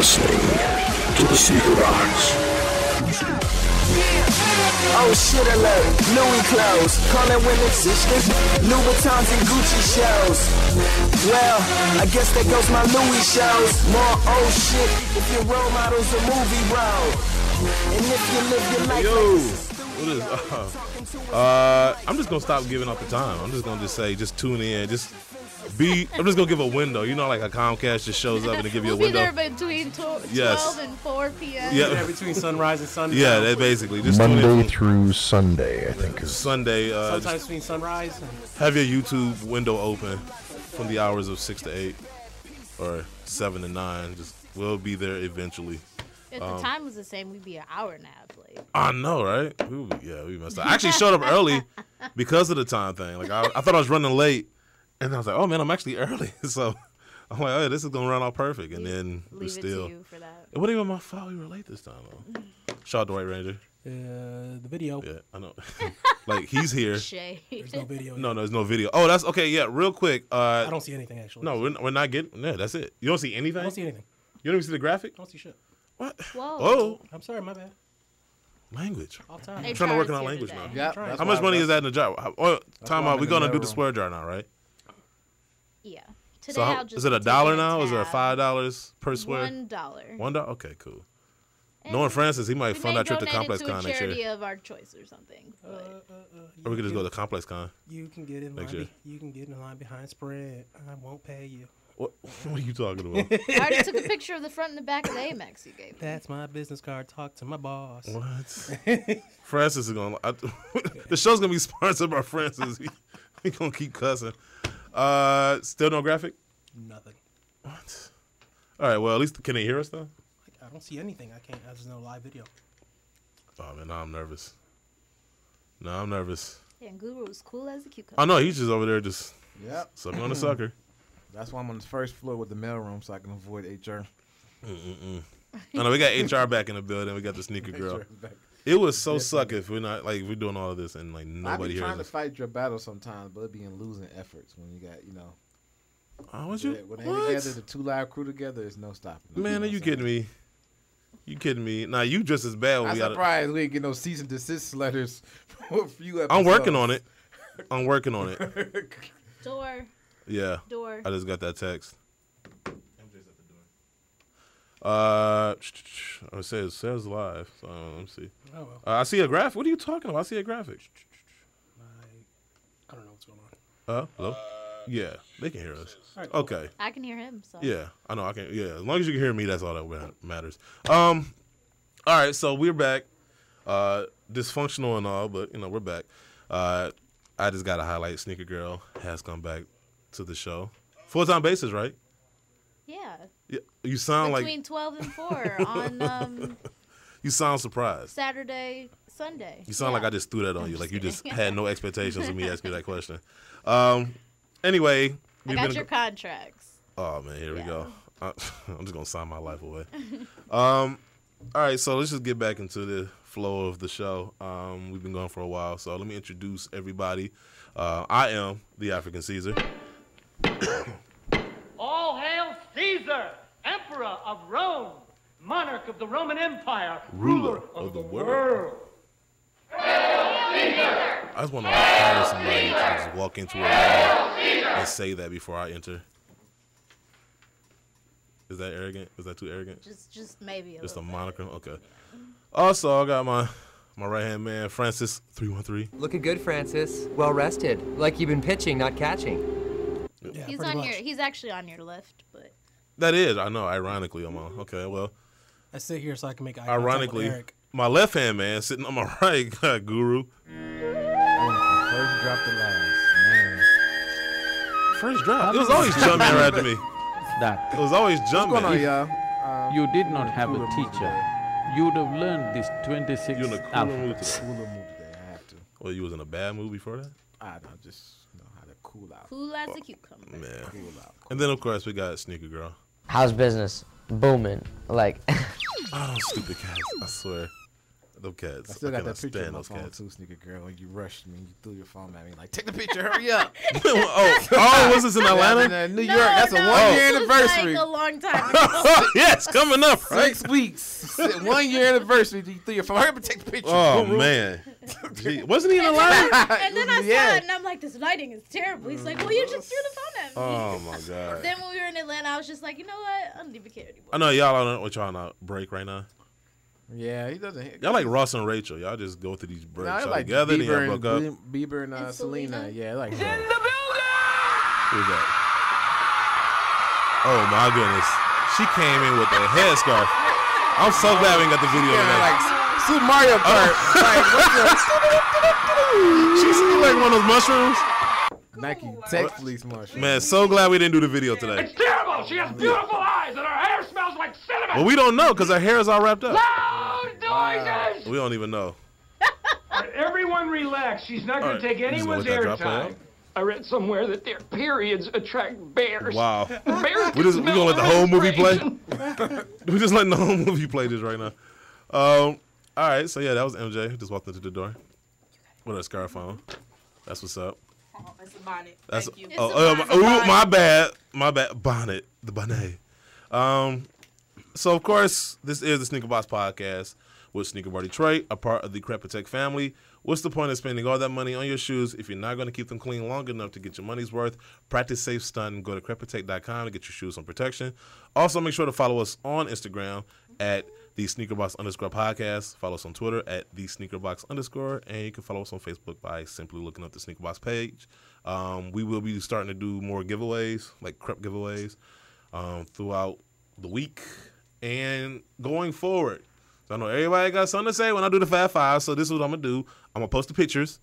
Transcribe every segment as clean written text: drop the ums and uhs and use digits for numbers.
listening to the Sneaker Box. Oh shit alert, Louis clothes, calling when existence, Louboutins and Gucci shows. Well, I guess that goes my Louis shows. More old shit if your role model's a movie role. And if you live your life I'm just gonna stop giving up the time. I'm just gonna say tune in, I'm just gonna give a window. You know, like a Comcast just shows up and they give you a window. We'll be there between 12 and 4 p.m. Yeah, between sunrise and sundown. Yeah, that basically just Monday through Sunday, I think. Sunday. Sometimes between sunrise. Have your YouTube window open from the hours of 6 to 8 or 7 to 9. We'll be there eventually. If the time was the same, we'd be an hour and a half late. I know, right? We messed up. I actually showed up early because of the time thing. Like I thought I was running late, and I was like, "Oh man, I'm actually early." So I'm like, "Oh, this is gonna run out perfect." And then we still. It to you for that. It wasn't even my fault. We were late this time though. Shout out to White Ranger. The video. Yeah, I know. Like he's here. Shade. There's no video. No, there's no video. Oh, that's okay. Yeah, real quick. I don't see anything actually. No, we're not getting. Yeah, that's it. You don't see anything. I don't see anything. You don't even see the graphic. I don't see shit. What? Whoa. Whoa. I'm sorry, my bad. Language. All time. I'm trying to work on our language now. Yeah. How much money is that in the jar? Time out. We're gonna do the swear jar now, right? Yeah. Today So I'll just is it $1 now? Is it $5 per swear? $1. $1? Okay, cool. Knowing Francis, he might fund that trip to ComplexCon ComplexCon next year. charity of our choice or something. Or we could just go to ComplexCon. You can get in next year. You can get in line behind spread. I won't pay you. What are you talking about? I already took a picture of the front and the back of the Amex you gave me. That's my business card. Talk to my boss. What? Francis is going to... The show's going to be sponsored by Francis. He going to keep cussing. Still no graphic? Nothing. What? All right, well, at least can they hear us, though? I don't see anything. There's no live video. Oh, man, now I'm nervous. I'm nervous. Yeah, and Guru was cool as a cucumber. I know, he's just over there just sucking on the sucker. That's why I'm on the first floor with the mailroom so I can avoid HR. I know we got HR back in the building. We got the sneaker girl. It was so suck if we're not like we're doing all of this and like nobody hears us. I be trying to fight your battle sometimes, but it be in losing efforts when you got when they together, the two live crew together, there's no stopping. Man, are you kidding me? You kidding me? Nah, you just as bad. I'm surprised we ain't get no cease and desist letters for a few episodes. I'm working on it. Door. Yeah. Door. I just got that text. MJ's at the door. It says live. So let me see. Oh, well. I see a graphic. What are you talking about? I see a graphic. I don't know what's going on. Hello? Yeah, they can hear us. Right, cool. Okay. I can hear him. So. Yeah, I know. I can. Yeah, as long as you can hear me, that's all that matters. All right, so we're back. Dysfunctional and all, but we're back. I just got to highlight Sneaker Girl has come back to the show. Full-time basis, right? Yeah. You sound between 12 and 4 on you sound surprised. Saturday, Sunday. You sound like I just threw that on you. Like you just had no expectations of me asking you that question. Anyway. I got your contracts. Oh, man, here we go. I'm just going to sign my life away. All right, so let's just get back into the flow of the show. We've been going for a while, so let me introduce everybody. I am the African Caesar. All hail Caesar, Emperor of Rome, monarch of the Roman Empire, ruler of the world. Hail Caesar! I just want to hire somebody to just walk into a room and say that before I enter. Is that arrogant? Is that too arrogant? Just maybe. Just a moniker? Okay. Yeah. Also, I got my right-hand man, Francis 313. Looking good, Francis. Well rested. Like you've been pitching, not catching. Yeah, he's actually on your left, but. That is, I know. Ironically, I'm on. Okay, well. I sit here so I can make eye contact with Eric. My left-hand man sitting on my right, Guru. First drop the last, man. First drop. It was always Jumpman right to me. It was always Jumpman. What's going on, y'all? You did not have a teacher. You would have learned this 26 You're in a cooler mood today. Cooler mood today. I have to. Well, you was in a bad mood before that? I don't just know how to cool out. Cool as a cucumber. Man. Cool out. And then, of course, we got Sneaker Girl. How's business? Booming. Like. Oh, stupid cats. I swear. Them cats. I still got that picture on my phone too, Sneaker Girl. When you rushed me, you threw your phone at me like, take the picture, hurry up. was this in Atlanta? New York. That's a 1 year anniversary. Like a long time ago. Yeah, it's coming up, right? 6 weeks. 1 year anniversary. You threw your phone. Hurry up and take the picture. Oh, man. Wasn't he in Atlanta? And then I saw it, and I'm like, this lighting is terrible. He's like, well, you just threw the phone at me. Oh, my God. Then when we were in Atlanta, I was just like, you know what? I don't even care anymore. I know y'all on what y'all on a break right now. Yeah, he doesn't. Y'all like Ross and Rachel. Y'all just go through these breaks. Nah, y'all like together, then y'all Bieber broke up. Bieber and Selena. Yeah, like that. In the building! Who's that? Oh, my goodness. She came in with a headscarf. I'm so glad we got the video. Like Super Mario Kart. Like, She's like one of those mushrooms. Nike Tech Fleece mushroom. Man, so glad we didn't do the video today. It's terrible! She has beautiful eyes and her hair smells like cinnamon! Well, we don't know because her hair is all wrapped up. Loud noises! We don't even know. All right, everyone relax. She's not going to take anyone's airtime. I read somewhere that their periods attract bears. Wow. Bears we gonna let the whole movie play? We just letting the whole movie play just right now. All right, so yeah, that was MJ. Just walked into the door with her scarf on. That's what's up. Oh, it's a bonnet. That's Thank you. my bad. Bonnet, the bonnet. So of course, this is the Sneaker Box Podcast with Sneaker Bar Detroit, a part of the Crep Protect family. What's the point of spending all that money on your shoes if you're not going to keep them clean long enough to get your money's worth? Practice safe stun. Go to crepprotect.com to get your shoes some protection. Also, make sure to follow us on Instagram at the SneakerBox_podcast. Follow us on Twitter at the SneakerBox_, and you can follow us on Facebook by simply looking up the Sneaker Box page. We will be starting to do more giveaways, like Crep giveaways, throughout the week and going forward. So I know everybody got something to say when I do the Fab Five, so this is what I'm going to do. I'm going to post the pictures,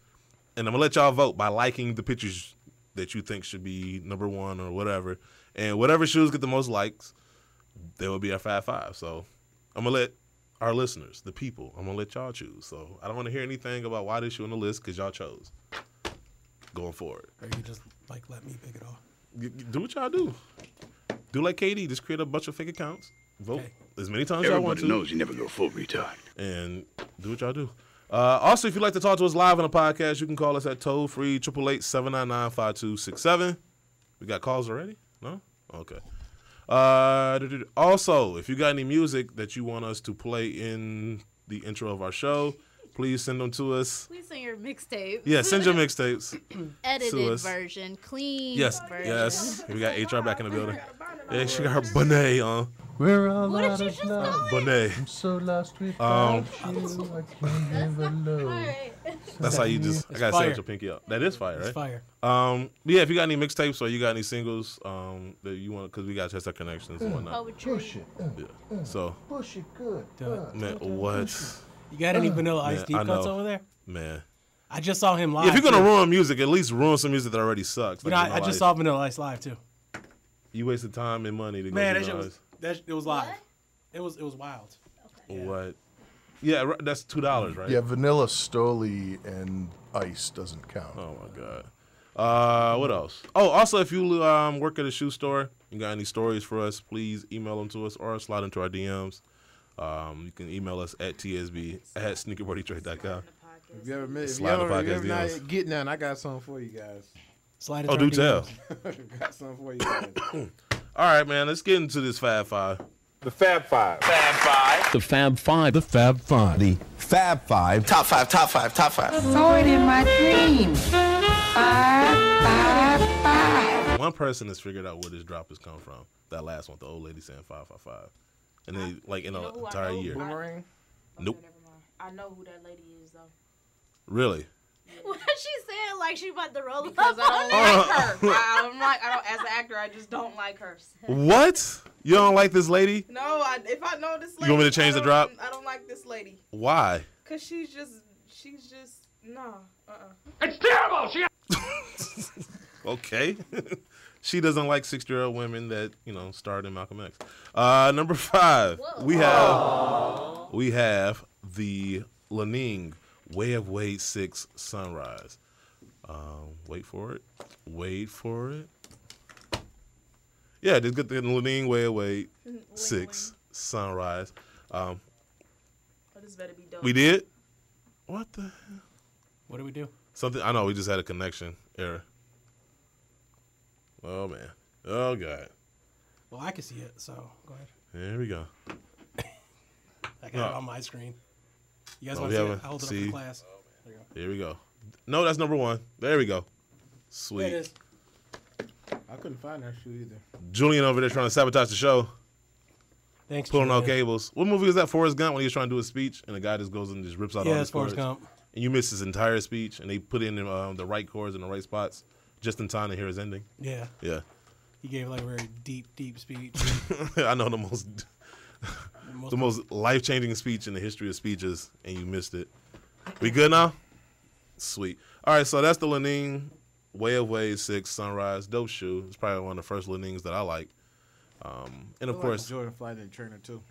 and I'm going to let y'all vote by liking the pictures that you think should be number one or whatever. And whatever shoes get the most likes, they will be our Fab Five. So I'm going to let our listeners, the people, I'm going to let y'all choose. So I don't want to hear anything about why this shoe on the list because y'all chose going forward. Or you just, like, let me pick it off. Do what y'all do. Do like KD. Just create a bunch of fake accounts. Vote as many times as y'all want to. Everybody knows you never go full retard. And do what y'all do. Also, if you'd like to talk to us live on the podcast, you can call us at toll-free 888-799-5267. We got calls already? No? Okay. Also, if you got any music that you want us to play in the intro of our show, please send them to us. Please send your mixtapes. Yeah, send your mixtapes. Edited version, clean version. Yes. We got HR back in the building. Yeah, she got her bonnet on. We're all What out did you of just love. call it? Bonnet. I'm so lost without you. I can't give a low. Alright. That's how you just. I gotta fire. say with your pinky up. That is fire, right? It's fire. Yeah. If you got any mixtapes or you got any singles, that you want, because we got test our connections and whatnot. Poetry. Push it. Yeah. So, Push it good. Do it. man, what? You got any Vanilla Ice Man, deep I cuts know. over there? Man. I just saw him live. Yeah, if you're gonna too. ruin music, at least ruin some music that already sucks. You know, I just saw Vanilla Ice live too. You wasted time and money to go. Man, see that shit Vanilla was it was live. It was wild. Ice. What? Yeah, that's $2, right? Yeah, Vanilla Stoli and Ice doesn't count. Oh my god. What else? Oh, also, if you work at a shoe store, you got any stories for us, please email them to us or slide into our DMs. You can email us at tsb@sneakerbodytrade.com. If you ever DMs. not getting none, I got something for you guys. Slide Oh, do tell. Got something for you guys. All right, man. Let's get into this Fab Five. The Fab Five. Fab Five. The Fab Five. The Fab Five. The Fab Five. Top five. Saw it in my dreams. 555. One person has figured out where this drop has come from. That last one, the old lady saying 555, and they like in an entire year. Boomerang. Nope. Never mind. I know who that lady is though. Really? What is she saying? Like she about to roll Because up I don't on like her. I don't. As an actor, I just don't like her. What? You don't like this lady? No, if I know this lady, You want me to change the drop? I don't like this lady. Why? Cause she's just no. It's terrible! She Okay. She doesn't like 60-year-old women that, starred in Malcolm X. Number 5, we have the Lening Way of Wade 6 Sunrise. Wait for it. Yeah, just get the Lening Way of Wade 6 Sunrise. this better be dope. We did? What the hell? What did we do? Something. I know we just had a connection error. Oh, man. Oh, God. Well, I can see it, so go ahead. There we go. I got it on my screen. You guys No, want we to see haven't- it? I'll hold it see. up for class. There you go. Here we go. No, that's number 1. There we go. Sweet. There it is. I couldn't find that shoe either. Julian over there trying to sabotage the show. Thanks, Pulling out Julian. cables. What movie is that? Forrest Gump, when he was trying to do a speech, and the guy just goes and just rips out all Yeah, his it's Forrest chords. Gump. And you miss his entire speech, and they put in the right chords in the right spots just in time to hear his ending. Yeah. Yeah. He gave like a very deep speech. I know the most life-changing speech in the history of speeches, and you missed it. We good now? Sweet. All right, so that's the Lenine Way of Ways 6 Sunrise. Dope shoe. It's probably one of the first Lenines that I like. And of course, Jordan Flight and Trainer too.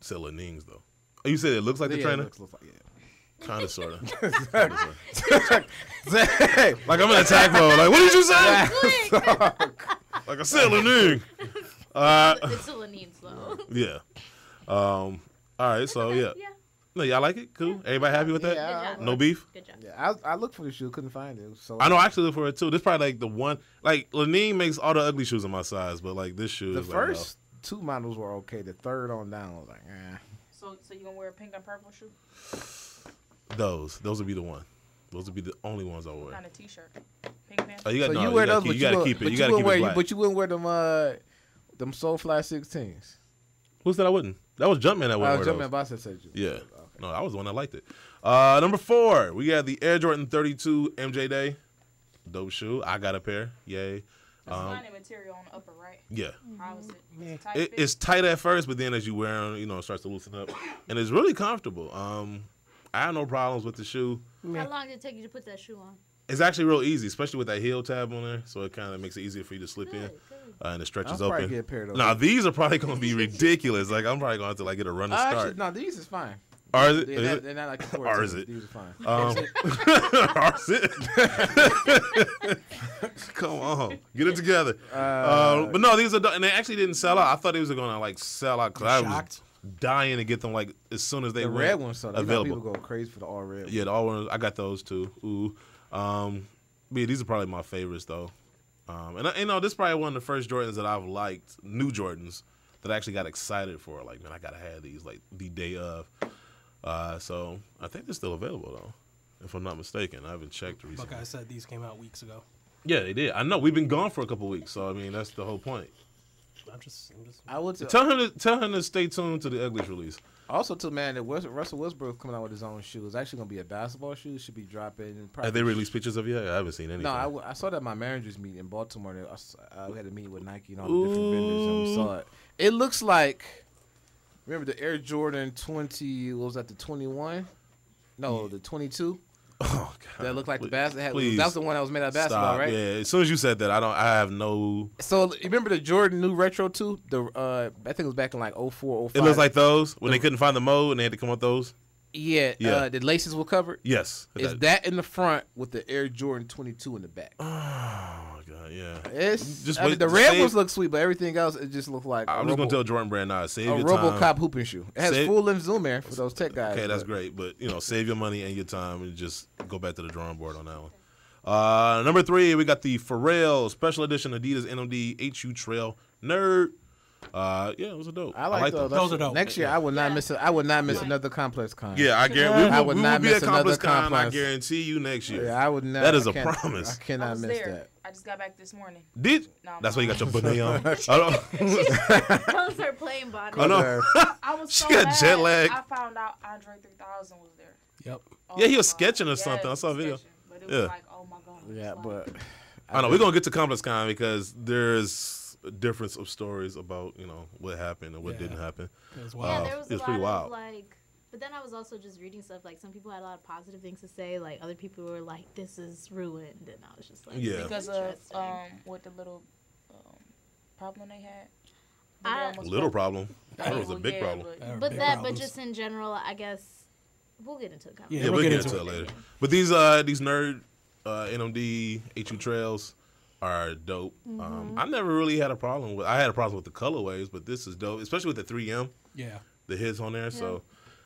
Said Lenines though. Oh, you said it looks like the trainer? It looks like, yeah. Kind of, sort of. Hey. Like I'm in attack mode. Like, what did you say? Like I said, Lenine. It's a Lenines though. Yeah. All right, so yeah. No, y'all like it? Cool. Everybody happy with that? Yeah, no beef? Good job. Yeah, I looked for the shoe, couldn't find it. So I know. I actually look for it too. This probably like the one. Like Lenine makes all the ugly shoes in my size, but like this shoe. The is first 2 models were okay. The third on down was like, eh. So you gonna wear a pink and purple shoe? Those would be the one. Those would be the only ones I would What wear. kind of t-shirt? Pink pants? Oh, you got So no, you wear those, keep, but you gotta keep it. You gotta keep it black. But you wouldn't wear them Soulfly 16s. Who said I wouldn't? That was Jumpman that wouldn't wear Jumpman those. Boss said you. Yeah. Okay. No, I was the one that liked it. Number 4, we got the Air Jordan 32 MJ Day. Dope shoe. I got a pair. Yay. It's lining material on the upper, right? Yeah. How is it? Tight fit? It's tight at first, but then as you wear them, it starts to loosen up. And it's really comfortable. I have no problems with the shoe. How long did it take you to put that shoe on? It's actually real easy, especially with that heel tab on there. So it kind of makes it easier for you to slip in. And the stretch is I'll probably open. get a pair of those. Now, these are probably going to be ridiculous. Like, I'm probably going to have to get a running start. Actually, no, these is fine. Or is it? They're not like the Or is it? These are fine. Or is it? Come on. Get it together. But no, these are, and they actually didn't sell out. I thought these were going to, sell out because I was dying to get them, as soon as they were red ones, so available. People go crazy for the all red. Yeah, the all ones. I got those too. Ooh. Yeah, these are probably my favorites though. And this is probably one of the first Jordans that I've liked, new Jordans, that I actually got excited for. Like, man, I gotta have these the day of. So I think they're still available though, if I'm not mistaken. I haven't checked recently. Like I said, these came out weeks ago. Yeah, they did. I know we've been gone for a couple weeks, so I mean that's the whole point. I would tell him to stay tuned to the Uglies release. Also, too, man, that Russell Westbrook coming out with his own shoe. It's actually gonna be a basketball shoe. Should be dropping. Have they released pictures of it yet? I haven't seen anything. No, I saw that at my manager's meeting in Baltimore. We had a meeting with Nike and all the different vendors, and we saw it. It looks like, remember the Air Jordan 20? What was that, the 21? No, the 22. Oh God! That looked like the basketball. That was the one that was made out of basketball, right? Yeah. As soon as you said that, I have no. So you remember the Jordan new Retro 2? I think it was back in like 04, 05. It looks like those when they couldn't find the mode and they had to come up with those. Yeah. The laces were covered. Yes. It's that in the front with the Air Jordan 22 in the back. Oh my God! Yeah. It's just the red ones look sweet, but everything else it just looked like. I'm just gonna tell Jordan Brand now, save your time. RoboCop hooping shoe. It has full length zoom air for those tech guys. Okay, that's great, but save your money and your time and just go back to the drawing board on that one. Number 3, we got the Pharrell Special Edition Adidas NMD HU Trail Nerd. Yeah, it was a dope. I like those. Those are dope. Next year, I would not miss it. I would not miss another ComplexCon. Yeah, I guarantee. I would not be miss at another ComplexCon. I Complex. guarantee you next year. Yeah, I would not. That is a promise. I cannot miss there. that. I just got back this morning. Did? No, that's why you got your bonnet on. Those are plain body. I know. I was so She got mad. jet lag. I found out Andre 3000 was there. Yep. Yeah, he was sketching or something. I saw a video. But it was like, oh my God. Yeah, but I know we're gonna get to ComplexCon because there's a difference of stories about what happened and what didn't happen. It was wild. Yeah, there was it was a pretty lot wild. of but then I was also just reading stuff some people had a lot of positive things to say. Like other people were like, "This is ruined," and I was just like, "Yeah," because of what the little problem they had. Little problem. That was a big problem. But just in general, I guess we'll get into it. Yeah, we'll get into it later. But these nerd NMD HU trails are dope. Mm-hmm. I never really had a problem with. I had a problem with the colorways, but this is dope, especially with the 3M. Yeah. The hits on there. So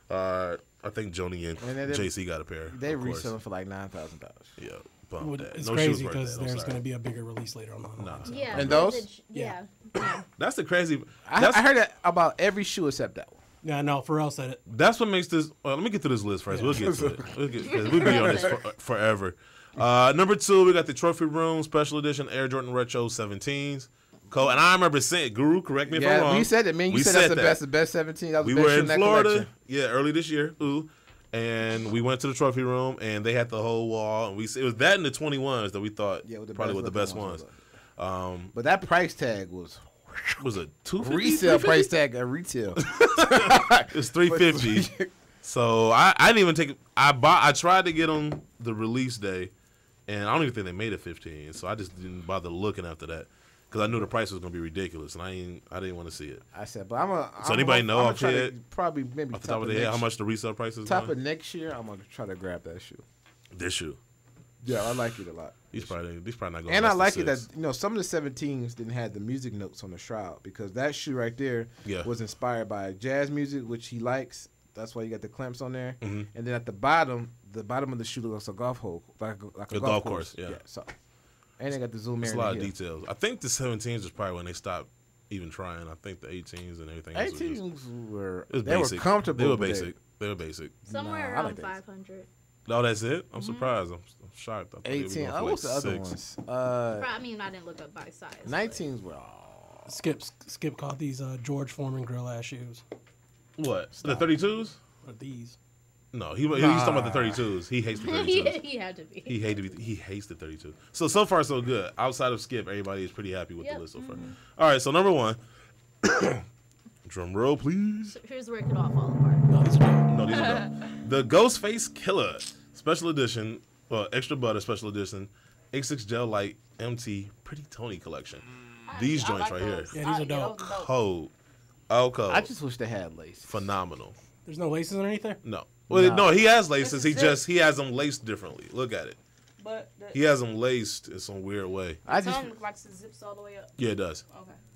I think Joni and JC got a pair. They resell them for like $9,000. Yeah, bump that. It's No crazy shoes worth because that. I'm there's sorry. going to be a bigger release later on. Yeah. And those? Yeah. That's the crazy. I heard that about every shoe except that one. Yeah, no, Pharrell said it. That's what makes this. Let me get to this list first. We'll get to it. Because we'll be on this forever. Number 2, we got the Trophy Room Special Edition Air Jordan Retro 17s. Cool. And I remember saying, Guru, correct me if I'm wrong. We said it, man. You said that's the best 17. That was we the best were shoe in that Florida, collection. early this year. And we went to the Trophy Room, and they had the whole wall. And it was that and the 21s that we thought probably were the best ones. But that price tag was a $250 resale price tag at retail. It's $350. So I didn't even take it. I tried to get them the release day, and I don't even think they made it 15. So I just didn't bother looking after that because I knew the price was gonna be ridiculous, and I didn't want to see it. I said, but So anybody know offhand? Probably maybe off the top of their head how much the resale price is? Top of next year, I'm gonna try to grab that shoe. This shoe. Yeah, I like it a lot. He's probably not going. And I like it that some of the 17s didn't have the music notes on the shroud because that shoe right there was inspired by jazz music, which he likes. That's why you got the clamps on there. And then at the bottom of the shoe looks like a golf hole, like a golf course. Yeah. So, and they got the zoom in. It's a lot of details. I think the 17s was probably when they stopped even trying. I think the 18s and everything. 18s were comfortable. They were basic. They were basic. Somewhere around 500. No, that's it. I'm surprised. I'm shocked. 18. What's the other ones? I mean, I didn't look up by size. 19s were. Skip called these George Foreman grill ass shoes. What? The 32s? Or these? No, he's talking about the 32s. He hates the 32s. He had to be. He hates the 32. So far so good. Outside of Skip, everybody is pretty happy with the list so far. All right, so number 1. Drum roll, please. So here's where it could all fall apart. No, these are No, these are dope. The Ghostface Killer Special Edition, Extra Butter Special Edition, 86 Gel Light MT Pretty Tony Collection. These joints right here. Yeah, these are dope. Cold. I just wish they had laces. Phenomenal. There's no laces underneath there? No. Well, no, he has laces. He has them laced differently. Look at it. But he has them laced in some weird way. I just look like it zips all the way up. Yeah, it does.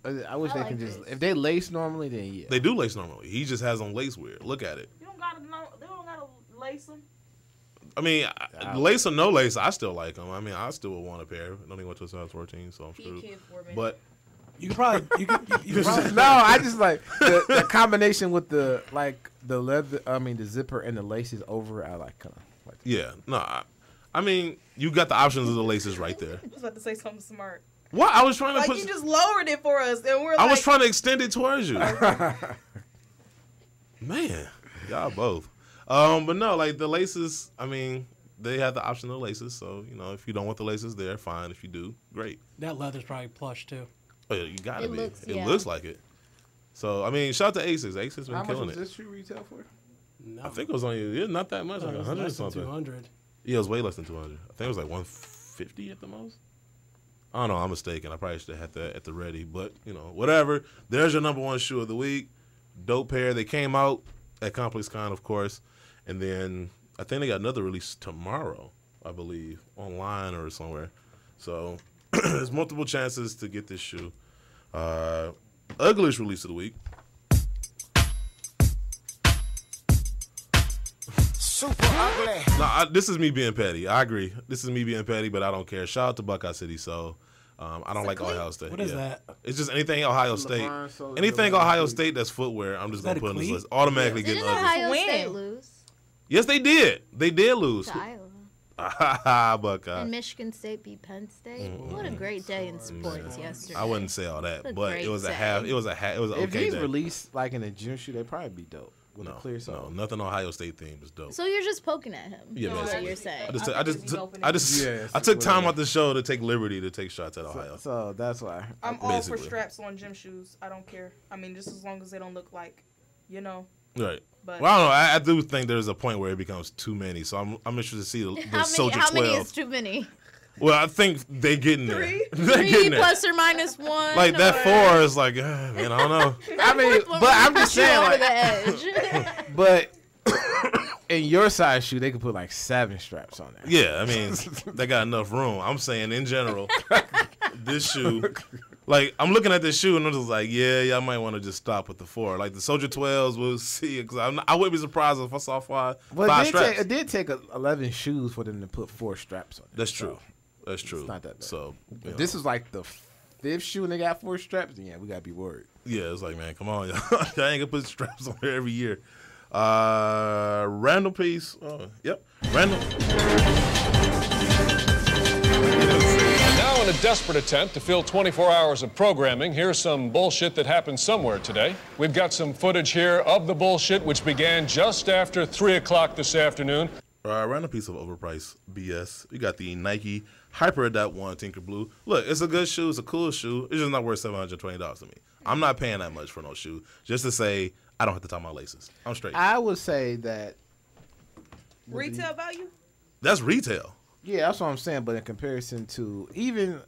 Okay. I wish they can just if they lace normally, then yeah. They do lace normally. He just has them laced weird. Look at it. You don't gotta know. They don't gotta lace them. I mean, lace or no lace, I still like them. I mean, I still would want a pair. I don't even go to a size 14, so I'm screwed. But you could probably no, I just like the combination with the leather. I mean, the zipper and the laces over. I like kind of like. Yeah, no, I mean, you got the options of the laces right there. I was about to say something smart. What? I was trying to you just lowered it for us, and we're. I was trying to extend it towards you. Man, y'all both. But no, like the laces. I mean, they have the option of laces. So if you don't want the laces there, fine. If you do, great. That leather's probably plush too. Oh, yeah, you gotta be. It looks like it. So I mean, shout out to Aces. Aces been killing it. How much was this shoe retail for? No. I think it was only not that much, like 100 or something. 200. Yeah, it was way less than 200. I think it was like 150 at the most. I don't know. I'm mistaken. I probably should have had that at the ready, but whatever. There's your number 1 shoe of the week. Dope pair. They came out at ComplexCon, of course, and then I think they got another release tomorrow, I believe, online or somewhere. So there's multiple chances to get this shoe. Ugliest release of the week. Super ugly. No, this is me being petty. I agree. This is me being petty, but I don't care. Shout out to Buckeye City. So I don't like Ohio State. What is that? It's just anything Ohio State. Anything Ohio State that's footwear, I'm just going to put in this list. Automatically getting Didn't ugly. Ohio State lose? Yes, they did. They did lose. To Iowa. Buckeye. And Michigan State beat Penn State. What a great day in sports yesterday. I wouldn't say all that, but it was great it was an If okay he's day. released like in a gym shoe, they'd probably be dope with a clear sole. No, nothing Ohio State themed is dope. So you're just poking at him. Yeah, is basically. what you're saying. I took time out the show to take liberty to take shots at Ohio. So that's why. I'm all for straps on gym shoes. I don't care. I mean, just as long as they don't look like, Right. But well, I don't know. I do think there's a point where it becomes too many. So I'm interested to see the Soldier 12. How many is too many? Well, I think they getting there. Three plus or minus one. Like that 4 is like, man, I don't know. I mean, but I'm just saying, over the edge. But in your size shoe, they could put like 7 straps on there. Yeah, I mean, they got enough room. I'm saying in general, this shoe Like, I'm looking at this shoe, and I'm just like, yeah, I might want to just stop with the 4. Like, the Soldier 12s, we'll see. Because I wouldn't be surprised if I saw five straps. It did take 11 shoes for them to put 4 straps on it. That's true. That's true. It's not that bad. So, if this is like the 5th shoe and they got 4 straps, then yeah, we got to be worried. Yeah, it's like, man, come on, y'all. I ain't going to put straps on there every year. Random piece. Yep. Random. Now, in a desperate attempt to fill 24 hours of programming, here's some bullshit that happened somewhere today. We've got some footage here of the bullshit, which began just after 3 o'clock this afternoon. Random piece of overpriced BS. You got the Nike Hyper Adapt 1 Tinker Blue. Look, it's a good shoe. It's a cool shoe. It's just not worth $720 to me. I'm not paying that much for no shoe just to say I don't have to tie my laces. I'm straight. I would say that retail value? That's retail. Yeah, that's what I'm saying. But in comparison to even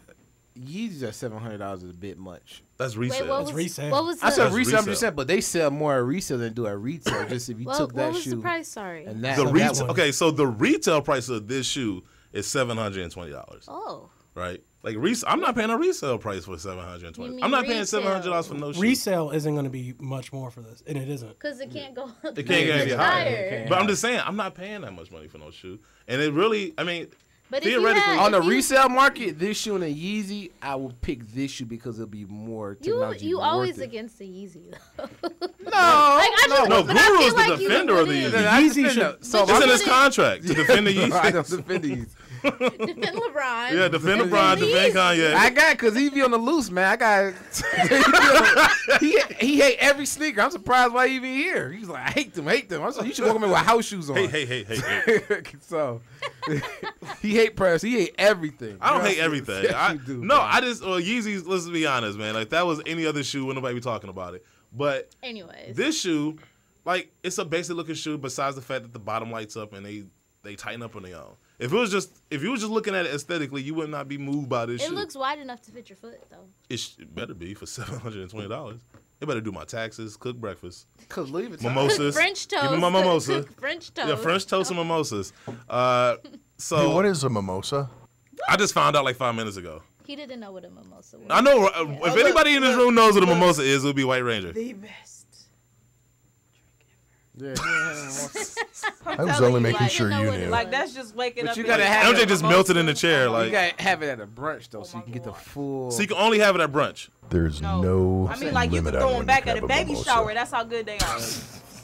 Yeezys at $700 is a bit much. That's resale. Wait, That's resale. What was I said the, resale, I'm just saying, but they sell more at resale than do at retail. Just if you took that what was shoe. the price? Sorry. And that, The so retail. that one- Okay, so the retail price of this shoe is $720. Oh. Right? Like I'm not paying a resale price for $720. I'm not paying $700 for no shoe. Resale isn't going to be much more for this, and it isn't. Because it can't go up. It can't get any higher. higher. But I'm just saying, I'm not paying that much money for no shoe. And it really, I mean, But if you theoretically, had- on the resale market, this shoe and a Yeezy, I will pick this shoe because it'll be more technology. You always worth it. against the Yeezy though. No, but I Guru feel is like the you defender of the would. Yeezy. Yeezy should. So it's in his contract to defend the Yeezy. I don't defend the Yeezy. Defend LeBron. Yeah, defend LeBron, defend Kanye. I got because he be on the loose, man. I got. he hate every sneaker. I'm surprised why he even here. He's like, I hate them. I'm like, you should walk in with house shoes on. Hey. So he hate press. He hate everything. I don't hate everything. Yes, you do, no, man. I just Yeezys. Let's be honest, man. Like that was any other shoe, wouldn't nobody be talking about it. But anyways, this shoe, like it's a basic looking shoe. Besides the fact that the bottom lights up and they tighten up on their own. If you was just looking at it aesthetically, you would not be moved by this shoe. It looks wide enough to fit your foot though. It better be for $720. It better do my taxes, cook breakfast, Cause leave it mimosas, French toast. give me my mimosa, French toast. yeah, French toast and mimosas. So Hey, what is a mimosa? I just found out like 5 minutes ago. He didn't know what a mimosa was. I know if anybody in this room knows what a mimosa is, it'll be White Ranger. The best. Yeah, I was only making sure you knew. Like that's just waking but up. you gotta have MJ just melted in the chair. You Like gotta have it at a brunch though, so you can get the full. so you can only have it at brunch. There's no I mean, like you limit could on throw when them back you at a have baby mimosa. shower. That's how good they are.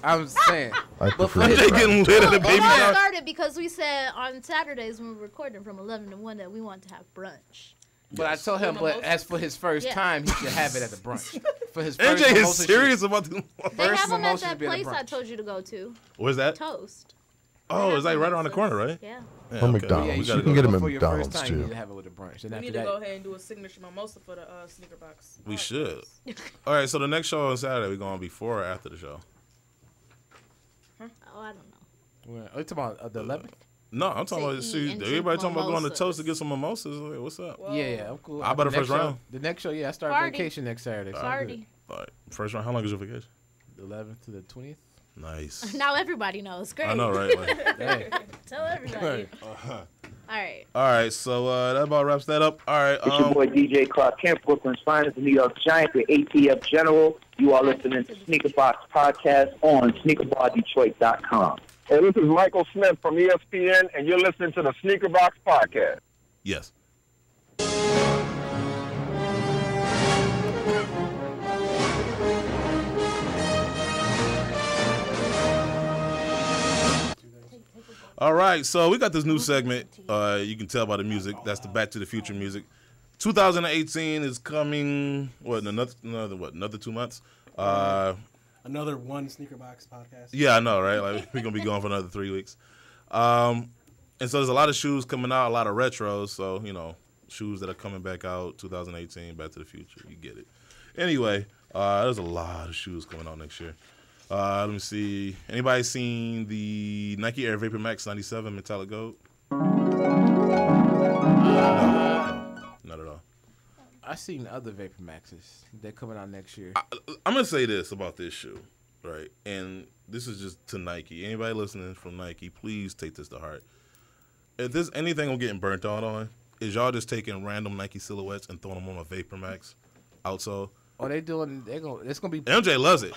I'm saying. I But prefer for his- They getting lit at a baby It all shower. started because we said on Saturdays when we were recording from 11 to 1 that we wanted to have brunch. But I told him, but as for his first Yeah. time, he should have it at the brunch. For his first MJ is mimosa serious should- about the They First have them at mimosa that should be at a place I brunch. told you to go to. Where's that? Toast. Oh, it's like right around the corner, right? Yeah. Yeah, Or okay. McDonald's. Yeah, You should can get them go at for your first McDonald's, time, too. You need to have it with a brunch. Then We after need to that, go ahead and do a signature mimosa for the sneaker box. We should. All right, so the next show on Saturday, we going before or after the show? Oh, I don't know. are you talking about the 11th? No, I'm talking To about. eat See, and everybody drink talking about going to mimosas. Toast to get some mimosas. Like, what's up? Yeah, I'm cool. How about the next first round? show- The next show, yeah, I start Party. vacation next Saturday. So I'm Party. All right, first round. How long is your vacation? good. The 11th to the 20th. Nice. Now everybody knows. Great. I know, right? Like, Hey. Tell everybody. uh-huh. All right. All right, so that about wraps that up. All right, It's your boy DJ Clark Kent, Brooklyn's finest, the New York Giants, the ATF General. You are listening to Sneaker Box Podcast on SneakerBarDetroit.com. Hey, this is Michael Smith from ESPN, and you're listening to the Sneaker Box Podcast. yes. All right, so we got this new segment. You can tell by the music. That's the Back to the Future music. 2018 is coming. What another 2 months? Another one Sneaker Box Podcast. Yeah, I know, right? Like we're gonna be going for another 3 weeks. And so there's a lot of shoes coming out, a lot of retros. So shoes that are coming back out 2018, Back to the Future. You get it. Anyway, there's a lot of shoes coming out next year. Let me see. Anybody seen the Nike Air Vapor Max 97 metallic gold? No, not at all. I seen other Vapor Maxes. They're coming out next year. I'm gonna say this about this shoe, right? And this is just to Nike. Anybody listening from Nike, please take this to heart. If there's anything I'm getting burnt out on, is y'all just taking random Nike silhouettes and throwing them on a Vapor Max. outsole. Oh, it's gonna be. MJ loves it.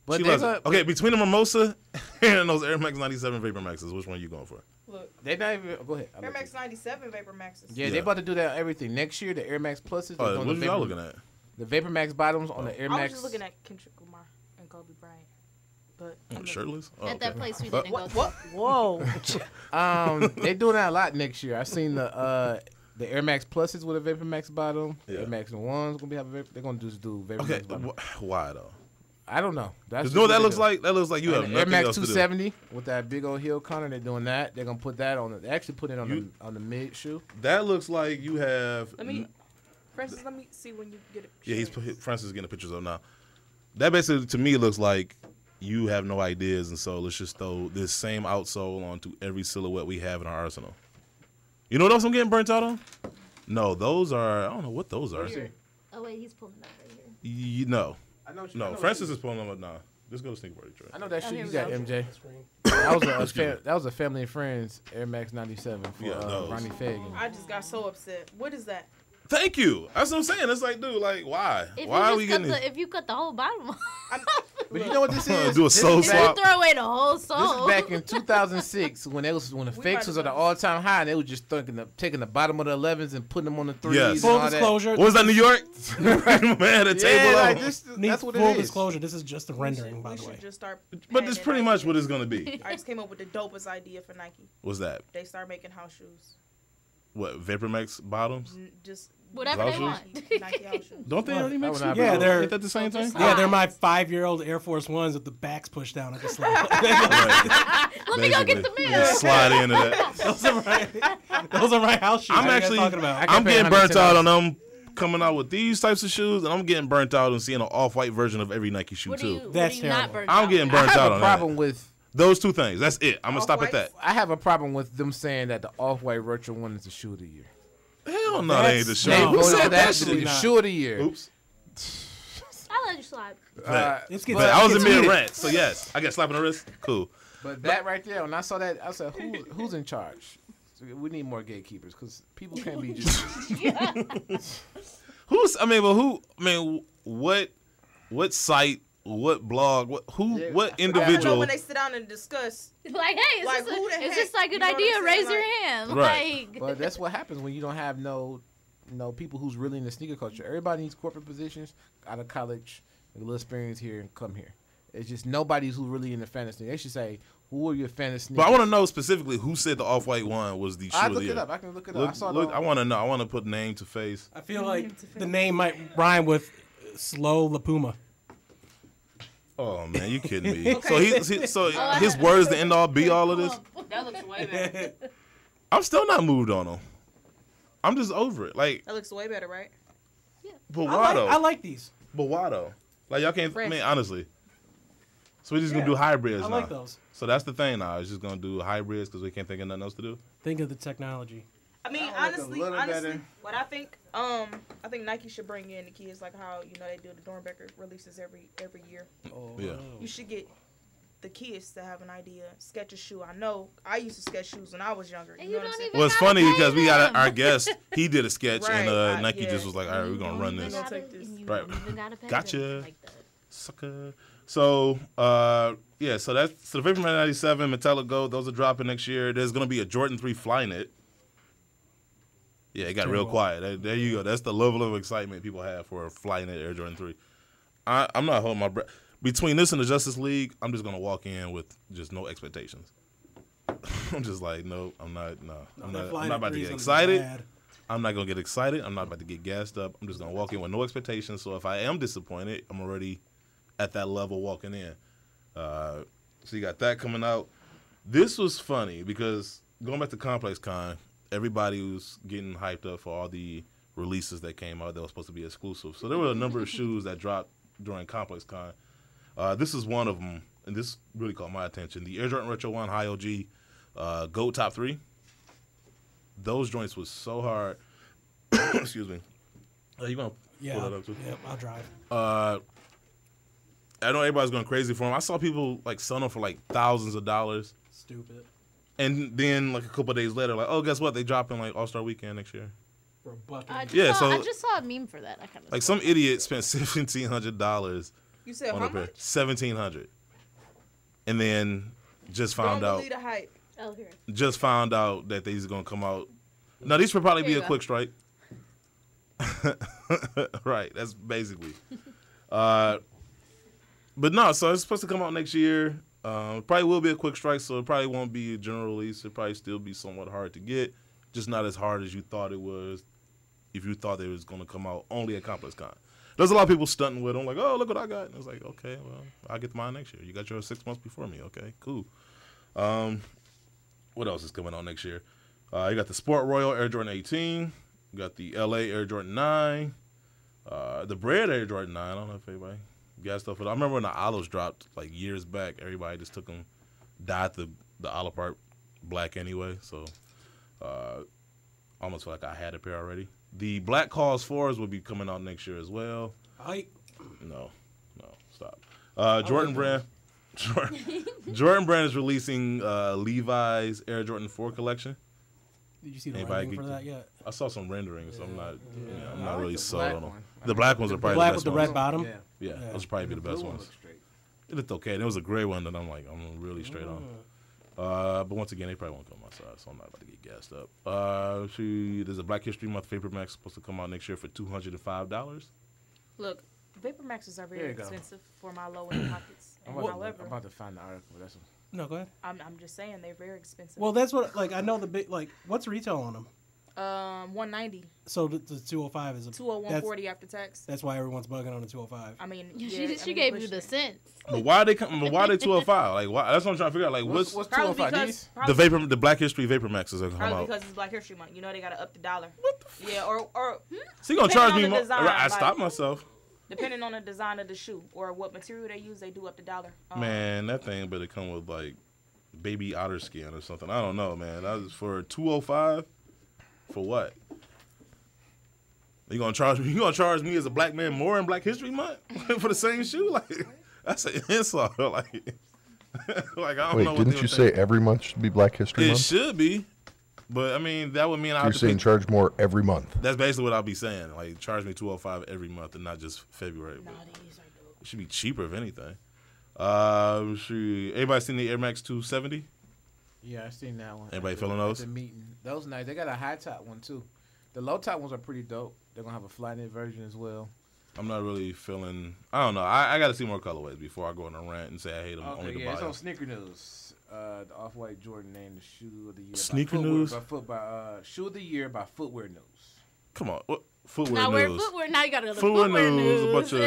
But she loves it. Okay, between the Mimosa and those Air Max 97 Vapor Maxes, which one are you going for? Look, they not even. Go ahead. Air Max 97 Vapor Maxes. Yeah, they about to do that on everything next year. The Air Max Pluses. Oh, what are y'all looking at? The Vapor Max bottoms on the Air Max. I was just looking at Kendrick Lamar and Kobe Bryant. But shirtless? Oh, at that place we didn't go to. Whoa. They're doing that a lot next year. I seen the Air Max Pluses with a Vapor Max bottom. Yeah. Air Max Ones gonna be have a Vapor. They're gonna just do Vapor Max bottom. Why though? I don't know. You know what that looks like? That looks like you have nothing Air Max else to do. 270 with that big old heel counter. They're doing that. They're gonna put that on. They actually put it on the mid shoe. That looks like you have. Francis, let me see when you get it. Yeah, Francis is getting the pictures up now. That basically, to me, looks like you have no ideas, and so let's just throw this same outsole onto every silhouette we have in our arsenal. You know what else I'm getting burnt out on? No, those are. I don't know what those are. Oh wait, he's pulling up right here. No. I know Francis is pulling them up now. Just go to Sneaker Party Detroit. I know that shit you got, go. MJ. That was a family and friends Air Max 97 for Ronnie Fagan. I just got so upset. What is that? Thank you. That's what I'm saying. It's like, dude, like, why? Why are we getting this? If you cut the whole bottom off. But you know what this is? Do a soul swap. You throw away the whole soul. This is back in 2006 when the fakes was at an all-time high, and they was just taking the bottom of the 11s and putting them on the 3s. Yes. Full disclosure. What was that, New York? Man, the table. Like that's what it is. Full disclosure. This is just a rendering, by the way. We should just start. But this pretty much what it's gonna be. I just came up with the dopest idea for Nike. What's that? They start making house shoes. What, Vapor Max bottoms? Just whatever they want. Nike house shoes. Don't they already make shoes? Yeah, Ain't that the same thing? Yeah, they're my 5-year-old Air Force Ones with the backs pushed down at the slide. Let me go get the You mirror. just slide into that. Those are my house shoes. I'm actually, talking about. I'm getting burnt out on them coming out with these types of shoes, and I'm getting burnt out on seeing an off-white version of every Nike shoe too. That's terrible. I'm getting burnt out on that. I have a problem with those two things. That's it. I'm gonna stop at that. I have a problem with them saying that the off-white retro one is the shoe of the year. Hell no, they ain't the shoe. They Who voted said for that that shit? to be the shoe of the year. Oops. I'll let you slide. But I was in mid-rant, so yes. I got slapped on the wrist. Cool. But that right there, when I saw that, I said, who's in charge? So we need more gatekeepers because people can't be just. What site, what blog, what I individual? don't know when they sit down and discuss. Like, hey, is this like a good idea? Raise your hand. Right. Like, But that's what happens when you don't have no people who's really in the sneaker culture. Everybody needs corporate positions, out of college, a little experience here, and come here. It's just nobody's who really in the fantasy. They should say, who are your fantasy? But I want to know specifically who said the off-white one was the shoe I of the look year. it up. I can look it up. I want to know. I want to put name to face. I feel like the name might rhyme with Slow La Puma. Oh man, you kidding me? So his words the end all be all of this. That looks way better. I'm still not moved on him. I'm just over it. Like, That looks way better, right? but why though? I like these. But why though? Like y'all can't. I mean, honestly. So we're just gonna do hybrids now. I like those. So that's the thing now. It's just gonna do hybrids because we can't think of nothing else to do. Think of the technology. I mean, honestly, what I think Nike should bring in the kids like how they do the Dornbecker releases every year. Oh. Yeah. You should get the kids to have an idea, sketch a shoe. I know I used to sketch shoes when I was younger. You know what I'm saying? Well, it's funny because we got our guest. He did a sketch and Nike just was like, "All right, we're gonna run this." Right. Gotcha. Sucker. So so the Vapor Man 97 Metallic Gold, those are dropping next year. There's gonna be a Jordan 3 Flyknit. Yeah, it got real quiet. There you go. That's the level of excitement people have for a Flyknit Air Jordan 3. I'm not holding my breath. Between this and the Justice League, I'm just gonna walk in with just no expectations. I'm just like, no, I'm not about to get excited. I'm not gonna get excited. I'm not about to get gassed up. I'm just gonna walk in with no expectations. So if I am disappointed, I'm already at that level walking in. So you got that coming out. This was funny because going back to ComplexCon, everybody was getting hyped up for all the releases that came out that were supposed to be exclusive. So there were a number of shoes that dropped during ComplexCon. This is one of them, and this really caught my attention. The Air Jordan Retro 1 High OG Gold Top 3. Those joints was so hard. Excuse me. You going to pull that up too? Yep, I'll drive. I know everybody's going crazy for them. I saw people like selling them for like thousands of dollars. Stupid. And then like a couple of days later, like, oh, guess what? They dropping like All-Star Weekend next year. For a bucket. I just saw a meme for that. I kind of like some idiot spent $1,700. You said on how a pair. much? $1,700, and then just found Don't out. believe the hype. Oh, here. Just found out that these are gonna come out. No, these would probably be a quick strike. Right, that's basically. But no, so it's supposed to come out next year. Probably will be a quick strike, so it probably won't be a general release. It'll probably still be somewhat hard to get, just not as hard as you thought it was. If you thought it was going to come out only at ComplexCon. There's a lot of people stunting with them, like, oh, look what I got. And it's like, okay, well, I'll get mine next year. You got yours 6 months before me. Okay, cool. What else is coming out next year? You got the Sport Royal Air Jordan 18. You got the LA Air Jordan 9. The Bread Air Jordan 9. I don't know if anybody got stuff with it. I remember when the olives dropped like years back, everybody just took them, dyed the olive part black anyway. So almost feel like I had a pair already. The Black Cause 4s will be coming out next year as well. No, stop. Jordan Brand is releasing Levi's Air Jordan 4 collection. Did you see the rendering for that yet? I saw some renderings. I'm not really sold on them. The black ones are probably the best with the red bottom? Yeah, those would probably be the best ones. It looked okay. And there was a gray one that I'm really straight on. But once again, they probably won't come outside, so I'm not about to get gassed up. There's a Black History Month Vapor Max supposed to come out next year for $205. Look, Vapor Maxes are very expensive for my low end pockets. I'm about to find the article. No, go ahead. I'm just saying they're very expensive. Well, that's what I know the big what's retail on them? $190. So the 205 is $201.40 after tax. That's why everyone's bugging on the 205. I mean, she gave you the cents. But why they 205? Like, why? That's what I'm trying to figure out. Like, what's 205? The Black History Vapor Maxes are gonna come probably out. because it's Black History Month. You know they gotta up the dollar. What the? Yeah, or So you gonna charge me more? Design, I stopped myself. Depending on the design of the shoe or what material they use, they do up the dollar. Man, that thing better come with like baby otter skin or something. I don't know, man. That was for $205. For what? You gonna charge me? You gonna charge me as a black man more in Black History Month for the same shoe? Like, that's an insult. Like I don't know. Wait, didn't you say every month should be Black History Month? It should be, but I mean that would mean You're saying charge more every month. That's basically what I'll be saying. Like, charge me $205 every month and not just February. It should be cheaper if anything. Anybody seen the Air Max 270? Yeah, I seen that one. Anybody feeling those? The meeting. Those nice. They got a high top one too. The low top ones are pretty dope. They're gonna have a fly knit version as well. I'm not really feeling. I don't know. I got to see more colorways before I go on a rant and say I hate them. Okay, only to yeah, buy it's them. on Sneaker News. The Off-White Jordan named the shoe of the year. Sneaker News? Shoe of the year by Footwear News. Come on, what footwear now news? Now you got another footwear news. A bunch of.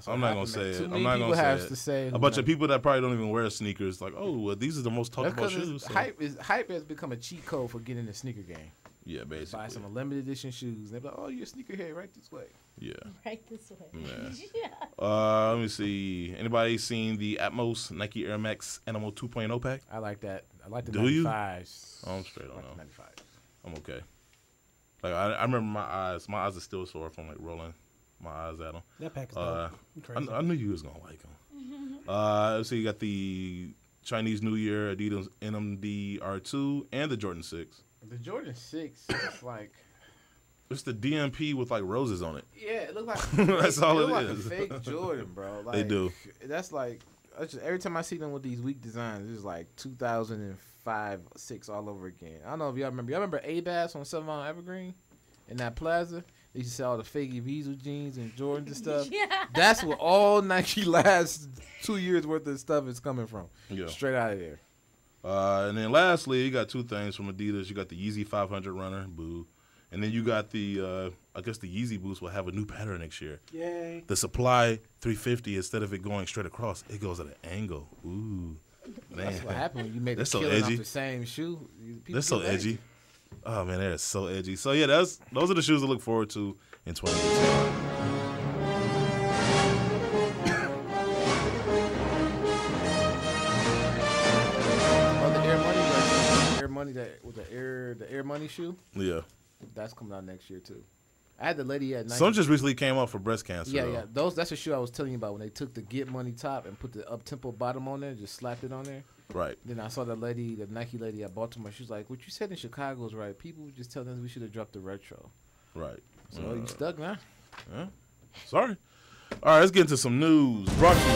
I'm not gonna say it. I'm not gonna say it. A bunch of people that probably don't even wear sneakers. Like, oh, well, these are the most talked about shoes. So. Hype has become a cheat code for getting in the sneaker game. Yeah, basically. Buy some limited edition shoes. They're like, oh, you're a sneakerhead, right this way. Yeah. Right this way. Yeah. Let me see. Anybody seen the Atmos Nike Air Max Animal 2.0 pack? I like that. I like the 95s. Do you? Oh, I'm straight on like now. 95. I'm okay. Like I remember my eyes. My eyes are still sore from like rolling my eyes at them. That pack is dope. I knew you was gonna like them. So you got the Chinese New Year Adidas NMD R2 and the Jordan 6. The Jordan 6 is like. It's the DMP with like roses on it. Yeah, it looks like that's all it like is. A fake Jordan, bro. Like, they do. That's like every time I see them with these weak designs, it's like 2005, 6 all over again. I don't know if y'all remember. Y'all remember A-Bass on 7 Mile Evergreen in that plaza? They used to sell all the fake Evisu jeans and Jordans and stuff. Yeah. That's where all Nike last 2 years worth of stuff is coming from. Yeah. Straight out of there. And then lastly, you got two things from Adidas. You got the Yeezy 500 runner, boo. And then you got the, I guess the Yeezy Boost will have a new pattern next year. Yay. The Supply 350, instead of it going straight across, it goes at an angle. Ooh. Man. That's what happened when you made That's the so killing edgy. off the same shoe. That's so edgy. Oh, man, that is so edgy. So, yeah, those are the shoes to look forward to in 2018. Money that with the Air Money shoe. Yeah, that's coming out next year too. I had the lady at Nike. Some just recently came up for breast cancer. Yeah, yeah. That's the shoe I was telling you about when they took the Get Money top and put the up-tempo bottom on there, just slapped it on there. Right. Then I saw the Nike lady at Baltimore. She was like, "What you said in Chicago is right. People were just telling us we should have dropped the retro." Right. So you stuck now. Yeah. Sorry. All right, let's get into some news. Brought to you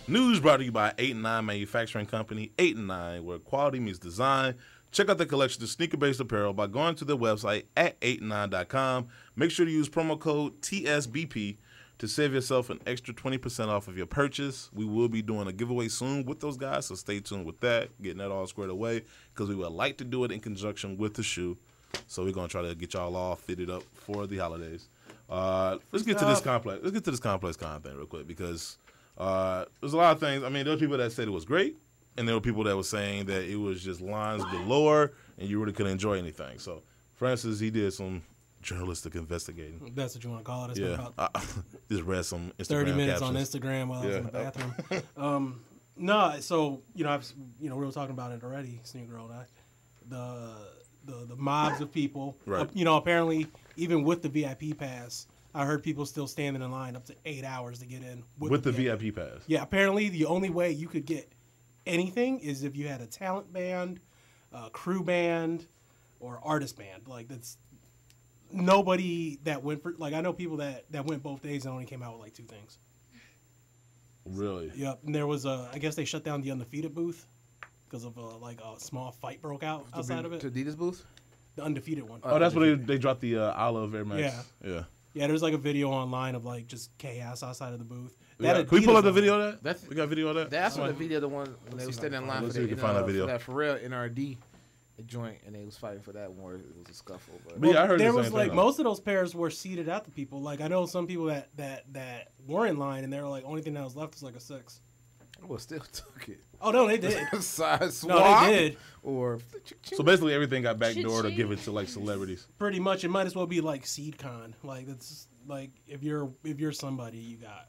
News brought to you by 8 and 9 Manufacturing Company, 8 and 9, where quality meets design. Check out the collection of sneaker-based apparel by going to their website at 8and9.com. Make sure to use promo code TSBP to save yourself an extra 20% off of your purchase. We will be doing a giveaway soon with those guys, so stay tuned with that, getting that all squared away, because we would like to do it in conjunction with the shoe. So we're going to try to get y'all all fitted up for the holidays. Let's get to this ComplexCon thing real quick, because there's a lot of things. I mean, there were people that said it was great, and there were people that were saying that it was just lines galore, and you really couldn't enjoy anything. So, Francis, he did some journalistic investigating. That's what you want to call it. It's yeah, been about just read some Instagram 30 minutes captions. on Instagram while I was in the bathroom. No, so we were talking about it already, Sneaker Girl and I. The mobs of people. Right. Apparently, even with the VIP pass, I heard people still standing in line up to 8 hours to get in. With the VIP pass. Yeah, apparently the only way you could get anything is if you had a talent band, a crew band, or artist band. Like, that's nobody that went for, like, I know people that went both days and only came out with like 2 things. Really? Yep. And there was I guess they shut down the Undefeated booth because of a small fight broke out outside of it. To Adidas booth? The Undefeated one. Oh, that's where they dropped the Olive Air Max. Yeah. Yeah, there's like a video online of like just chaos outside of the booth. Can we pull up the video of that? We got video of that? That's the video, the one when they were standing in line for that Pharrell NRD joint, and they was fighting for that one where it was a scuffle. But yeah, I heard there was like most of those pairs were seated out to people. Like I know some people that were in line, and they were like, only thing that was left was like a 6. Well, still took it. Oh no, they did. Side swap. No, they did. Or so basically everything got backdoored to give it to like celebrities. Pretty much, it might as well be like SeedCon. Like that's like if you're somebody, you got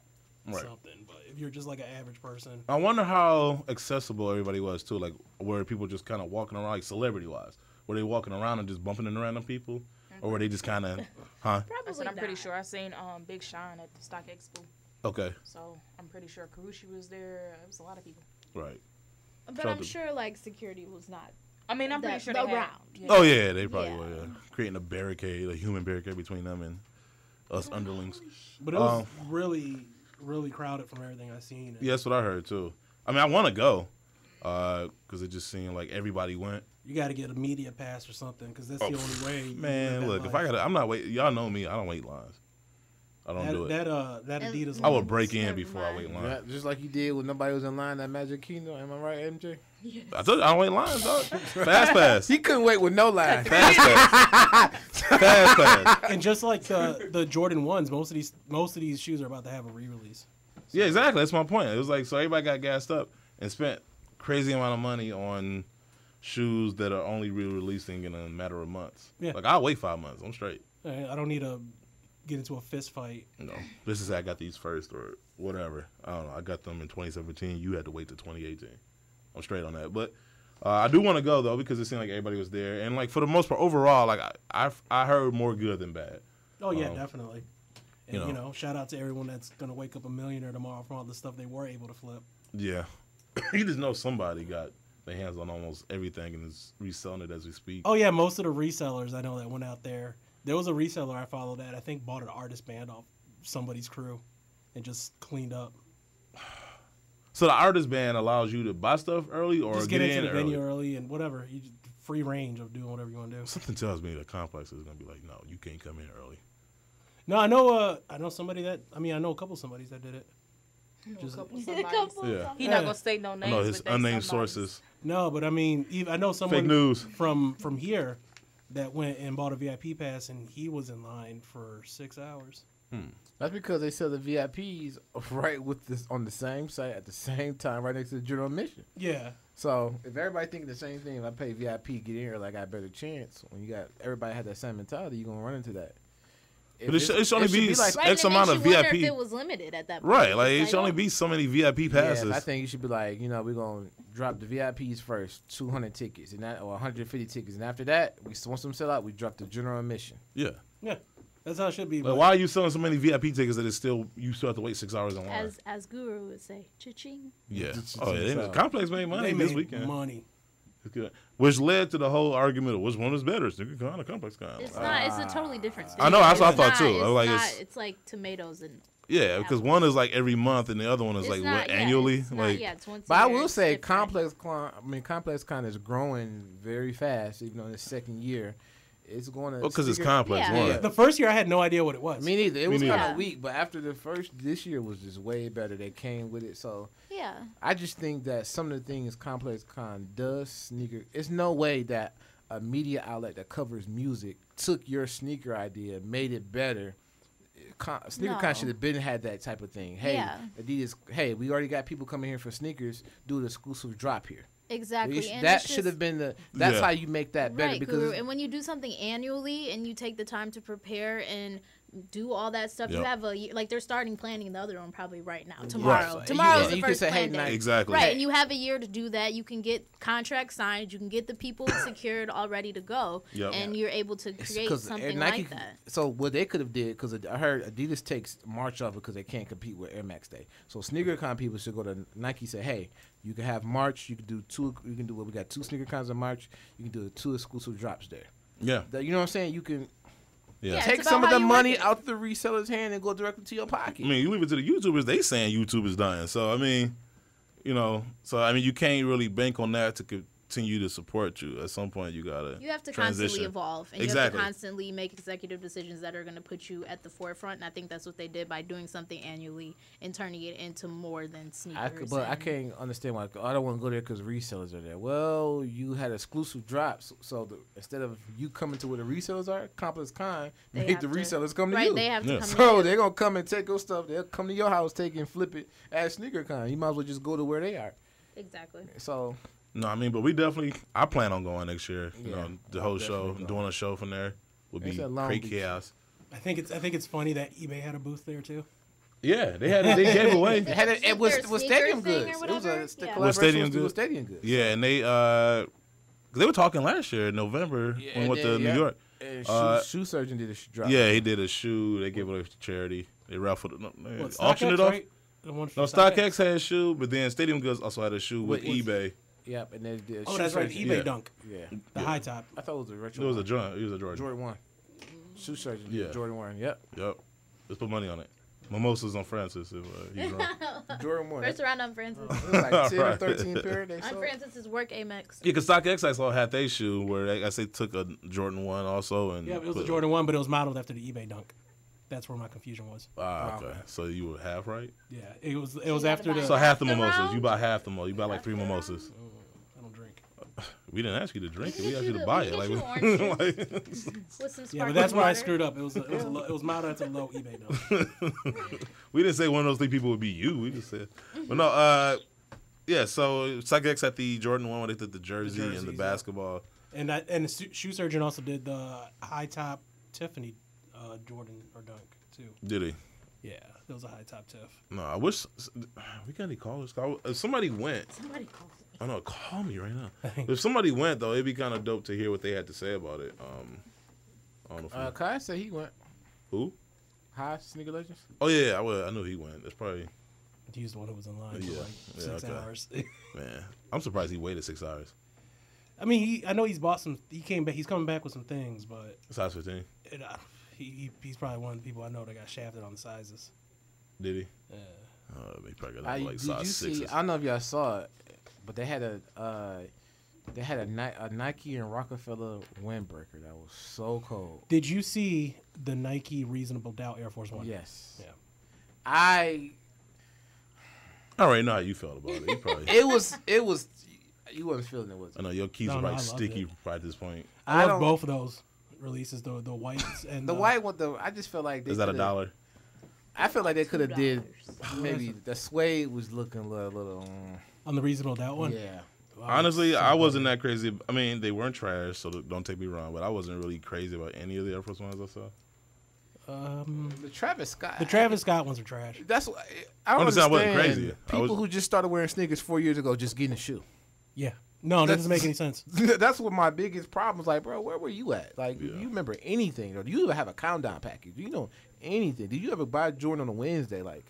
something. But if you're just like an average person, I wonder how accessible everybody was too. Like were people just kind of walking around, like celebrity wise? Were they walking around and just bumping into random people, or were they just kind of, huh? Probably. I'm pretty sure I seen Big Sean at the Stock Expo. Okay. So I'm pretty sure Karushi was there. It was a lot of people. Right. But I'm sure like security was not. I mean, I'm pretty sure they around. Yeah. Oh yeah, they probably were. Yeah. Creating a barricade, a human barricade between them and us underlings. But it was really, really crowded from everything I've seen. Yeah, that's what I heard too. I mean, I want to go because it just seemed like everybody went. You got to get a media pass or something because that's the only way. Man, look, if I'm not waiting. Y'all know me. I don't wait lines. I don't do it. That Adidas. I would break in before I wait in line. Yeah, just like you did when nobody was in line at Magic Kingdom. Am I right, MJ? Yes. I told you I don't wait lines, dog. Fast pass. He couldn't wait with no line. Fast pass. Fast pass. And just like the Jordan 1s, most of these shoes are about to have a re-release. Yeah, exactly. That's my point. It was like so everybody got gassed up and spent crazy amount of money on shoes that are only re-releasing in a matter of months. Yeah. Like I'll wait 5 months. I'm straight. I don't need to get into a fist fight. No, this is I got these first or whatever. I don't know. I got them in 2017. You had to wait till 2018. I'm straight on that. But I do want to go though because it seemed like everybody was there and like for the most part overall, like I heard more good than bad. Oh yeah, definitely. And shout out to everyone that's gonna wake up a millionaire tomorrow from all the stuff they were able to flip. Yeah, you just know somebody got their hands on almost everything and is reselling it as we speak. Oh yeah, most of the resellers I know that went out there. There was a reseller I followed that I think bought an artist band off somebody's crew and just cleaned up. So the artist band allows you to buy stuff early or just get into the venue early and whatever. You just free range of doing whatever you want to do. Something tells me the Complex is gonna be like, no, you can't come in early. No, I know somebody that I know a couple somebodies that did it. Just a couple yeah. He not gonna say no names. No, his unnamed sources. No, but I mean, I know someone fake news from here that went and bought a VIP pass, and he was in line for 6 hours. That's because they sell the VIPs right with this on the same site at the same time, right next to the general admission. Yeah. So if everybody thinking the same thing, if I pay VIP, get in here, like I got a better chance. When you got everybody had that same mentality, you're gonna run into that. But it should only be Right, X and it amount makes of you wonder VIP. if it was limited at that point. Right, like it It's should only be so many VIP passes. Yeah, I think you should be like, we're gonna drop the VIPs first, 200 tickets, and that or 150 tickets, and after that, once them sell out, we drop the general admission. Yeah. Yeah, that's how it should be. Like, why are you selling so many VIP tickets that you still have to wait 6 hours in line? As Guru would say, cha-ching. Yeah. Oh, yeah. Complex made money this weekend. Money. It's good. Which led to the whole argument of which one is better, SneakerCon or ComplexCon. It's not. It's a totally different. I know. That's what I thought too. It's like tomatoes and. Yeah, because one is like every month and the other one is like what annually. It's like, it's once but a I year, will it's say different. ComplexCon is growing very fast, even though in the second year. It's going to because it's complex. Yeah. One. The first year I had no idea what it was. Me neither. It was neither. kind of weak, but after this year was just way better. They came with it, so Yeah. I just think that some of the things ComplexCon does sneaker. It's no way that a media outlet that covers music took your sneaker idea, made it better. SneakerCon should have had that type of thing. Hey, Adidas. Hey, we already got people coming here for sneakers. Do an exclusive drop here. Exactly. And that it's should have been that's how you make that better. Right, because Guru. And when you do something annually and you take the time to prepare and do all that stuff, you have they're starting planning the other one probably right now. Tomorrow. Right. Tomorrow's the you first can say, plan day. Exactly. Right, and you have a year to do that. You can get contracts signed. You can get the people secured all ready to go. Yep. And you're able to create something Nike, like that. So what they could have did, because I heard Adidas takes March off because they can't compete with Air Max Day. So SneakerCon people should go to Nike and say, hey, you can have March. You can do two. You can do what we got 2 SneakerCons in March. You can do 2 exclusive drops there. Yeah. You know what I'm saying? You can. Yeah. Take some of the money out the reseller's hand and go directly to your pocket. I mean, you leave it to the YouTubers. They saying YouTube is dying. So I mean, you can't really bank on that to continue to support you. At some point, you gotta. You have to transition. constantly evolve, and you have to constantly make executive decisions that are going to put you at the forefront. And I think that's what they did by doing something annually and turning it into more than sneakers. I can't understand why. I don't want to go there because resellers are there. Well, you had exclusive drops, so instead of you coming to where the resellers are, ComplexCon make the resellers come to you. They have to come. So they're gonna come and take your stuff. They'll come to your house, take it and flip it at SneakerCon. You might as well just go to where they are. Exactly. So. No, I mean, but I plan on going next year. You know, the whole show, doing a show from there would be great chaos. I think it's funny that eBay had a booth there too. Yeah, they gave away. It was Stadium Goods. It was a collaboration with Stadium Goods. Yeah, and they were talking last year in November when we went to New York. Shoe Surgeon did a drop. Yeah, he did a shoe. They gave it away to charity. They raffled it. They auctioned it off. Right? No, StockX had a shoe, but then Stadium Goods also had a shoe with eBay. Yep, and they did. That's right, eBay Dunk. Yeah, the high top. I thought it was a retro. It was a Jordan. It was a Jordan. Jordan 1. Shoe Surgeon. Yeah, Jordan 1. Yep. Let's put money on it. Mimosas on Francis. If he's wrong. Jordan 1. First round on Francis. It was like 10 or 13 pair. On Francis's work Amex. Yeah, because StockX I saw had their shoe where I guess they took a Jordan 1 also. And it was a Jordan 1, but it was modeled after the eBay Dunk. That's where my confusion was. Okay. So you were half right? Yeah, it was after the. So half the mimosas. You buy half the mimosas. You buy like 3 mimosas. I don't drink. We didn't ask you to drink it. We asked you to buy it. With some but that's where I screwed up. It was modeled after low eBay Dunk. We didn't say one of those 3 people would be you. We just said, but no. Yeah. So StockX had the Jordan 1 when they did the jersey and the basketball. And the Shoe Surgeon also did the high top Tiffany Jordan or Dunk too. Did he? Yeah, it was a high top Tiff. No, I wish we got any callers. If somebody went, somebody called me. I know, call me right now. If somebody went though, it'd be kind of dope to hear what they had to say about it. I don't know. Kai said he went. Who? High Sneaker Legends. Oh yeah, I knew he went. That's probably. He was the one who was in line for like 6 hours. Man, I'm surprised he waited 6 hours. I mean, I know he's bought some. He came back. He's coming back with some things, but size 15. He's probably one of the people I know that got shafted on the sizes. Did he? Yeah. He probably got like size 6. I don't know if y'all saw it, but they had a Nike and Rockefeller windbreaker that was so cold. Did you see the Nike Reasonable Doubt Air Force One? Yes. Yeah. I already know how you felt about it. You probably. It was. You wasn't feeling it, was it? I know your keys are like sticky at this point. I love both of those releases, the whites and the white one. I just feel like is that $1? I feel like they could have did maybe the suede was looking a little on the Reasonable Doubt one. Yeah. Honestly, I wasn't that crazy. I mean, they weren't trash, so don't take me wrong, but I wasn't really crazy about any of the Air Force Ones I The Travis Scott. The Travis Scott ones are trash. That's what I don't understand. understand. Wasn't crazy. People who just started wearing sneakers 4 years ago just getting a shoe. Yeah. No, that doesn't make any sense. That's what my biggest problem is. Like, bro, where were you at? Like, do you remember anything? Or do you ever have a countdown package? Do you know anything? Did you ever buy Jordan on a Wednesday? Like,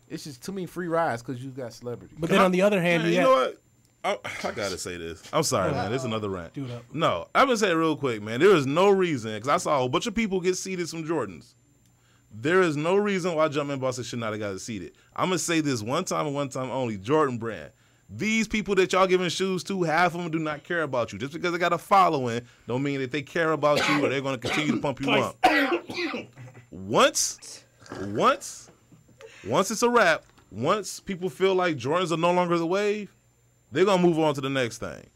it's just too many free rides because you got celebrities. But then on the other hand, you know what? I gotta say this. I'm sorry, man. This is another rant. Do it up. No, I'm gonna say it real quick, man. There is no reason, because I saw a whole bunch of people get seated some Jordans. There is no reason why Jumpman Boston should not have got seated. I'm gonna say this one time and one time only. Jordan Brand. These people that y'all giving shoes to, half of them do not care about you. Just because they got a following, don't mean that they care about you or they're gonna continue to pump you up. Once it's a wrap, once people feel like Jordans are no longer the wave, they're going to move on to the next thing.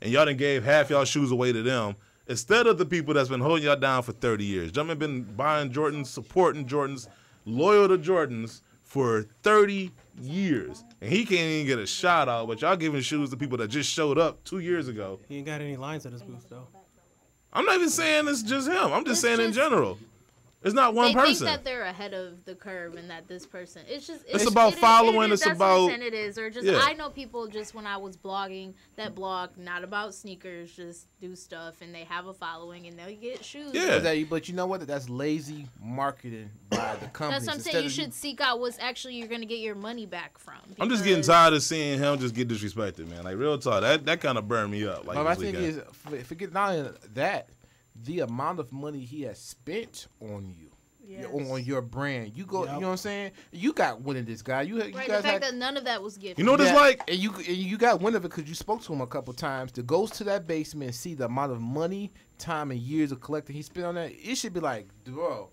And y'all done gave half y'all shoes away to them instead of the people that's been holding y'all down for 30 years. Jumpman been buying Jordans, supporting Jordans, loyal to Jordans for 30 years. And he can't even get a shout out, but y'all giving shoes to people that just showed up 2 years ago. He ain't got any lines at his booth, though. I'm not even saying it's just him. I'm just saying in general. It's not one person. They think that they're ahead of the curve and that this person. It's about following. It's about. That's what it is. Or just I know people just when I was blogging that blog not about sneakers, just do stuff and they have a following and they'll get shoes. Yeah, but you know what? That's lazy marketing by the company. That's what I'm saying. You should seek out what's actually you're gonna get your money back from. I'm just getting tired of seeing him just get disrespected, man. Like real talk, that kind of burned me up. Like my thing is, forget not only that. The amount of money he has spent on you, on your brand, you go. You know what I'm saying? You got wind of this guy. You guys the fact that none of that was given. You know what it's like, and you got wind of it because you spoke to him a couple times. To go to that basement and see the amount of money, time, and years of collecting he spent on that. It should be like, bro,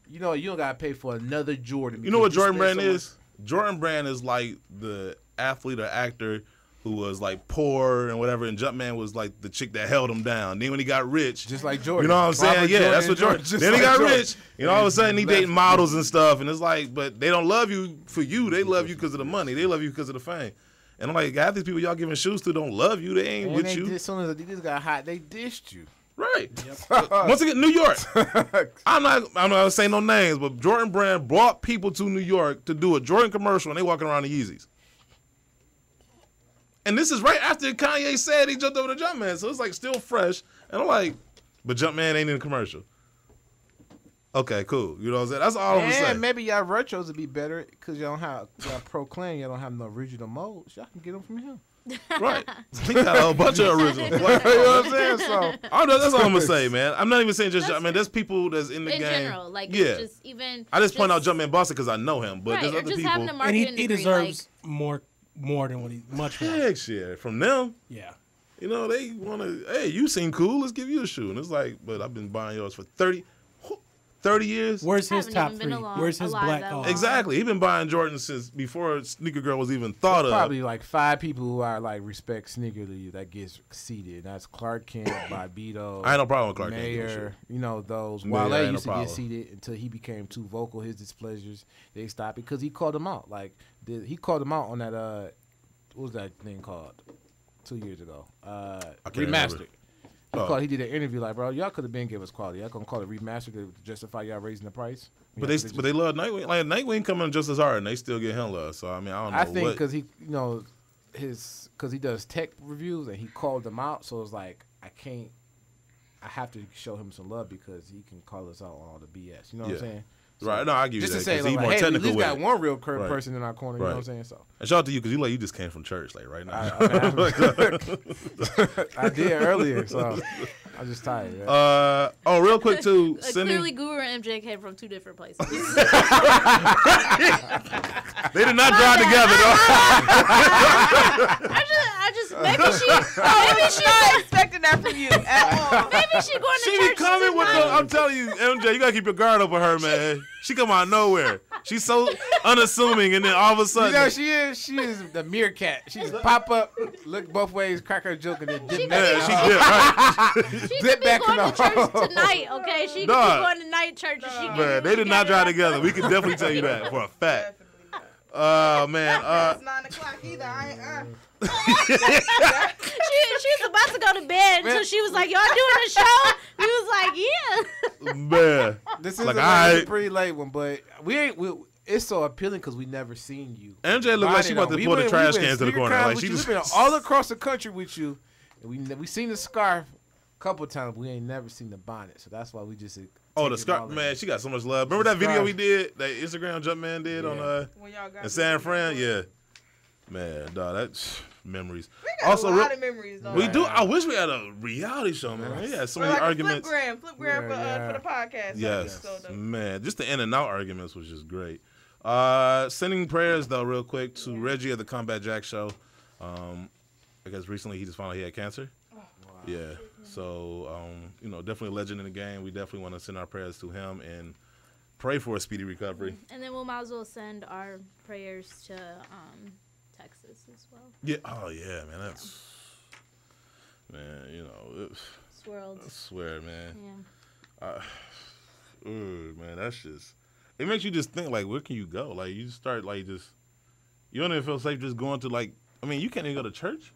you know, you don't gotta pay for another Jordan. You know what Jordan Brand is? Jordan Brand is like the athlete or actor who was like poor and whatever, and Jumpman was like the chick that held him down. Then when he got rich, just like Jordan, you know what I'm saying? Robert yeah, Jordan, that's what Jordan. Then he got rich, you know, all of a sudden he dating models and stuff, and it's like, but they don't love you for you. They love you because of the money. They love you because of the fame. And I'm like, half these people y'all giving shoes to don't love you. They ain't with you. As soon as Adidas got hot, they dished you. Right. Yep. Once again, New York. I'm not saying no names, but Jordan Brand brought people to New York to do a Jordan commercial, and they walking around in Yeezys. And this is right after Kanye said he jumped over to Jumpman, so it's like still fresh. And I'm like, but Jumpman ain't in the commercial. Okay, cool. You know what I'm saying? That's all I'm saying. Maybe y'all retros would be better because y'all proclaim y'all don't have no original molds. Y'all can get them from him. Right. He got a bunch of originals. You know what I'm saying? So that's all I'm gonna say, man. I'm not even saying just Jumpman. There's people that's in the game. In general, like just even. I just point out Jumpman Boston because I know him, but there's other people. And he deserves more than what he much more. Heck shit. From them. Yeah. You know, they want to, hey, you seem cool. Let's give you a shoe. And it's like, but I've been buying yours for 30 years. Where's his top three? Where's his black card? Exactly. He's been buying Jordans since before Sneaker Girl was even thought of. Probably like 5 people who are like respect Sneaker League that gets seated. That's Clark Kent, Bobito. I ain't no problem with Clark Kent. Mayor, you know, those. Wale used to get seated until he became too vocal. His displeasures, they stopped because he called them out. Like, he called them out on that, what was that thing called 2 years ago? Remastered. He did an interview like, bro, y'all could have been give us quality. Y'all gonna call it remastered to justify y'all raising the price. But they love Nightwing. Like Nightwing coming just as hard, and they still get him love. So I mean, I don't know. I think because he, you know, because he does tech reviews and he called them out. So it's like I have to show him some love because he can call us out on all the BS. You know what I'm saying? So, right, no, I give you just that. To say, like, more hey, technical we at least got with one real person in our corner. You know what I'm saying? So, and shout out to you because you just came from church, like right now. I did earlier, so I'm just tired. Yeah. Real quick too. Clearly, Guru and MJ came from 2 different places. They did not drive together, though. I just maybe she not expecting that from you at all. Maybe she going to she church. Be coming with the, I'm telling you, MJ, you gotta keep your guard up with her, man. She come out of nowhere. She's so unassuming, and then all of a sudden, you know, she is the meerkat. She just pop up, look both ways, crack her joke, and then dip back. She did right. She could be going to church tonight. Okay, she could be going to night church. Man, they did not drive together. We can definitely tell you that for a fact. Man. It's 9 o'clock either. She was about to go to bed until she was like, "Y'all doing the show?" He was like, "Yeah." Man. This is like, a pretty late one, but it's so appealing because we never seen you. MJ looked like she about to pull the trash cans to the corner. Like we've been all across the country with you. And we seen the scarf a couple of times. We ain't never seen the bonnet, so that's why we just. Oh, the scarf, man! She got so much love. Remember that video we did, that Instagram Jumpman did on in San Fran? Yeah, man, dog, that's memories. We got also, a lot of memories, though. We do. I wish we had a reality show, man. We had so many arguments. Flip gram for the podcast. Yes, man. Just the in and out arguments was just great. Sending prayers though, real quick, to Reggie of the Combat Jack Show. I guess recently he just found out he had cancer. Oh, wow. Yeah. So, definitely a legend in the game. We definitely want to send our prayers to him and pray for a speedy recovery. And then we'll might as well send our prayers to Texas as well. Yeah. Oh, yeah, man. That's, Swirled. I swear, man. Yeah. Man, that's just, it makes you just think, like, where can you go? Like, you just start, like, you don't even feel safe just going to, like, you can't even go to church.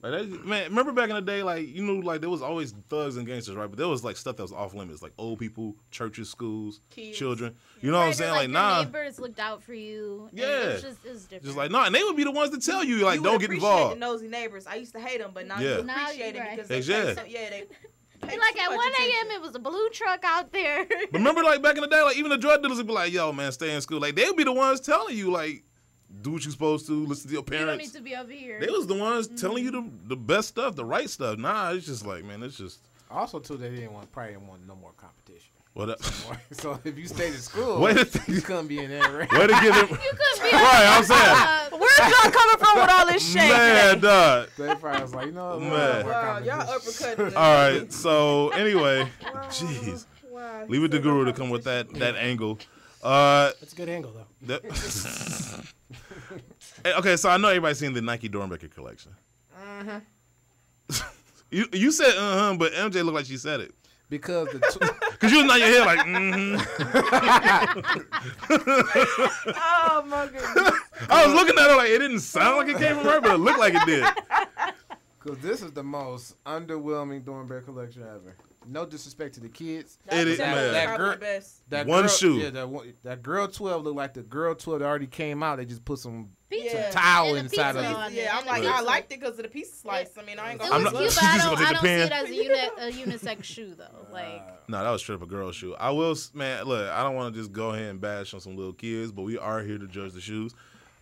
Like man, remember back in the day, like, like there was always thugs and gangsters, right? But there was like stuff that was off limits, like old people, churches, schools, kids, children. You know what I'm saying? Like, nah. Neighbors looked out for you. Yeah. It was different. Just like, nah, and they would be the ones to tell you, like, don't get involved. The nosy neighbors. I used to hate them, but now you appreciate it because they and like at 1 a.m. it was a blue truck out there. But remember, like back in the day, like even the drug dealers would be like, yo, man, stay in school. Like they would be the ones telling you, like, do what you're supposed to. Listen to your parents. You don't need to be over here. They was the ones telling you the best stuff, the right stuff. Nah, it's just like, man, it's just. Also, too, they probably didn't want no more competition. What? So if you stayed in school, you couldn't be in there. Right? Way to get him. You couldn't be. Right, I'm saying. Where's y'all coming from with all this shit? Man, dog. They probably was like, man. Wow, y'all uppercutting. All right, so anyway, jeez, leave it to Guru to come with that angle. That's a good angle, though. Okay, so I know everybody's seen the Nike Dornbecker collection. You said but MJ looked like she said it. Because you was nodding your head like, Oh my goodness. I was looking at her like it didn't sound like it came from her, but it looked like it did. Because this is the most underwhelming Dornbecker collection ever. No disrespect to the kids. It is, man. That one girl, shoe. Yeah, that girl 12 looked like the girl 12 that already came out. They just put some Yeah. towel inside of it. Yeah, I'm like, I liked it because of the pizza slice. I mean, I ain't gonna. It was cute, but I don't see it as a unisex shoe though. Like, no, that was straight up a girl shoe. I will, man. Look, I don't want to just go ahead and bash on some little kids, but we are here to judge the shoes,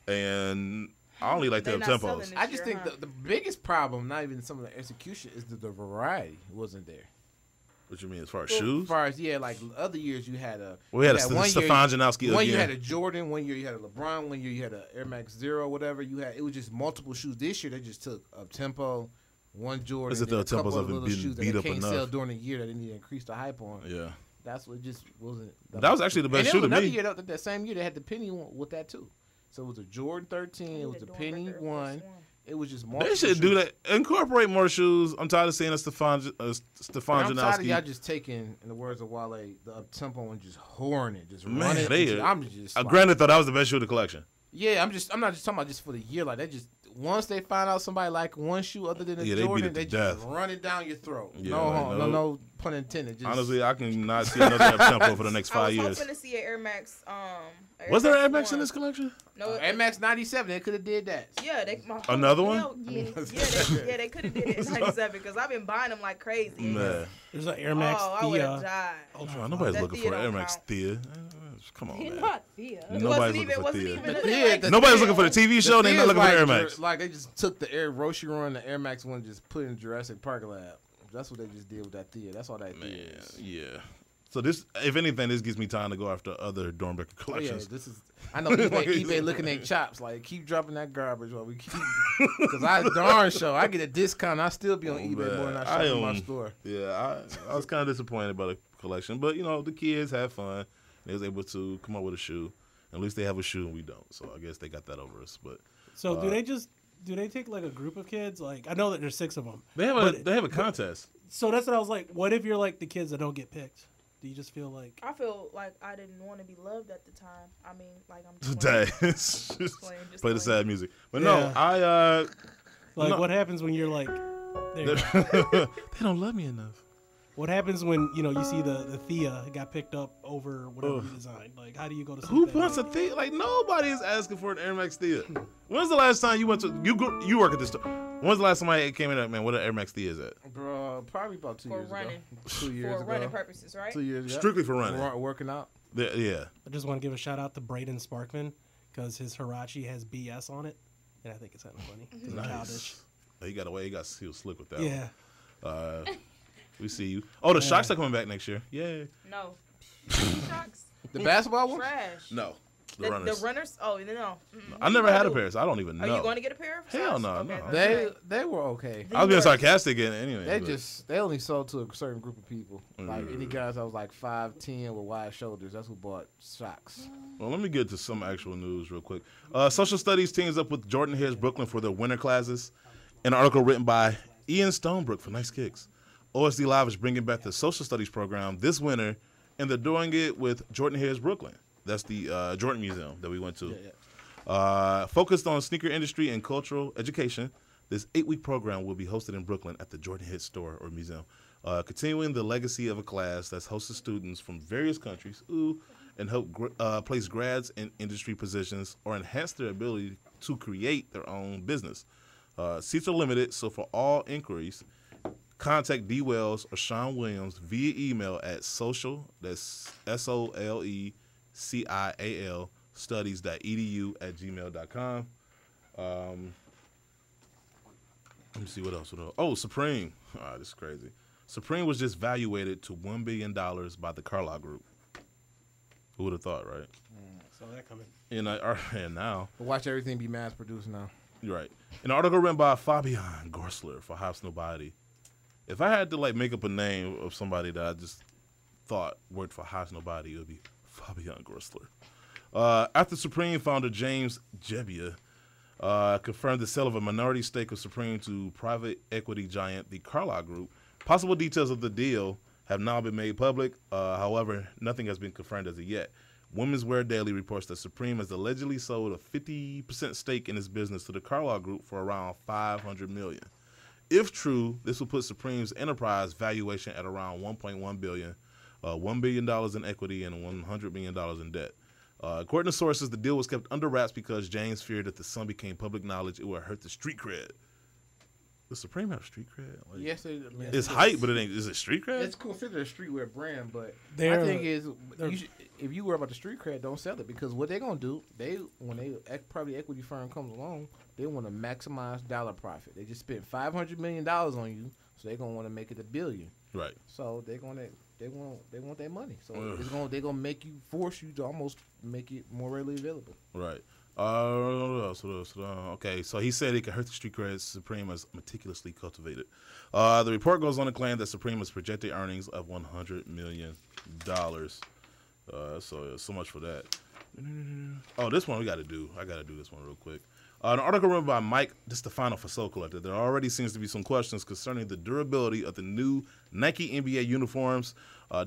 and I only like the tempos. I just think the biggest problem, not even some of the execution, is that the variety wasn't there. What you mean, as far as shoes? As far as, yeah, like other years you had a... We had a Stefan Janowski again. One year you had a Jordan, one year you had a LeBron, one year you had a Air Max Zero, whatever. It was just multiple shoes. This year they just took up-tempo, one Jordan, and a couple of little shoes that they can't sell during the year that they need to increase the hype on. Yeah. That's what just wasn't... That was actually the best shoe to me. Another year, that same year, they had the Penny one with that too. So it was a Jordan 13, it was the Penny 1. It was just more. They should do that. Incorporate more shoes. I'm tired of seeing a Stefan Janowski. I'm tired of y'all just taking, in the words of Wale, the up-tempo and just whoring it, just man, running. I'm just. Granted, thought that was the best shoe of the collection. Yeah, I'm not just talking about just for the year. Like, they just, once they find out somebody like one shoe other than a Jordan, they just run it down your throat. Yeah, no pun intended. Just, honestly, I can not see another up-tempo for the next 5 years. I was hoping to see an Air Max. Was there an Air Max in this collection? No, Air Max 97. They could have did that. Yeah, another one. They could have did it in 97 because I've been buying them like crazy. Man. There's an Air Max Thea. I would have died. Oh, nobody's looking for an Air Max Thea. Come on, man. Not Thea. Nobody's looking for Thea. Nobody's looking for the TV show. They're not looking for Air Max. Like, they just took the Roshi run, the Air Max one, just put in Jurassic Park lab. That's what they just did with that Thea. That's all that Thea is. Yeah. So this, if anything, this gives me time to go after other Dornbecker collections. Yeah, this is. I know eBay looking at chops. Like, keep dropping that garbage while we keep. Because I darn sure I get a discount. I still be on eBay more than I shop in my store. Yeah, I was kind of disappointed by the collection, but the kids had fun. They was able to come up with a shoe. At least they have a shoe and we don't. So I guess they got that over us. But so do they take like a group of kids? Like, I know that there's 6 of them. They have a contest. So that's what I was like. What if you're like the kids that don't get picked? Do you just feel like... I feel like I didn't want to be loved at the time. I mean, like, I'm just play the sad music. But no, I... what happens when you're like... They don't love me enough. What happens when you see the Thea got picked up over whatever you designed? Like, how do you go to sleep? Who wants a Thea? Like, nobody is asking for an Air Max Thea. When's the last time you went to you work at this store? When's the last time I came in like, man, what an Air Max Thea is at? Bro, probably about 2 years running. ago. 2 years For ago. running purposes, right? 2 years ago. Strictly for running. Working out. Yeah. I just want to give a shout out to Braden Sparkman because his Hirachi has BS on it, and I think it's kind of funny. It's Nice. childish. He got away. He was slick with that. Yeah. One. We see you. Oh, the Shocks are coming back next year. Yay. No. Shocks. The basketball one? Trash. No. The runners. The runners? Oh, no. I never had a pair, so I don't even know. Are you going to get a pair of Hell socks? no, Okay, no. They were okay. I was being sarcastic anyway. They only sold to a certain group of people. Like any guys that was like 5'10" with wide shoulders. That's who bought socks. Well, let me get to some actual news real quick. Social Studies teams up with Jordan Hare's Brooklyn for their winter classes. An article written by Ian Stonebrook for Nice Kicks. OSD Live is bringing back the Social Studies program this winter, and they're doing it with Jordan Hare's Brooklyn. That's the Jordan Museum that we went to. Focused on sneaker industry and cultural education, this 8-week program will be hosted in Brooklyn at the Jordan Hare store or museum, continuing the legacy of a class that's hosted students from various countries and help place grads in industry positions or enhance their ability to create their own business. Seats are limited, so for all inquiries, contact D. Wells or Sean Williams via email at social, that's SOLECIAL, studies.edu@gmail.com. Let me see what else. Oh, Supreme. This is crazy. Supreme was just valuated to $1 billion by the Carlyle Group. Who would have thought, right? Saw that coming. And now. Watch everything be mass produced now. You're right. An article written by Fabian Gorsler for House Nobody. If I had to make up a name of somebody that I just thought worked for House Nobody, it would be Fabian Gorsler. After Supreme founder James Jebbia confirmed the sale of a minority stake of Supreme to private equity giant the Carlyle Group, possible details of the deal have now been made public. However, nothing has been confirmed as of yet. Women's Wear Daily reports that Supreme has allegedly sold a 50% stake in its business to the Carlyle Group for around $500 million. If true, this will put Supreme's enterprise valuation at around $1.1 billion, $1 billion in equity, and $100 million in debt. According to sources, the deal was kept under wraps because James feared that the sum became public knowledge, it would hurt the street cred. Does Supreme have street cred? Yes, it's hype, but it ain't. Is it street cred? It's considered a streetwear brand, but They're- my thing is, if you worry about the street cred, don't sell it, because what they're gonna do, when private equity firm comes along, they want to maximize dollar profit. They just spent $500 million on you, so they're gonna want to make it $1 billion. Right. So they want their money. So they're gonna force you to almost make it more readily available. Right. Okay, so he said it could hurt the street cred Supreme has meticulously cultivated. The report goes on to claim that Supreme has projected earnings of $100 million. So much for that. Oh, this one we got to do. I got to do this one real quick. An article written by Mike DiStefano for Soul Collector. There already seems to be some questions concerning the durability of the new Nike NBA uniforms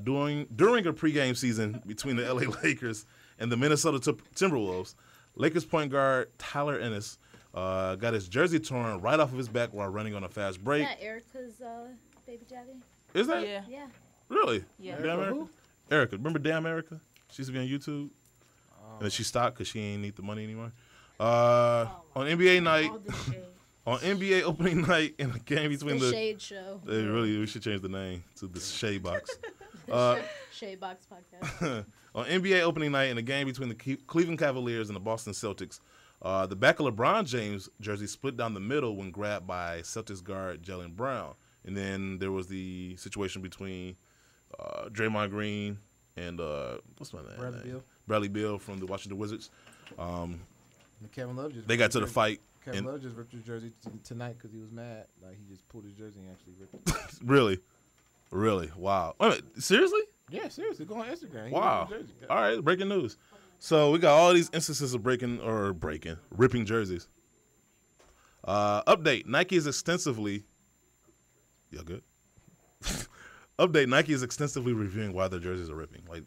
during a pregame season between the LA Lakers and the Minnesota Timberwolves. Lakers point guard Tyler Ennis got his jersey torn right off of his back while running on a fast break. Is that Erica's baby daddy? Is that? Yeah. Really? Yeah. Damn Erica? Erica. Remember Damn Erica? She used to be on YouTube. And then she stopped because she ain't need the money anymore. On NBA night, on NBA opening night in a game between the Shade Show. We should change the name to the Shade Box. Shade Box podcast. On NBA opening night in a game between the Cleveland Cavaliers and the Boston Celtics, the back of LeBron James' jersey split down the middle when grabbed by Celtics guard Jaylen Brown. And then there was the situation between Draymond Green and what's my name? Bradley Beal from the Washington Wizards. Kevin Love just they got to the fight. Kevin Love just ripped his jersey tonight because he was mad. Like, he just pulled his jersey and actually ripped it. Really? Wow. Wait a minute, seriously? Yeah, seriously. Go on Instagram. Wow. All right, breaking news. So we got all these instances of ripping jerseys. Update: Nike is extensively. Y'all good? Update: Nike is extensively reviewing why their jerseys are ripping. Like,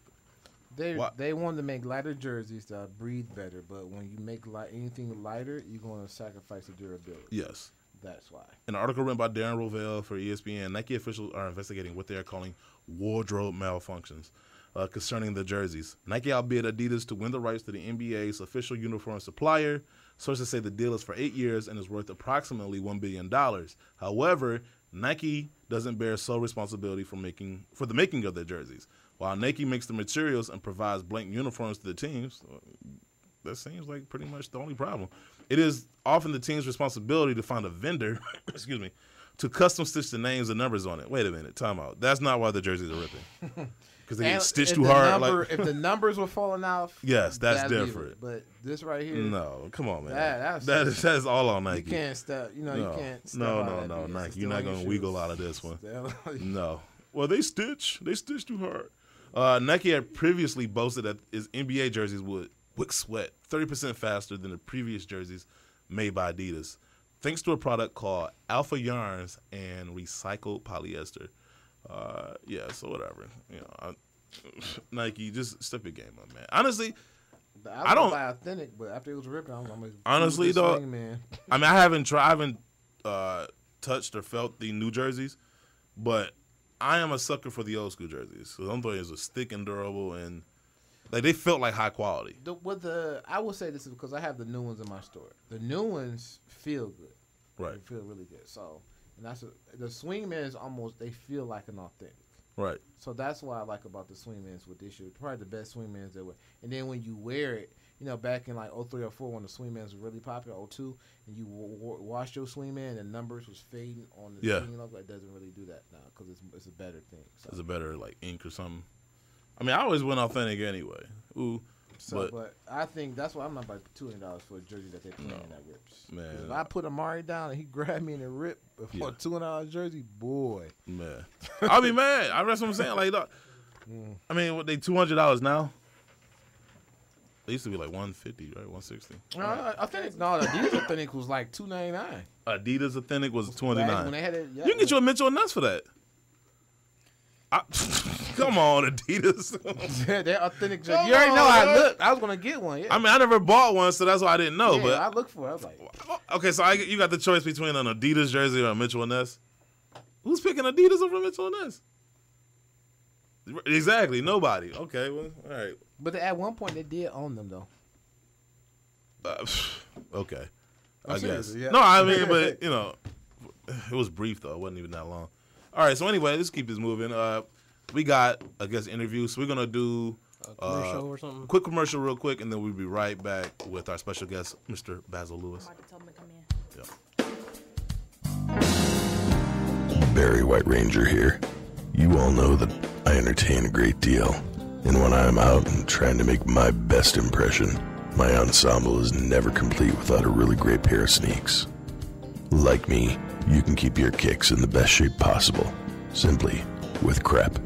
they wanted to make lighter jerseys that breathe better, but when you make anything lighter, you're going to sacrifice the durability. Yes. That's why. An article written by Darren Rovell for ESPN, Nike officials are investigating what they are calling wardrobe malfunctions concerning the jerseys. Nike outbid Adidas to win the rights to the NBA's official uniform supplier. Sources say the deal is for 8 years and is worth approximately $1 billion. However, Nike doesn't bear sole responsibility for the making of their jerseys. While Nike makes the materials and provides blank uniforms to the teams, that seems like pretty much the only problem. It is often the team's responsibility to find a vendor, excuse me, to custom stitch the names and numbers on it. Wait a minute, time out. That's not why the jerseys are ripping. Because they get stitched too hard. If the numbers were falling off, yes, that's different. But this right here, no, come on, man. That's all on Nike. You can't step. You can't. Step No, Nike. You're not gonna wiggle out of this one. No. Well, they stitch too hard. Nike had previously boasted that its NBA jerseys would sweat 30% faster than the previous jerseys made by Adidas, thanks to a product called Alpha Yarns and recycled polyester. So whatever. Nike, just step your game up, man. Honestly, I don't buy authentic, but after it was ripping, I'm honestly though. Man. I mean, I haven't touched or felt the new jerseys, but I am a sucker for the old school jerseys. So them things are thick and durable, and like they felt like high quality. I will say this is because I have the new ones in my store. The new ones feel good. Right. They feel really good. So, and the Swingmans they feel like an authentic. Right. So that's what I like about the Swingmans with this year. Probably the best Swingmans there were. And then when you wear it, back in like 03 or 04 when the Swingmans were really popular, 02, and you wash your Swingman and the numbers was fading on the Swing logo, it doesn't really do that now because it's a better thing. So. It's a better like ink or something. I mean, I always went authentic anyway. Ooh. But I think that's why I'm not about $200 for a jersey that they playing that rips. Man, if I put Amari down and he grabbed me in a rip for a $200 jersey, boy, man, I'll be mad. That's what I'm saying. Like, I mean, what they $200 now? They used to be like $150, right? $160. Adidas authentic was like $299. Adidas authentic was $299. When they had it, you can get you a Mitchell and Ness for that. Come on, Adidas. They're authentic. You already know I looked. I was gonna get one. Yeah. I mean, I never bought one, so that's why I didn't know. Yeah, but I looked for it. I was like, okay, so you got the choice between an Adidas jersey or a Mitchell and Ness. Who's picking Adidas over Mitchell and Ness? Exactly, nobody. Okay, well, all right. But at one point they did own them though. Okay, I guess. Yeah. No, I mean, but it was brief though. It wasn't even that long. All right, so anyway, let's keep this moving. We got, I guess, interviews. So we're going to do a commercial or something. Quick commercial real quick, and then we'll be right back with our special guest, Mr. Basil Lewis. Barry White Ranger here. You all know that I entertain a great deal, and when I'm out and trying to make my best impression, my ensemble is never complete without a really great pair of sneaks. Like me, you can keep your kicks in the best shape possible, simply with crep.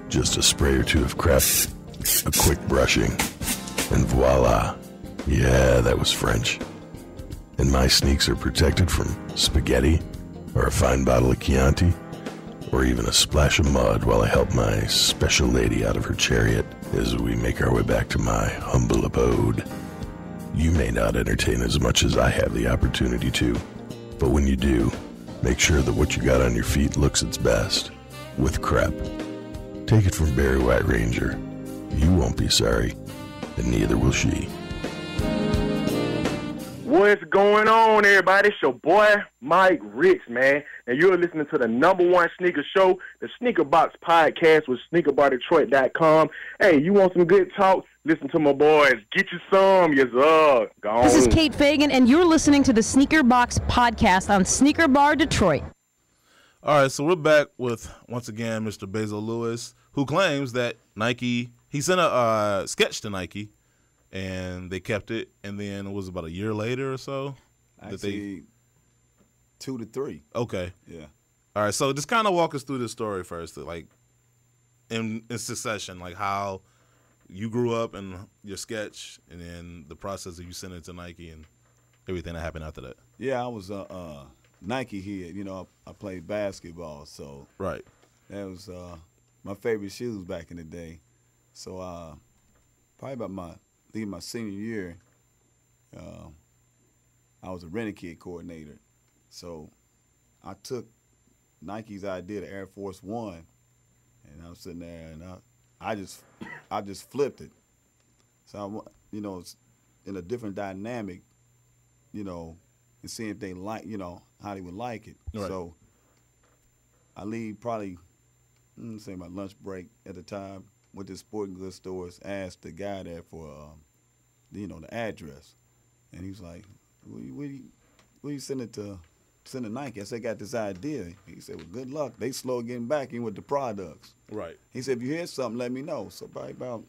Just a spray or two of crep, a quick brushing, and voila. Yeah, that was French. And my sneaks are protected from spaghetti, or a fine bottle of Chianti, or even a splash of mud while I help my special lady out of her chariot as we make our way back to my humble abode. You may not entertain as much as I have the opportunity to, but when you do, make sure that what you got on your feet looks its best. With crep. Take it from Barry White Ranger. You won't be sorry, and neither will she. What's going on, everybody? It's your boy, Mike Ricks, man. And you're listening to the #1 sneaker show, the Sneaker Box Podcast with SneakerBarDetroit.com. Hey, you want some good talk? Listen to my boys. Get you some. Yes, sir. Go on. This is Kate Fagan, and you're listening to the Sneaker Box Podcast on Sneaker Bar Detroit. All right, so we're back with, once again, Mr. Basil Lewis, who claims that Nike, he sent a sketch to Nike, and they kept it, and then it was about a year later or so? Actually, 2 to 3. Okay. Yeah. All right, so just kind of walk us through this story first, like in succession, like how you grew up and your sketch, and then the process of you sending it to Nike and everything that happened after that. Yeah, I was Nike here. I played basketball, so right. That was my favorite shoes back in the day. So probably about my senior year, I was a Renegade coordinator, So I took Nike's idea, the Air Force One, and I was sitting there, and I just flipped it. So it's in a different dynamic, and seeing if they like, how they would like it. Right. So I leave probably, say my lunch break at the time, went to sporting goods stores, asked the guy there for, the address, and he was like, "Where you send it to?" Send to Nike. I said, I got this idea. He said, well, good luck. They slow getting back in with the products. Right. He said, if you hear something, let me know. So probably about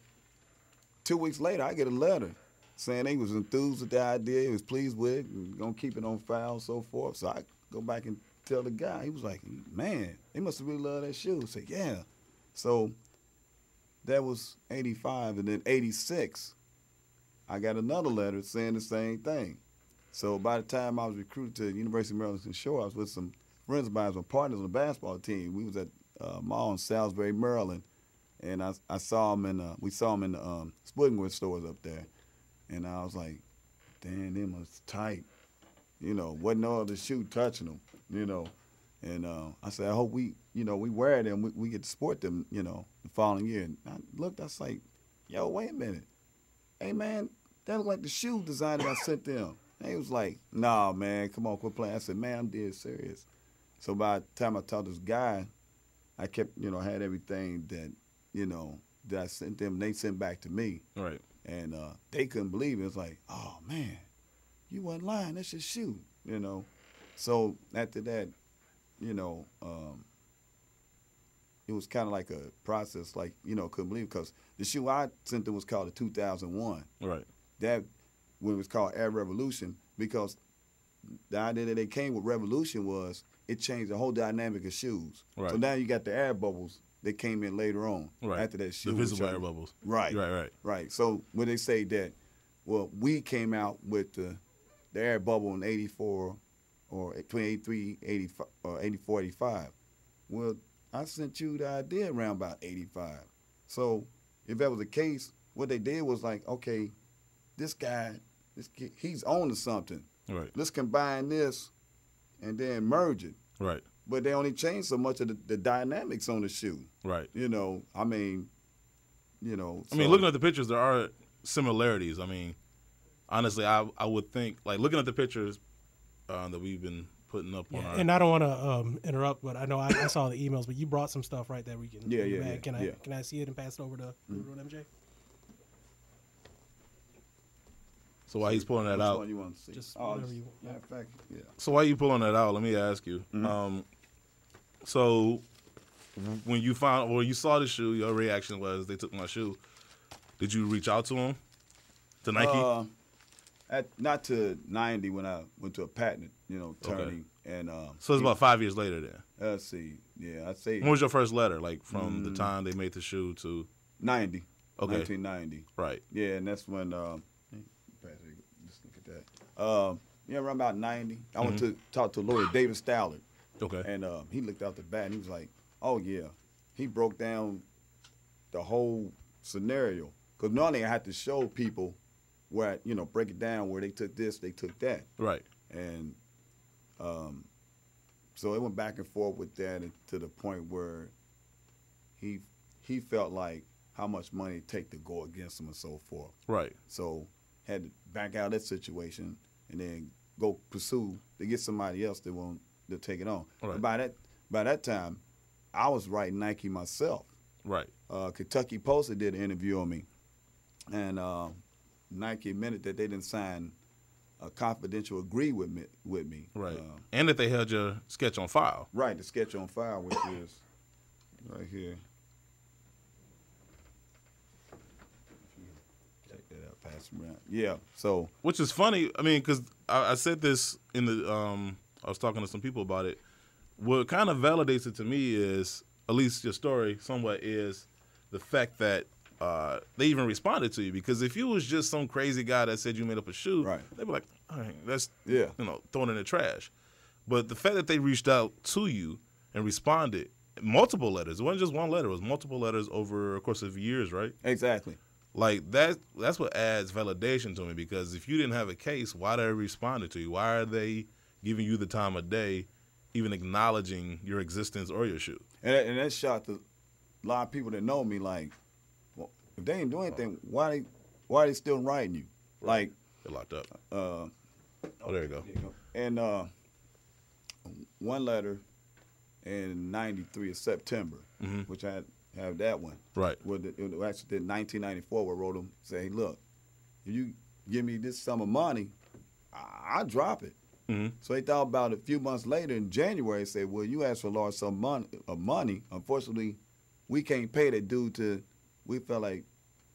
2 weeks later, I get a letter saying they was enthused with the idea, he was pleased with it, and going to keep it on file and so forth. So I go back and tell the guy. He was like, man, they must have really loved that shoe. I said, yeah. So that was 85. And then 86, I got another letter saying the same thing. So by the time I was recruited to the University of Maryland Shore, I was with some friends of mine, some partners on the basketball team. We was at mall in Salisbury, Maryland, and I saw them we saw them in the sporting goods stores up there, and I was like, damn, them was tight, wasn't no other shoe touching them, and I said, I hope we wear them, we get to sport them, the following year. And I looked, I was like, yo, wait a minute, hey man, that look like the shoe design that I sent them. And he was like, nah, man, come on, quit playing. I said, man, I'm dead serious. So by the time I talked to this guy, I kept, had everything that, that I sent them, and they sent back to me. Right. And they couldn't believe it. It was like, oh, man, you wasn't lying. That's your shoe, So after that, it was kind of like a process, like, couldn't believe it, because the shoe I sent them was called the 2001. Right. That when it was called Air Revolution, because the idea that they came with Revolution was it changed the whole dynamic of shoes. Right. So now you got the air bubbles that came in later on. Right. After that shoe. The visible air bubbles. Right. Right. So when they say that, well, we came out with the air bubble in 84 or between 83, 85, or 84, 85. Well, I sent you the idea around about 85. So if that was the case, what they did was like, okay, this guy, he's on to something. Right. Let's combine this and then merge it. Right. But they only changed so much of the dynamics on the shoe. Right. I mean, looking at the pictures, there are similarities. I mean, honestly, I would think, like, looking at the pictures that we've been putting up on our... And I don't want to interrupt, but I know I saw the emails, but you brought some stuff, right, that we can... Yeah. Can I see it and pass it over to MJ? So while he's pulling that out, you want to see? Just whatever you want. Matter of fact, yeah. So while you pulling that out, let me ask you. So when you found or you saw the shoe, your reaction was they took my shoe. Did you reach out to them, to Nike? Not to 90 when I went to a patent, attorney, Okay. and So it's about 5 years later then. Let's see, yeah, I'd say. When was your first letter? Like from the time they made the shoe to 90. Okay. 1990. Right. Yeah, and that's when. Just look at that. Around about 90, I went to talk to a lawyer, David Stallard. Okay. And he looked out the bat and he was like, "Oh yeah," he broke down the whole scenario, because normally I had to show people where break it down where they took this, they took that. Right. And so it went back and forth with that, and to the point where he felt like how much money it take to go against him and so forth. Right. So had to back out of that situation and then go pursue to get somebody else that won't to take it on. Right. By that time, I was writing Nike myself. Right. Kentucky Post did an interview on me, and Nike admitted that they didn't sign a confidential agreement with me. Right. And that they held your sketch on file. Right, the sketch on file, which is right here. Check that out, pass it around. Yeah, so. Which is funny, I mean, because I said this in the, I was talking to some people about it. What kind of validates it to me is, at least your story somewhat, is the fact that they even responded to you. Because if you was just some crazy guy that said you made up a shoe, right, they'd be like, all right, that's, yeah, thrown in the trash. But the fact that they reached out to you and responded, multiple letters, it wasn't just one letter, it was multiple letters over a course of years, right? Exactly. Like, that's what adds validation to me, because if you didn't have a case, why they responded to you? Why are they giving you the time of day, even acknowledging your existence or your shoe. And that shocked a lot of people that know me. Like, well, if they ain't doing anything, why they still writing you? Like, they're locked up. Oh, there you go. And one letter in '93 of September, which I have that one. Right. It actually did 1994 where I wrote them, say, hey, look, if you give me this sum of money, I'll drop it. So they thought about it a few months later in January, say, well, you asked for a large sum of money. Unfortunately, we can't pay that due to, we felt like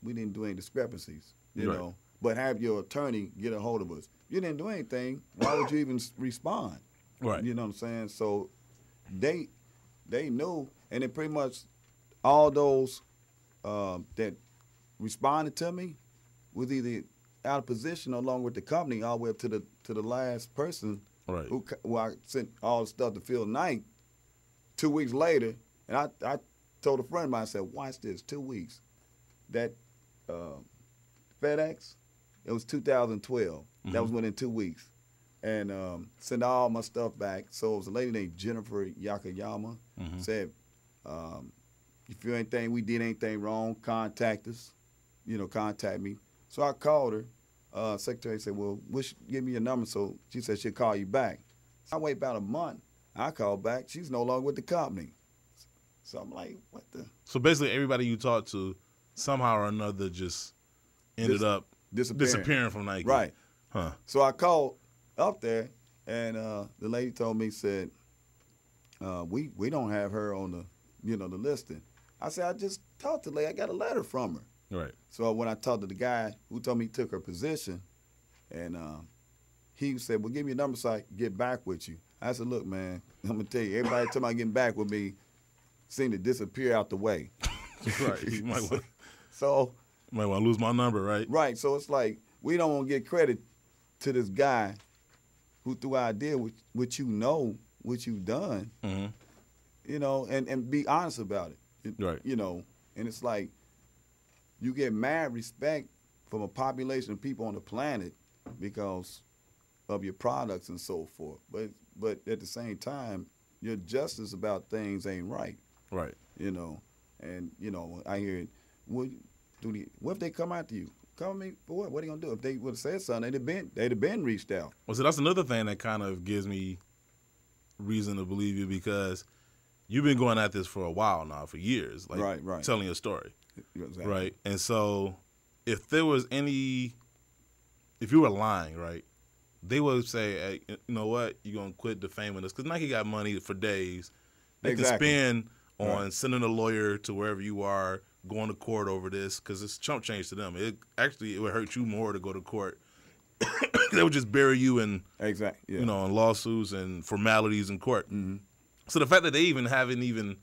we didn't do any discrepancies, you know. But have your attorney get a hold of us. You didn't do anything. Why would you even respond? Right. You know what I'm saying? So they knew, and then pretty much all those that responded to me was either out of position along with the company all the way up to the last person who I sent all the stuff to Phil Knight 2 weeks later. And I told a friend of mine, I said, watch this, 2 weeks. That FedEx, it was 2012. That was within 2 weeks. And sent all my stuff back. So it was a lady named Jennifer Yakayama. Said, if you anything, we did anything wrong, contact us. Contact me. So I called her. Secretary said, well, give me your number. So she said she'll call you back. So I wait about a month. I called back. She's no longer with the company. So I'm like, what the? So basically everybody you talked to somehow or another just ended up disappearing from Nike. Right. Huh. So I called up there, and the lady told me, said, we don't have her on the listing. I said, I just talked to the lady. I got a letter from her. Right. So when I talked to the guy who told me he took her position, and he said, well, give me your number so I can get back with you. I said, look, man, I'm going to tell you, everybody talking about getting back with me seemed to disappear out the way. Right. You might want to lose my number, right? Right. So it's like we don't want to get credit to this guy who threw an idea what you've done, and be honest about it. Right. And it's like you get mad respect from a population of people on the planet because of your products and so forth. But at the same time, your justice about things ain't right. Right. And I hear it. What if they come after you? Come at me for what? What are they gonna do? If they would have said something, they'd have been reached out. Well, so that's another thing that kind of gives me reason to believe you, because you've been going at this for a while now, for years, like right. telling your story. Exactly. Right. And so if you were lying, right, they would say, hey, you know what, you're going to quit defaming us. Because Nike got money for days. They can spend on sending a lawyer to wherever you are, going to court over this, because it's chump change to them. It would hurt you more to go to court. They would just bury you in, in lawsuits and formalities in court. So the fact that they haven't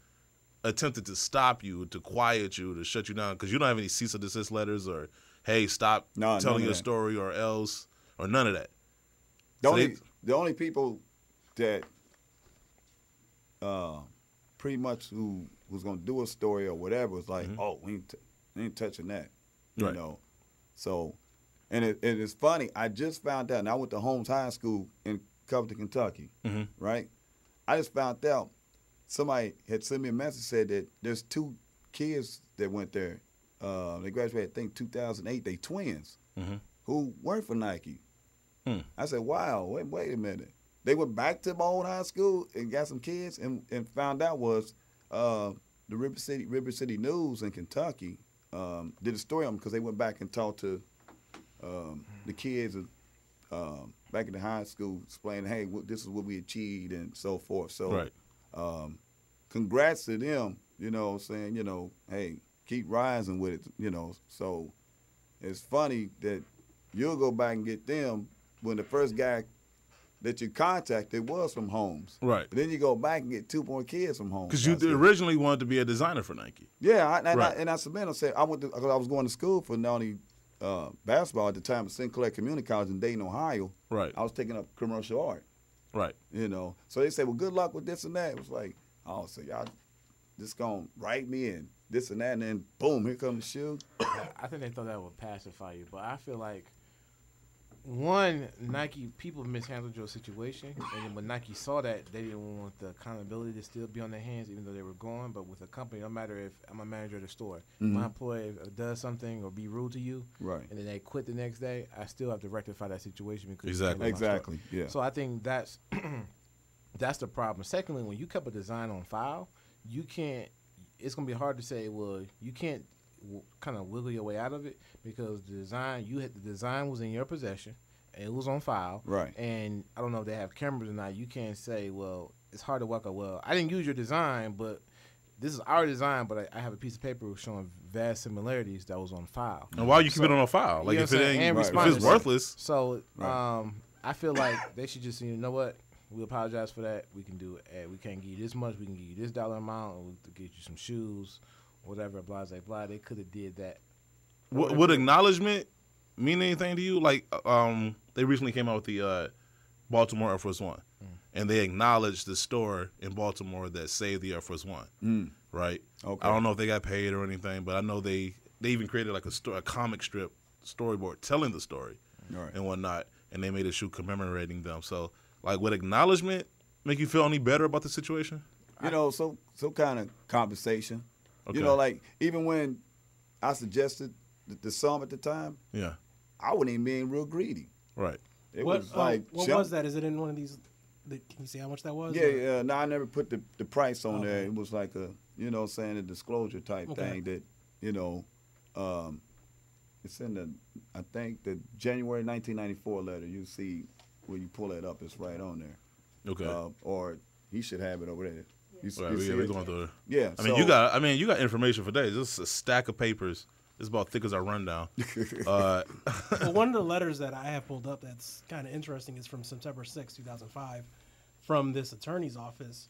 attempted to stop you, to quiet you, to shut you down, because you don't have any cease and desist letters or, hey, stop telling your story or else, or none of that. The only people that pretty much who was going to do a story or whatever was like, oh, we ain't touching that, you know. So, and it's funny. I just found out, and I went to Holmes High School in Covington, Kentucky, right? I just found out somebody had sent me a message, said that there's 2 kids that went there. They graduated, I think, 2008. They twins who worked for Nike. I said, wow, wait a minute. They went back to my old high school and got some kids, and found out was the River City News in Kentucky did a story on them because they went back and talked to the kids back in the high school, explaining, hey, this is what we achieved and so forth. So congrats to them, saying, hey, keep rising with it, So it's funny that you'll go back and get them when the first guy that you contacted was from Holmes. Right. Then you go back and get 2 more kids from Holmes. Because you originally wanted to be a designer for Nike. Yeah, I submitted. I said I was going to school for not only basketball at the time at Sinclair Community College in Dayton, Ohio. Right. I was taking up commercial art. Right. So they said, well, good luck with this and that. It was like, oh, so y'all just going to write me in this and that, and then boom, here comes the shoe. I think they thought that would pacify you, but I feel like one, Nike people mishandled your situation, and then when Nike saw that, they didn't want the accountability to still be on their hands, even though they were gone. But with a company, no matter if I'm a manager of the store, my employee does something or be rude to you, right, and then they quit the next day, I still have to rectify that situation because exactly, yeah. So I think that's that's the problem. Secondly, when you kept a design on file, you can't. It's gonna be hard to say. Well, you can't kind of wiggle your way out of it because the design was in your possession and it was on file, right? And I don't know if they have cameras or not. You can't say, well, it's hard to walk out. Well, I didn't use your design, but this is our design. But I have a piece of paper showing vast similarities that was on file. And why you keep it on a file? Like if it ain't, if it's worthless. So I feel like they should just, you know what? We apologize for that. We can do it. We can't give you this much. We can give you this dollar amount. Or we'll get you some shoes. Whatever, blah, blah, blah. They could have did that. Would acknowledgement mean anything to you? Like, they recently came out with the Baltimore Air Force One, and they acknowledged the store in Baltimore that saved the Air Force One, right? Okay. I don't know if they got paid or anything, but I know they even created like a comic strip storyboard telling the story and whatnot, and they made a shoe commemorating them. So, like, would acknowledgement make you feel any better about the situation? You know, some kind of compensation. Okay. You know, like, even when I suggested the sum at the time, I wasn't even being real greedy. Right. It was like, what was that? Is it in one of these? Can you see how much that was? Yeah. No, I never put the price on there. It was like a, you know, saying a disclosure type thing that, you know, it's in the, I think the January 1994 letter. You see where you pull that up, it's right on there. Okay. Or he should have it over there. We're going through it. Yeah. You got information for days. This is a stack of papers. It's about thick as our rundown. Well, one of the letters that I have pulled up that's kind of interesting is from September 6, 2005, from this attorney's office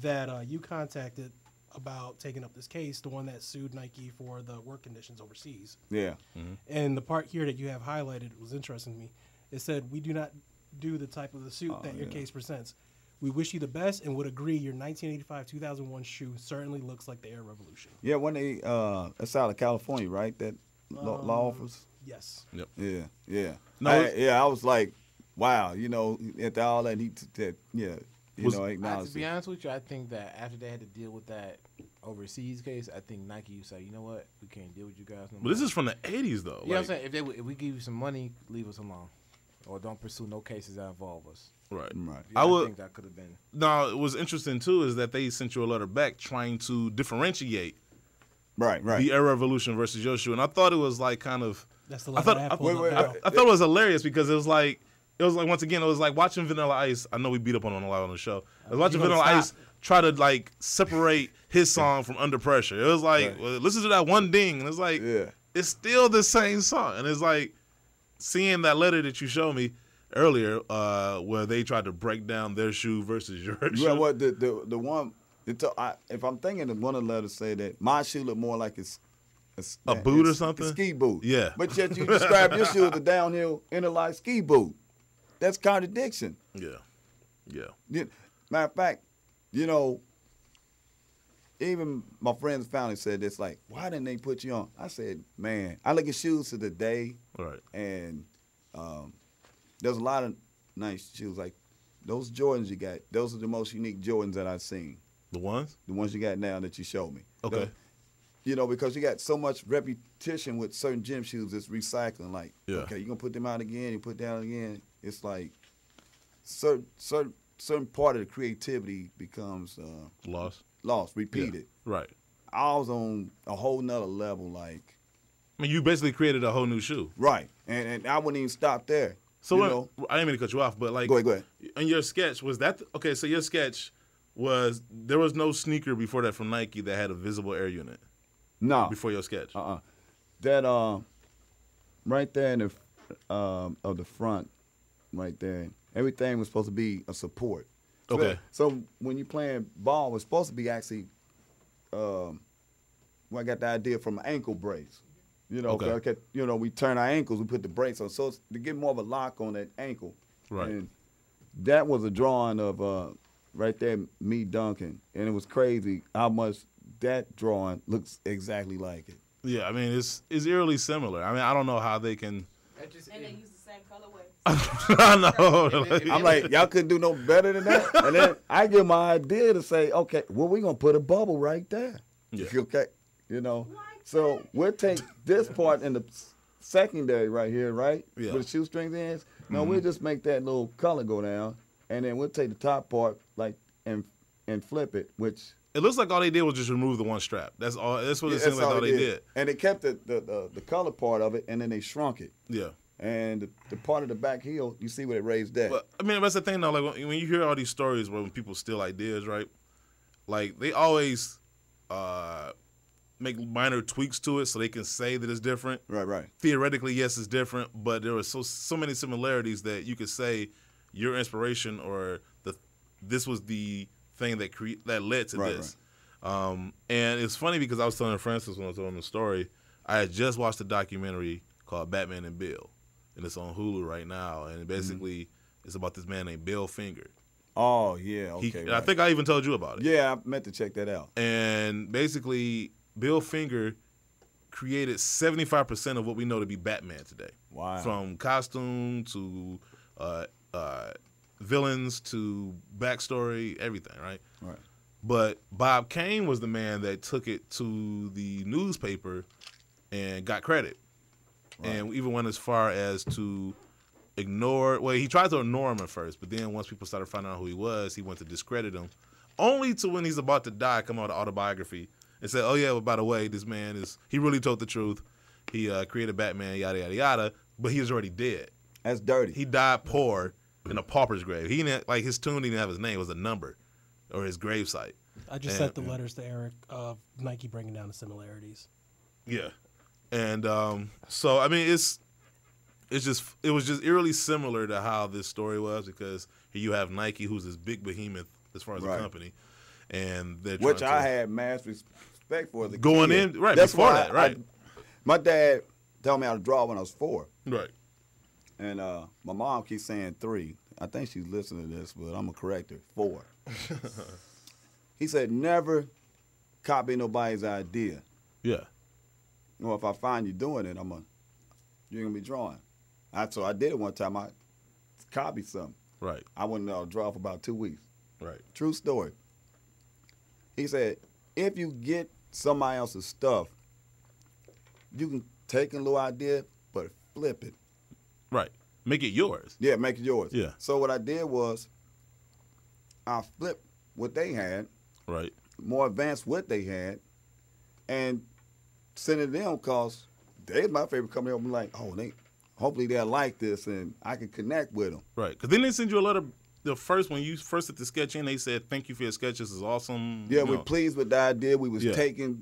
that you contacted about taking up this case, the one that sued Nike for the work conditions overseas. Yeah. Mm-hmm. And the part here that you have highlighted was interesting to me. It said, "We do not do the type of the suit that your case presents. We wish you the best and would agree your 1985-2001 shoe certainly looks like the Air Revolution." Yeah, when they that's out of California, right? That law office. Yes. Yep. Yeah. No, I was like, wow, you know, after all that, acknowledged. To be honest with you, I think that after they had to deal with that overseas case, I think Nike would say, you know what, we can't deal with you guys no more. But this is from the 80s, though. You know what I'm saying? If we give you some money, leave us alone. Or don't pursue no cases that involve us. Right. Yeah, I think that could have been. No, what's interesting, too, is that they sent you a letter back trying to differentiate the Air Revolution versus your shoe. And I thought it was like kind of. That's the letter I thought it was hilarious because it was like once again, it was like watching Vanilla Ice. I know we beat up on a lot on the show. I was watching Vanilla Ice try to like separate his song from Under Pressure. It was like, well, listen to that one ding. And it's like, it's still the same song. And it's like, seeing that letter that you showed me earlier, where they tried to break down their shoe versus your shoe. Yeah, what the one? If I'm thinking that one of the letters say that my shoe look more like a boot or something, a ski boot. Yeah, but yet you describe your shoe as a downhill innerline ski boot. That's contradiction. Yeah. Matter of fact, you know, even my friends and family said this, like, why didn't they put you on? I said, man, I look at shoes to the day, and there's a lot of nice shoes. Like, those Jordans you got, those are the most unique Jordans that I've seen. The ones? The ones you got now that you showed me. Okay. You know, because you got so much repetition with certain gym shoes, it's recycling. Like, okay, you're going to put them out again, you put them out again. It's like certain part of the creativity becomes lost, repeated. Yeah. Right. I was on a whole nother level, like. I mean, you basically created a whole new shoe. Right. And I wouldn't even stop there. So I didn't mean to cut you off, but like. Go ahead. In your sketch, was that, okay, so your sketch was, there was no sneaker before that from Nike that had a visible air unit. No. Before your sketch. That, right there in the, of the front, right there, everything was supposed to be a support. Okay. So when you're playing ball, it was supposed to be actually, I got the idea from an ankle brace. You know, you know, we turn our ankles, we put the brace on. So it's to get more of a lock on that ankle. Right. And that was a drawing of, right there, me dunking. And it was crazy how much that drawing looks exactly like it. Yeah, I mean, it's eerily similar. I mean, I don't know how they can. And they use the same same colorway. I know. I'm like, y'all couldn't do no better than that. And then I give my idea to say, okay, well, we're gonna put a bubble right there. Yeah. Okay, you know. So we'll take this part in the secondary right here, right? Yeah. With the shoestring ends. No, we'll just make that little color go down, and then we'll take the top part and flip it, which. It looks like all they did was just remove the one strap. That's all. That's what it seems like all they did. And they kept the color part of it, and then they shrunk it. Yeah. And the part of the back heel, you see where it raised that. But, I mean, that's the thing, though. Like, when you hear all these stories where when people steal ideas, right? Like, they always make minor tweaks to it so they can say that it's different. Right. Theoretically, yes, it's different, but there were so many similarities that you could say your inspiration or this was the thing that led to this. Right. And it's funny because I was telling Francis when I was telling the story, I had just watched a documentary called Batman and Bill, and it's on Hulu right now, and basically it's about this man named Bill Finger. Oh, yeah, okay. I think I even told you about it. Yeah, I meant to check that out. And basically, Bill Finger created 75% of what we know to be Batman today. Wow. From costume to villains to backstory, everything, right? Right. But Bob Kane was the man that took it to the newspaper and got credit. Right. And even went as far as to he tried to ignore him at first, but then once people started finding out who he was, he went to discredit him. Only to when he's about to die, come out with an autobiography and say, oh yeah, well, by the way, this man he really told the truth. He created Batman, yada, yada, yada, but he was already dead. That's dirty. He died poor in a pauper's grave. He didn't, like, his tomb didn't have his name, it was a number or his gravesite. I just sent the letters to Eric of Nike bringing down the similarities. Yeah. And so, I mean, it was just eerily similar to how this story was, because here you have Nike, who's this big behemoth as far as a company, and they're which I had mass respect for as a going kid. in right That's before why that, right? My dad taught me how to draw when I was 4. Right. And my mom keeps saying 3. I think she's listening to this, but I'm gonna correct her. 4. He said, never copy nobody's idea. Yeah. Well, if I find you doing it, you're gonna be drawing. So I did it one time. I copied something. Right. I went to draw for about 2 weeks. Right. True story. He said, if you get somebody else's stuff, you can take a little idea, but flip it. Right. Make it yours. Yeah, make it yours. Yeah. So what I did was I flipped what they had. Right. More advanced what they had, and sent it to them because they're my favorite company. I'm like, hopefully they'll like this and I can connect with them. Right. Because then they send you a letter. When you first hit the sketch in, they said, thank you for your sketch. This is awesome. Yeah, we're pleased with the idea. We was taking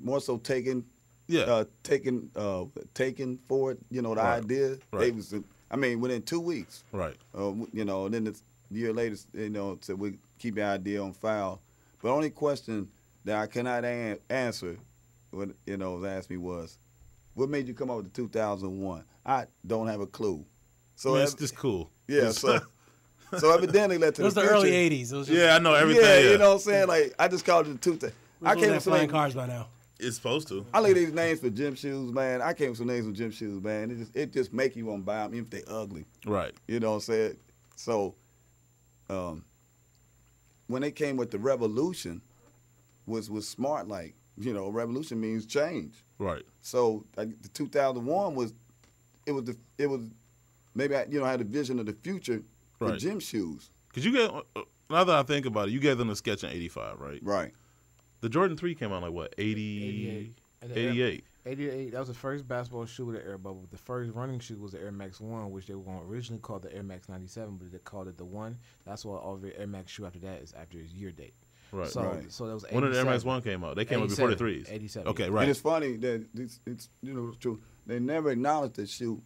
forward, the idea. Right. They was, within 2 weeks. Right. And then a year later, said we keep the idea on file. But the only question that I cannot answer, what was asked me was, what made you come up with the 2001? I don't have a clue. So it's just cool. Yeah. So evidently led to it was the early 80s. It was just, I know everything. Yeah, you know what I'm saying? Like, I just called it the 2000. I came with flying cars by now. It's supposed to. I look at these names for gym shoes, man. I came with some names for gym shoes, man. It just make you want to buy them, even if they ugly. Right. You know what I'm saying? So, when they came with the revolution, was smart. Like, revolution means change. Right. So, like, the 2001 was maybe I had a vision of the future for gym shoes. Because you get, now that I think about it, you gave them the sketch in 85, right? Right. The Jordan 3 came out like what, 88? 88. 88. That was the first basketball shoe with an air bubble. The first running shoe was the Air Max 1, which they were going to originally call the Air Max 97, but they called it the 1. That's why all the Air Max shoe after that is after its year date. Right. So that was 87. When did the Air Max 1 came out? They came out before the 3s. 87. Okay, right. And it's funny that it's true. They never acknowledged the shoe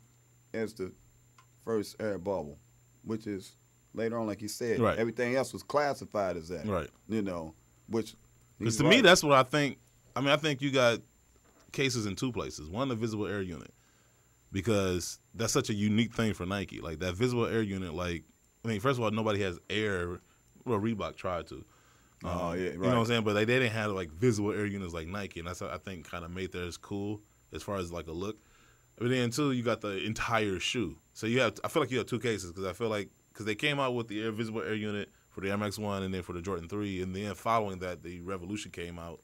as the first air bubble, which is later on, like you said, everything else was classified as that. Right. Which because to me, that's what I think. I think you got cases in 2 places. One, the visible air unit, because that's such a unique thing for Nike. Like that visible air unit. Like, first of all, nobody has air. Well, Reebok tried to. You know what I'm saying? But they didn't have like visible air units like Nike, and that's what I think kind of made theirs cool as far as like a look. But then too, you got the entire shoe. So I feel like you have two cases because they came out with the visible air unit for the Air Max 1 and then for the Jordan 3, and then following that, the Revolution came out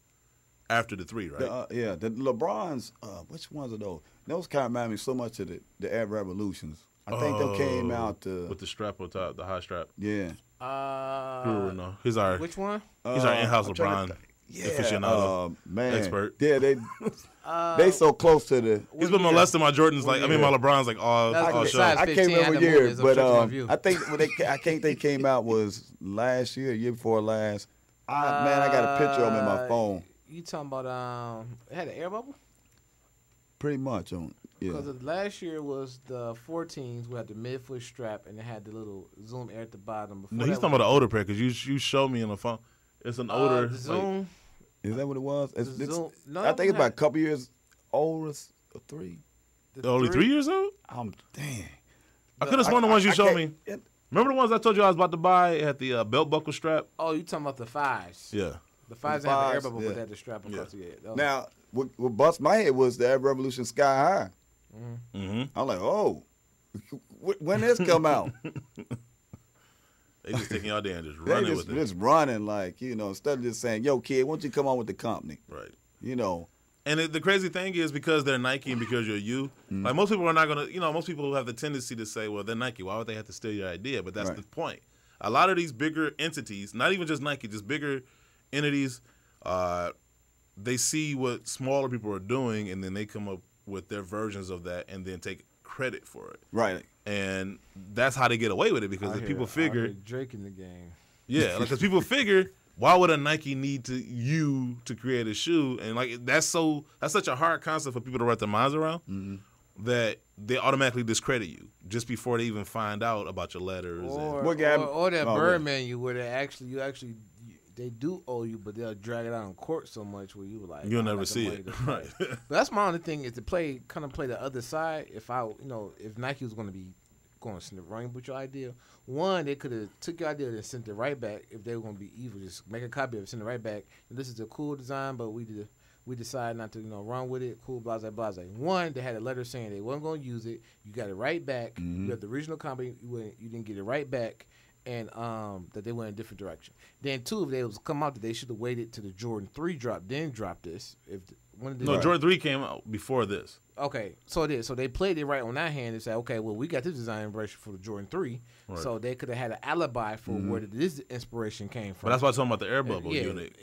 after the 3, right? The LeBrons, which ones are those? Those kind of remind me so much of the Air Revolutions. I think they came out with the strap on top, the high strap. Yeah. No, he's our which one? He's our in-house LeBron aficionado, man, expert. Yeah, they so close to the. He's been molesting my Jordans my LeBrons like all show. I can't remember year, but I think when they came out was last year last. Man, I got a picture of them in my phone. You talking about it had an air bubble? Pretty much on. Yeah. Because last year was the 14s. We had the midfoot strap and it had the little Zoom air at the bottom. No, he's talking about the older pair because you showed me on the phone. It's an older. The Zoom. Is that what it was? No, I think it's about a couple years old or 3. Only 3 years old? Dang. I could have sworn the ones you showed me. Remember the ones I told you I was about to buy? It had the belt buckle strap. Oh, you talking about the 5s? Yeah. The 5s that have an air bubble, but they had the strap across the head. Now, what bust my head was the Air Revolution Sky High. Mm-hmm. I'm like, oh, when this come out? They just taking y'all there and just running with it. Just running instead of just saying, yo, kid, why don't you come on with the company? Right. And the crazy thing is because they're Nike and because you're you, like most people are not going to, most people have the tendency to say, well, they're Nike. Why would they have to steal your idea? But that's the point. A lot of these bigger entities, not even just Nike, just bigger entities, they see what smaller people are doing and then they come up with their versions of that and then take credit for it. Right. And that's how they get away with it because if people figure Drake in the game. Yeah, because people figure why would a Nike need you to create a shoe? And that's such a hard concept for people to wrap their minds around that they automatically discredit you just before they even find out about your letters or that Birdman you where they do owe you, but they'll drag it out in court so much where you were like you'll never see it. Right. But that's my only thing is to play the other side. If Nike was going to be going to run with your idea, one, they could have took your idea and sent it right back. If they were going to be evil, just make a copy of it, send it right back. This is a cool design, but we decided not to run with it. Cool, blase, blase. One, they had a letter saying they weren't going to use it. You got it right back. You have the original copy. You didn't get it right back. And that they went in a different direction. Then two, if they was come out, that they should have waited till the Jordan 3 drop, then drop this. Jordan 3 came out before this. Okay, so it is. So they played it right on that hand and said, okay, well, we got this design inspiration for the Jordan 3, so they could have had an aliby for where this inspiration came from. But that's why I'm talking about the air bubble unit.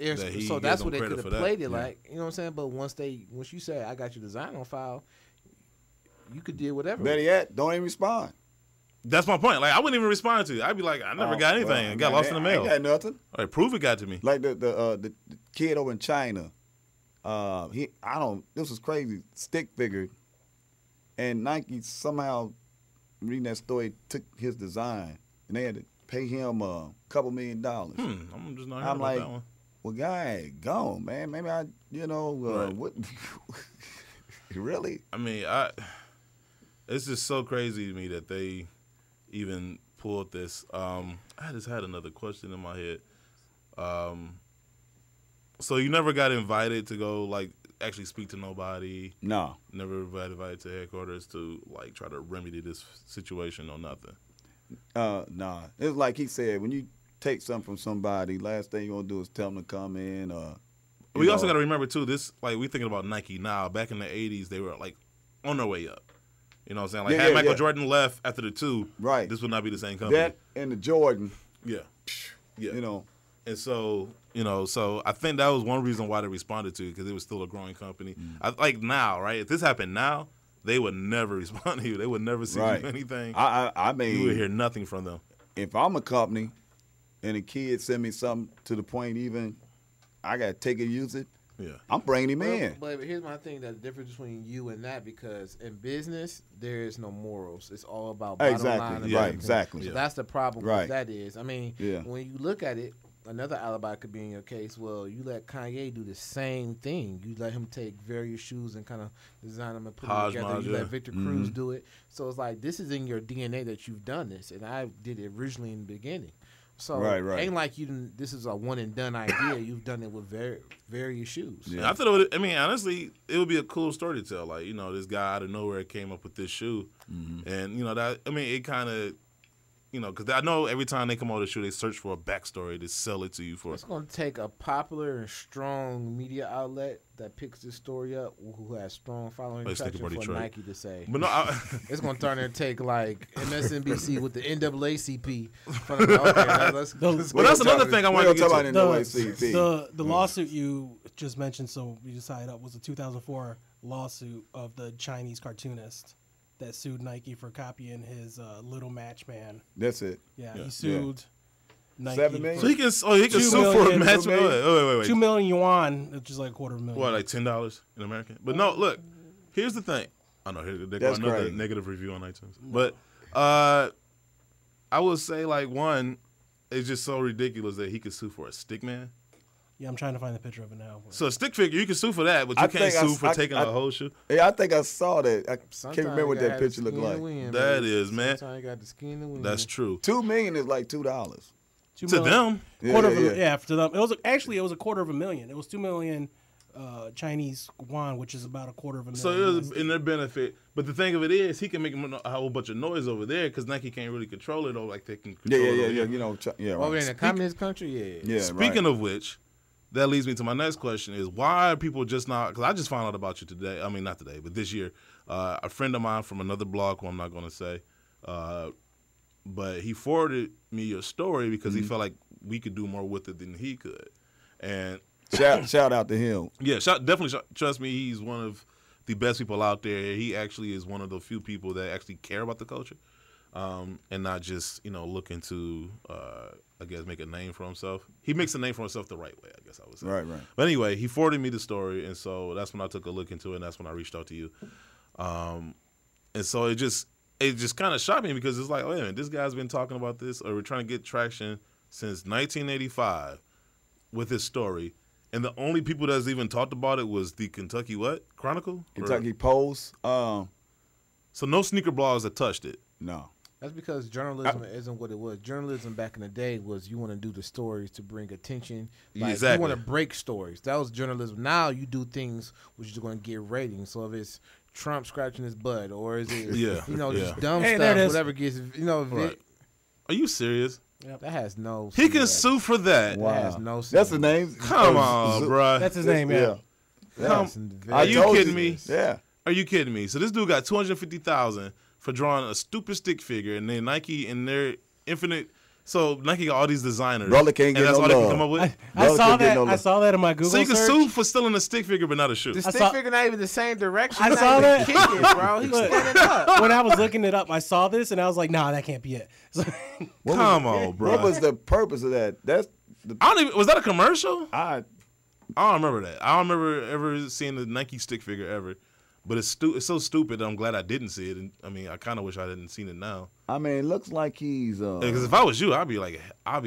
So that's what they could have played it like. You know what I'm saying? But once you say, I got your design on file, you could do whatever. Better yet, don't even respond. That's my point. Like I wouldn't even respond to it. I'd be like, I never got anything. Well, it got lost in the mail. I ain't got nothing. All right, prove it got to me. Like the kid over in China, this was crazy. Stick figure, and Nike somehow, reading that story, took his design and they had to pay him $2 million. I'm just not hearing about like, that one. Well, guy, gone, man. Maybe what? Really? I mean, it's just so crazy to me that they even pulled this. I just had another question in my head. So you never got invited to go actually speak to nobody? No. Never got invited to headquarters to try to remedy this situation or nothing? Nah. It's like he said, when you take something from somebody, last thing you want to do is tell them to come in. We also got to remember too, this we thinking about Nike now. Back in the 80s, they were on their way up. You know what I'm saying? Had Michael Jordan left after the 2, right, this would not be the same company. That and the Jordan. Yeah. And so, so I think that was one reason why they responded to it, because it was still a growing company. Now, right? If this happened now, they would never respond to you. They would never see you anything. I mean, you would hear nothing from them. If I'm a company and a kid send me something to the point even I got to take it and use it, I'm bringing him in. But here's my thing, the difference between you and that, because in business, there is no morals. It's all about bottom line. Exactly. So that's the problem with that is. I mean, Yeah. when you look at it, another alibi could be in your case. Well, you let Kanye do the same thing. You let him take various shoes and kind of design them and put them together. You let Victor Cruz do it. So it's like, this is in your DNA that you've done this. And I did it originally in the beginning. So right. ain't like this is a one and done idea. You've done it with various shoes. Yeah, I thought honestly, it would be a cool story to tell. Like, this guy out of nowhere came up with this shoe, and it kind of, because I know every time they come out with a shoe, they search for a backstory to sell it to you for. It's going to take a popular and strong media outlet that picks this story up, who has strong following traction for Nike to say. But no, it's going to turn and take like MSNBC with the NAACP. That's another thing I want to get to. The lawsuit you just mentioned, so we decided up, was a 2004 lawsuit of the Chinese cartoonist that sued Nike for copying his Little Matchman. That's it. Yeah, he sued Nike. 7 million? So he can sue for a matchman. Wait. 2 million yuan, which is like $250,000. What, like $10 in American? But no, look, here's the thing. I know they got another negative review on iTunes. But I would say, like, one, it's just so ridiculous that he could sue for a stick man. Yeah, I'm trying to find the picture of it now. So a stick figure, you can sue for that, but you can't sue for taking a whole shoe. Yeah, I think I saw that. I can't remember what that picture looked like. That is, man. Sometimes you got the skin to win. That's true. $2 million is like $2. To them. Yeah, to them. It was $250,000. It was 2 million Chinese yuan, which is about $250,000. So it was in their benefit. But the thing of it is, he can make a whole bunch of noise over there because Nike can't really control it, or like they can control it. Yeah. Over in the communist country, yeah. Speaking of which, that leads me to my next question: is why are people just not? Because I just found out about you today. I mean, not today, but this year. A friend of mine from another blog, who I'm not going to say, but he forwarded me your story because he felt like we could do more with it than he could. And shout out to him. Yeah, definitely. Trust me, he's one of the best people out there. He actually is one of the few people that actually care about the culture, and not just looking to I guess make a name for himself. He makes a name for himself the right way, I guess I would say. Right. But anyway, he forwarded me the story, and so that's when I took a look into it, and that's when I reached out to you. And so it just kind of shocked me because it's like, wait a minute, this guy's been talking about this, or we're trying to get traction since 1985 with his story, and the only people that's even talked about it was the Kentucky Chronicle? Kentucky Post. So no sneaker blogs that touched it? No. That's because journalism isn't what it was. Journalism back in the day was you want to do the stories to bring attention. Like, exactly. You want to break stories. That was journalism. Now you do things which is going to get ratings. So if it's Trump scratching his butt, or is it just dumb stuff, whatever gets Right. Are you serious? Yep. That has no. He can sue for that. Wow. That has no. That's the name. Come on, bro. That's his name. Yeah. Are you kidding me? Yeah. Are you kidding me? So this dude got $250,000 for drawing a stupid stick figure, and then Nike in their infinite. So Nike got all these designers, Brother can't get and that's no all they love. can come up with. I saw that. I saw that in my Google So you can search. sue for stealing a stick figure, but not a shoe. The stick figure not even the same direction. I saw that. Kick it, bro. He's standing up. When I was looking it up, I saw this and I was like, "Nah, that can't be it." Come on, bro. What was the purpose of that? Was that a commercial? I don't remember that. I don't remember ever seeing the Nike stick figure ever. But it's so stupid that I'm glad I didn't see it. And I mean, I kind of wish I hadn't seen it now. I mean, it looks like he's. Because if I was you, I'd be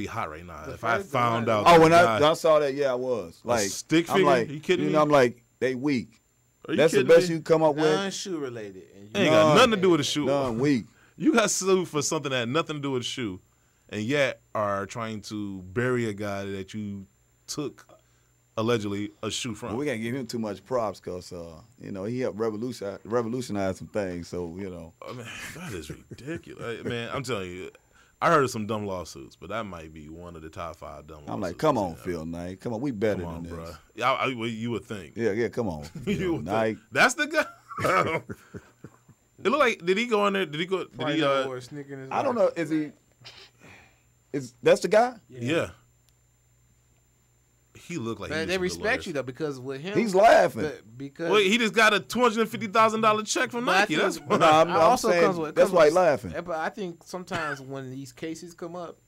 hot right now. If I found out. Oh, when I saw that, yeah, I was like stick figure. I'm like, you kidding me? I'm like, they weak. Are you That's the kidding best me? you come up with. Non-shoe related. Ain't got nothing to do with a shoe. Weak. You got sued for something that had nothing to do with a shoe, and yet are trying to bury a guy that you took allegedly a shoe from. Well, we can't give him too much props because he helped revolutionize some things. So I mean, that is ridiculous, man. I'm telling you, I heard of some dumb lawsuits, but that might be one of the top 5 dumb lawsuits. I'm like, come on, Phil Knight, come on, we better than this, bro. Yeah, you would think. Yeah, come on, Phil Knight. That's the guy. It looked like. Did he go in there? Did he go? Did he? I don't know. Is he? That's the guy? Yeah. He looked like they respect you though because with him he's laughing because he just got a $250,000 check from Nike. That's I'm saying that's why he's laughing. But I think sometimes when these cases come up,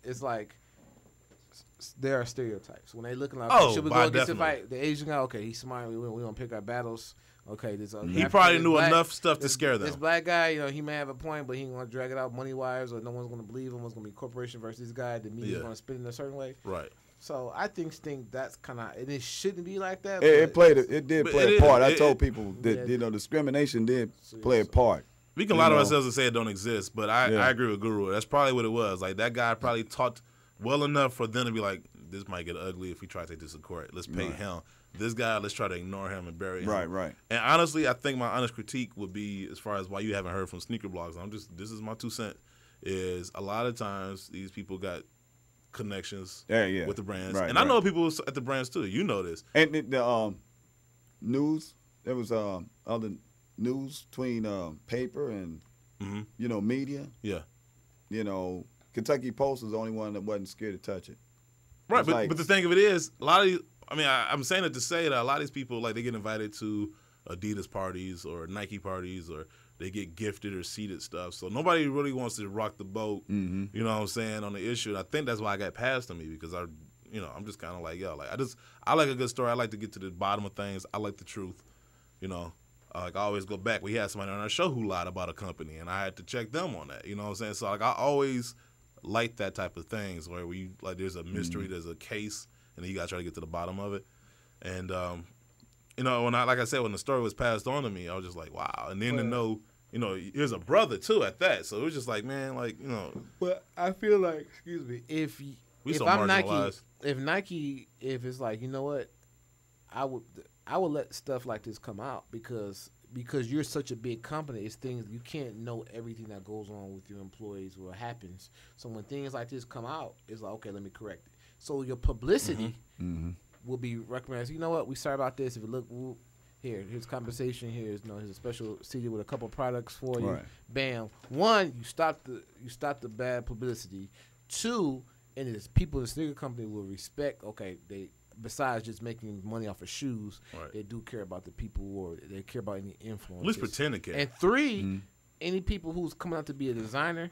it's like there are stereotypes when they looking like should we go against the fight? The Asian guy, okay, he's smart. We don't pick our battles. Okay, this he probably knew enough stuff to scare them. This black guy, he may have a point, but he ain't gonna drag it out money wise, or no one's gonna believe him. It's gonna be corporation versus this guy. The media's gonna spin in a certain way. Right. So I think that's kind of, and it shouldn't be like that. It did play a part. I told people that discrimination did play a part. We can lie to ourselves and say it don't exist, but I agree with Guru. That's probably what it was. Like, that guy probably taught well enough for them to be like, this might get ugly if we try to take this to court. Let's pay him. This guy, let's try to ignore him and bury him. Right. And honestly, I think my honest critique would be, as far as why you haven't heard from sneaker blogs, this is my 2 cents, is a lot of times these people got connections with the brands. And I know people at the brands too. You know this. And the news, there was other news between paper and, media. Yeah. Kentucky Post was the only one that wasn't scared to touch it. Right, but the thing of it is, a lot of these, I'm saying it to say that a lot of these people, like, they get invited to Adidas parties or Nike parties, or they get gifted or seated stuff. So nobody really wants to rock the boat, you know what I'm saying, on the issue. And I think that's why I got passed on me, because I'm just kind of like, I like a good story. I like to get to the bottom of things. I like the truth, I always go back. We had somebody on our show who lied about a company, and I had to check them on that, you know what I'm saying? So, I always like that type of things where there's a mystery, there's a case, and then you got to try to get to the bottom of it. And, when when the story was passed on to me, I was just like, wow. And then to know, there's a brother too at that. So it was just like, man, But I feel like, excuse me, if I'm marginalized. Nike, if it's like, you know what, I would let stuff like this come out because you're such a big company. It's things you can't know everything that goes on with your employees or happens. So when things like this come out, it's like, okay, let me correct it. So your publicity will be recommended. You know what? We sorry about this. If you look, here's compensation. Here's a special CD with a couple products for you. Right. Bam. One, you stop the bad publicity. Two, and it's people in the sneaker company will respect. Okay, they. Besides just making money off of shoes, they do care about the people, or they care about any influence. At least pretend to care. And three, any people who's coming out to be a designer,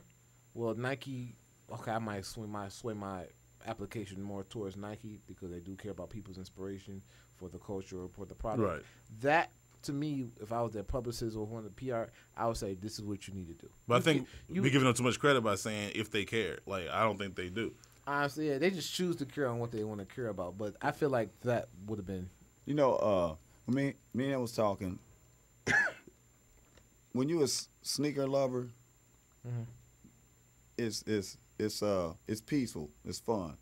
well, Nike, okay, I might sway my application more towards Nike because they do care about people's inspiration for the culture or for the product. Right. That, to me, if I was their publicist or one of the PR, I would say this is what you need to do. But I think we're giving them too much credit by saying if they care. Like, I don't think they do. Honestly, yeah, they just choose to care on what they want to care about. But I feel like that would have been. Me and I was talking. When you're a sneaker lover, it's peaceful. It's fun.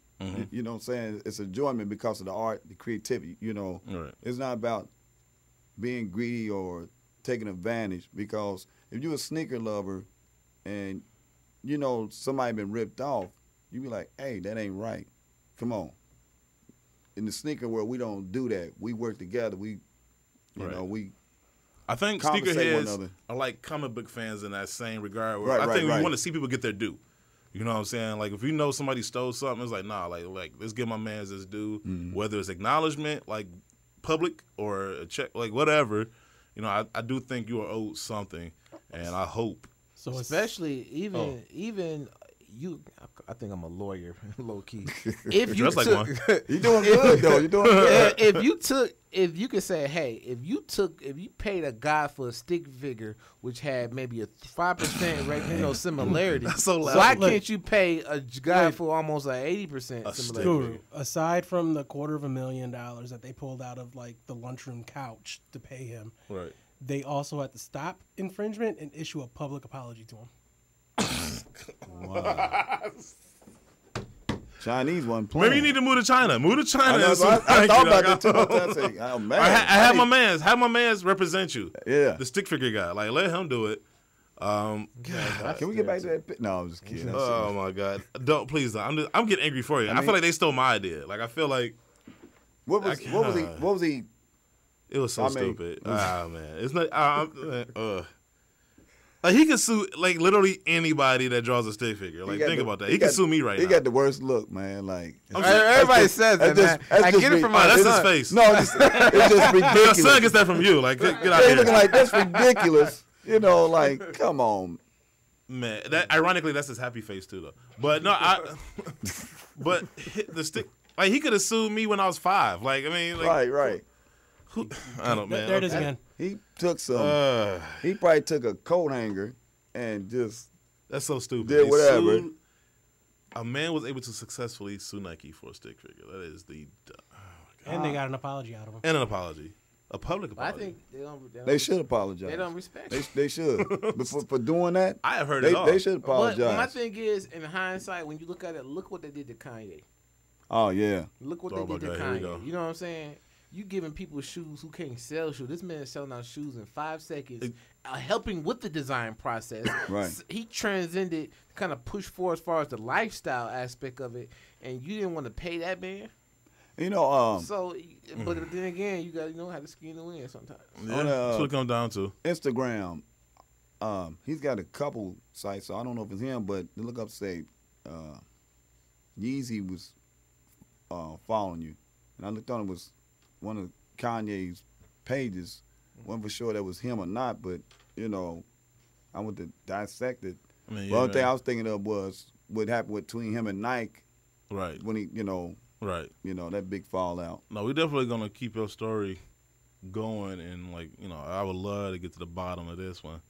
You know what I'm saying? It's enjoyment because of the art, the creativity. Right. It's not about being greedy or taking advantage. Because if you're a sneaker lover, and somebody been ripped off, you be like, hey, that ain't right. Come on. In the sneaker world, we don't do that. We work together. We I think sneakerheads are like comic book fans in that same regard. Where I think we want to see people get their due. You know what I'm saying? Like, if you know somebody stole something, it's like, nah, like let's give my man his due. Whether it's acknowledgement, like public, or a check, like whatever. I do think you are owed something, and I hope. So especially even you, I think I'm a lawyer, low key. If you like one. You doing good though. You doing good. If you could say, hey, if you paid a guy for a stick figure which had maybe a 5% similarity, so why can't you pay a guy for almost an 80% similarity? Aside from the $250,000 that they pulled out of like the lunchroom couch to pay him, right? They also had to stop infringement and issue a public apology to him. Wow. Chinese one playing. Maybe you need to move to China. Move to China. I thought about that too. Oh man! Have my man's represent you. Yeah, the stick figure guy. Like, let him do it. Can we get back to that? No, I'm just kidding. Oh my God! Please don't. I'm getting angry for you. I feel like they stole my idea. Like, I feel like what was he? It was so stupid. Man, it's not. Like, he could sue like literally anybody that draws a stick figure. Like, think about that. He could sue me right now. He got the worst look, man. Like, everybody says that. Man. I get it from my son. That's his face. No, it's just ridiculous. Your son gets that from you. Like, get out here. Looking like that's ridiculous. Like, come on. Man, ironically, that's his happy face too, though. But no, but the stick, like, he could have sued me when I was 5. Like, I mean, like, right. I don't, man. There it is again. He took some. He probably took a coat hanger and just. That's so stupid. Did whatever. A man was able to successfully sue Nike for a stick figure. That is the. And they got an apology out of him. And an apology. a public apology. I think they don't. They should apologize. They don't respect. They should. But for doing that, I have heard it all. They should apologize. But my thing is, in hindsight, when you look at it, look what they did to Kanye. Oh yeah. Look what they did to Kanye. You know what I'm saying? You giving people shoes who can't sell shoes. This man is selling out shoes in 5 seconds, helping with the design process. Right. He transcended, kind of pushed forward as far as the lifestyle aspect of it, and you didn't want to pay that man. You know, so, but then again, you got to know how to skin the wind sometimes. Yeah, that's what it comes down to. Instagram, he's got a couple sites, so I don't know if it's him, but look up, say, Yeezy was following you, and I looked on it was one of Kanye's pages. Wasn't for sure that was him or not, but you know, I went to dissect it. I mean, the other thing I was thinking of was what happened between him and Nike, right? When he, you know, right, you know that big fallout. No, we're definitely gonna keep your story going, and like you know, I would love to get to the bottom of this one,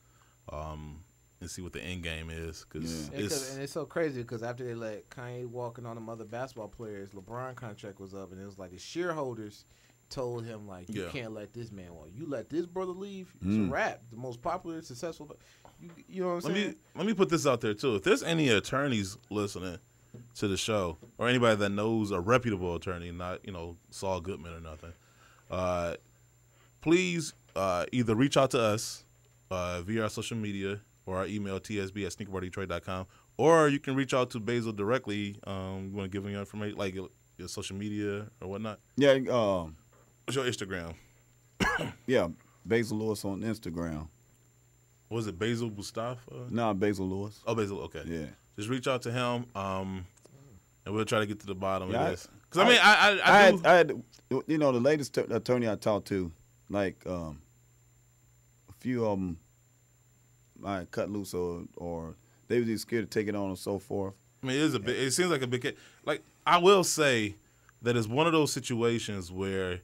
and see what the end game is, because it's so crazy because after they let Kanye walk and all them other basketball players, LeBron contract was up, and it was like the shareholders told him like you can't let this man walk. You let this brother leave, it's a wrap. The most popular, successful. You know what I'm saying? Let me put this out there too. If there's any attorneys listening to the show, or anybody that knows a reputable attorney, not Saul Goodman or nothing, please either reach out to us via our social media or our email tsb@sneakerbardetroit.com, or you can reach out to Basil directly. You want to give him your information, like your social media or whatnot? Yeah. What's your Instagram? Yeah, Basil Lewis on Instagram. Was it Basil Mustafa? No, Basil Lewis. Oh, Basil. Okay. Yeah. Just reach out to him, and we'll try to get to the bottom of this. Because I had, you know, the latest attorney I talked to, like a few of them, I cut loose or they were just scared to take it on and so forth. I mean, it seems like a big. Like I will say that it's one of those situations where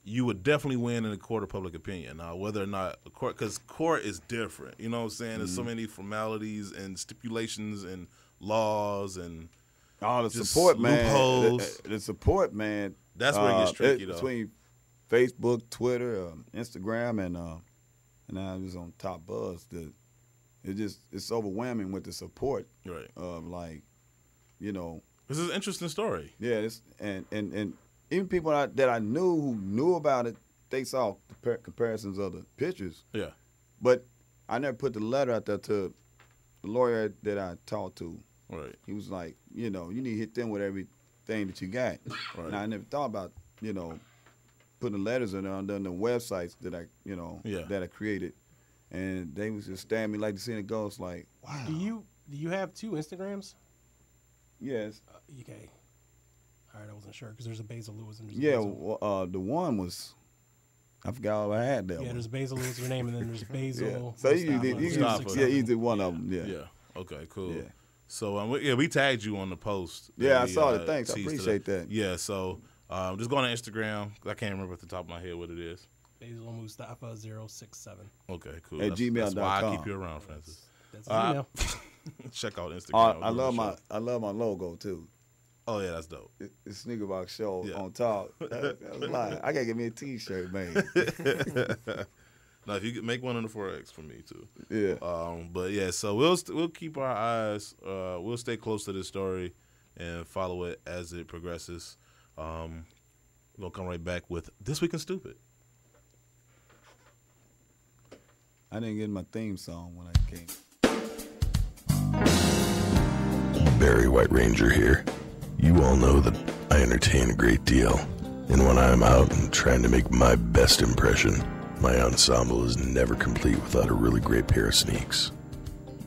you would definitely win in a court of public opinion. Now, whether or not a court, because court is different. You know what I'm saying? There's so many formalities and stipulations and laws and all the support, man. Loopholes. The support, man. That's where it gets tricky, though. Between Facebook, Twitter, Instagram, and I was on Top Buzz. It's overwhelming with the support. Right. Of like, you know. This is an interesting story. Yeah, and even people that I knew who knew about it, they saw comparisons of the pictures. Yeah. But I never put the letter out there to the lawyer that I talked to. Right. He was like, you know, you need to hit them with everything that you got. Right. Now, I never thought about, you know, putting letters in there on the websites that I, you know, that I created. And they was just staring at me like the seeing a ghost, like, wow. Do you have 2 Instagrams? Yes. Okay. All right, I wasn't sure because there's a Basil Lewis and Basil. The one was, I forgot all I had that one. Yeah, there's Basil Lewis, your name, and then there's Basil. So you did one of them, Yeah. Okay, cool. Yeah. So, we tagged you on the post. Yeah, I saw it. Thanks. I appreciate that. Yeah, so just go on Instagram. I can't remember at the top of my head what it is. Basil Mustafa 067. Okay, cool. At gmail.com. That's why I keep you around, Francis. That's email. Check out Instagram. I love my logo too. Oh yeah, that's dope. It's Sneaker Box Show on top. That's lying. I gotta get me a T-shirt, man. Now, if you could make one on the 4X for me too. Yeah. But yeah, so we'll keep our eyes. We'll stay close to this story and follow it as it progresses. We're gonna come right back with This Week in Stupid. I didn't get my theme song when I came. Barry White Ranger here. You all know that I entertain a great deal, and when I'm out and trying to make my best impression, my ensemble is never complete without a really great pair of sneaks.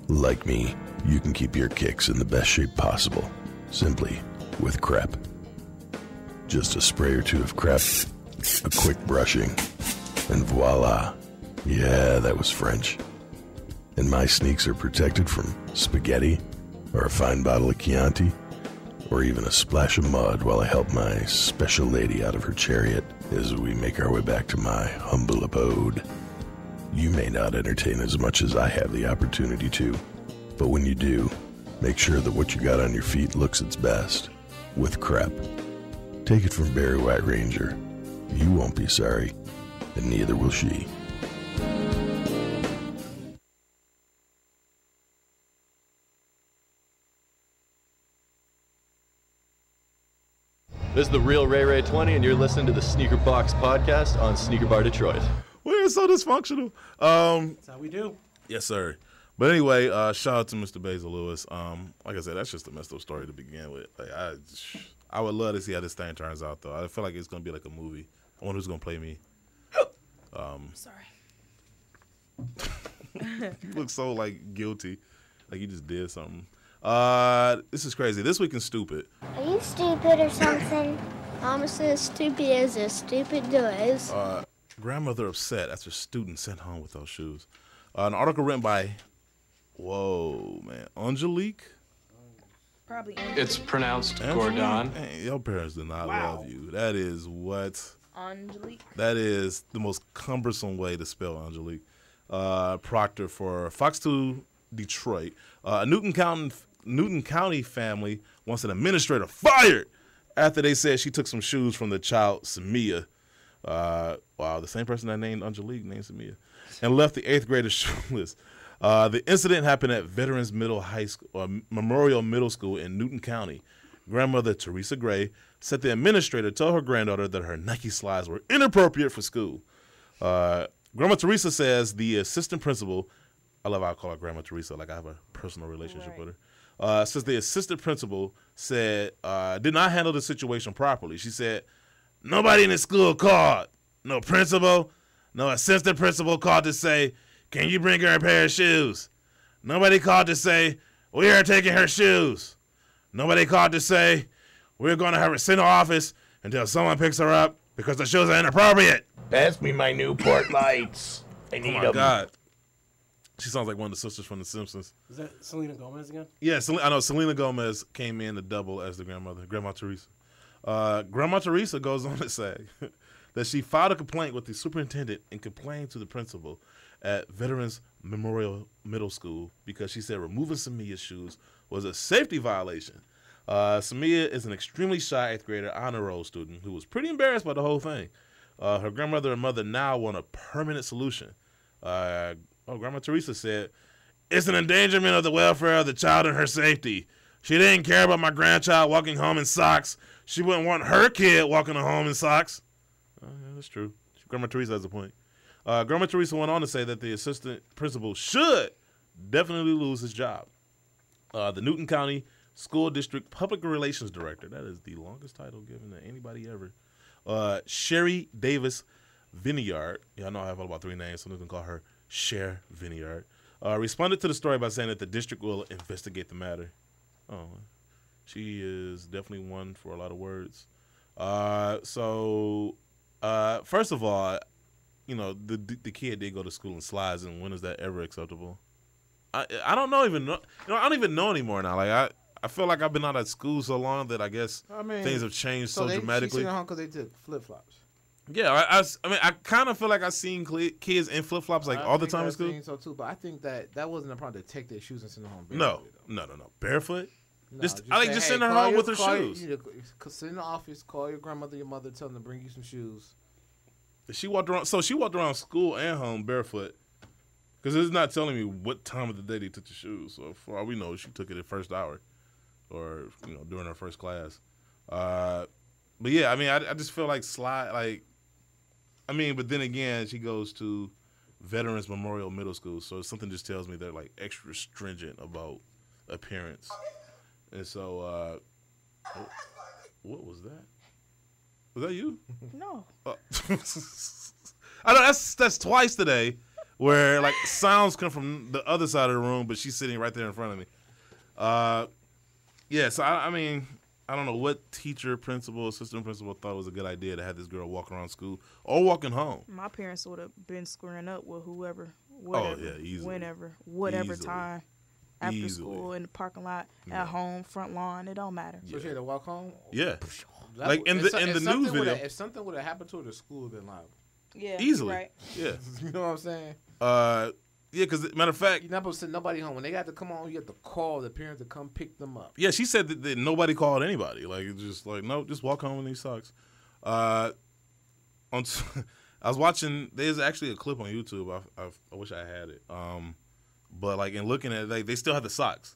Like me, you can keep your kicks in the best shape possible, simply with crep. Just a spray or 2 of crep, a quick brushing, and voila. Yeah, that was French. And my sneaks are protected from spaghetti, or a fine bottle of Chianti, or even a splash of mud while I help my special lady out of her chariot as we make our way back to my humble abode. You may not entertain as much as I have the opportunity to, but when you do, make sure that what you got on your feet looks its best, with crep. Take it from Barry White Ranger. You won't be sorry. and neither will she. This is the real Ray Ray 20, and you're listening to the Sneaker Box Podcast on Sneaker Bar Detroit. We're so dysfunctional. That's how we do. Yes, sir. But anyway, shout out to Mr. Basil Lewis. Like I said, that's just a messed up story to begin with. Like, I would love to see how this thing turns out, though. I feel like it's gonna be like a movie. I wonder who's gonna play me. Sorry. You look so like guilty, like you just did something. This is crazy. This week in stupid. Are you stupid or something? I'm as stupid as a stupid does. Grandmother upset after student sent home with those shoes. An article written by, Angelique? Probably. It's pronounced Gordon. Hey, your parents do not love you. That is what? Angelique. That is the most cumbersome way to spell Angelique. Proctor for Fox 2 Detroit. A Newton County family wants an administrator fired after they said she took some shoes from the child Samia. The same person that named Angelique named Samia, and left the 8th grader shoeless. The incident happened at Veterans Memorial Middle School in Newton County. Grandmother Teresa Gray said the administrator told her granddaughter that her Nike slides were inappropriate for school. Grandma Teresa says the assistant principal, I love how I call her Grandma Teresa, like I have a personal relationship with her, says the assistant principal said did not handle the situation properly. She said, nobody in the school called. No principal, no assistant principal called to say, can you bring her a pair of shoes? Nobody called to say, we are taking her shoes. Nobody called to say, we're going to have her sit in the office until someone picks her up because the shoes are inappropriate. Pass me my Newport lights. I need them. Oh, my God. She sounds like one of the sisters from The Simpsons. Is that Selena Gomez again? Yeah, I know. Selena Gomez came in to double as the grandmother, Grandma Teresa. Grandma Teresa goes on to say that she filed a complaint with the superintendent and complained to the principal at Veterans Memorial Middle School because she said removing Samia's shoes was a safety violation. Samia is an extremely shy 8th grader honor roll student who was pretty embarrassed by the whole thing. Her grandmother and mother now want a permanent solution. Grandma Teresa said, it's an endangerment of the welfare of the child and her safety. She didn't care about my grandchild walking home in socks. She wouldn't want her kid walking home in socks. Yeah, that's true. Grandma Teresa has a point. Grandma Teresa went on to say that the assistant principal should definitely lose his job. The Newton County School District Public Relations Director, that is the longest title given to anybody ever, Sherry Davis Vineyard, I know I have about 3 names, so I'm going to call her Cher Vineyard, responded to the story by saying that the district will investigate the matter. Oh, she is definitely one for a lot of words. First of all, the kid did go to school in slides, and when is that ever acceptable? I don't know even know. I don't even know anymore now. Like I feel like I've been out of school so long that I guess things have changed so dramatically. She sent home because they took flip flops. Yeah, I kind of feel like I've seen kids in flip flops like all the time in school. So too, but I think that wasn't a problem to take their shoes and send them home. No. Barefoot. No, just send her home with her shoes. Sit in the office, call your grandmother, your mother, tell them to bring you some shoes. She walked around school and home barefoot. Because it's not telling me what time of the day they took the shoes. So for all we know, she took it at first hour, or during her first class. But yeah, I just feel like but then again, she goes to Veterans Memorial Middle School, so something just tells me they're like extra stringent about appearance. And so, what was that? Was that you? No. I know that's twice today, where like sounds come from the other side of the room, but she's sitting right there in front of me. Yeah. So I don't know what teacher, principal, assistant principal thought it was a good idea to have this girl walking around school or walking home. My parents would have been squaring up with whoever, easily. Whenever, whatever time, after school, in the parking lot, at home, front lawn, it don't matter. So she had to walk home? Yeah. Like in the news video. If something would have happened to her, the school would have been liable. Yeah. Easily. Right. Yeah. You know what I'm saying? Yeah, because matter of fact, you're not supposed to send nobody home. When they got to come home, you have to call the parents to come pick them up. Yeah, she said that nobody called anybody. Like, it's just like, no, just walk home in these socks. I was watching. There's actually a clip on YouTube. I wish I had it. But like in looking at it, they still had the socks.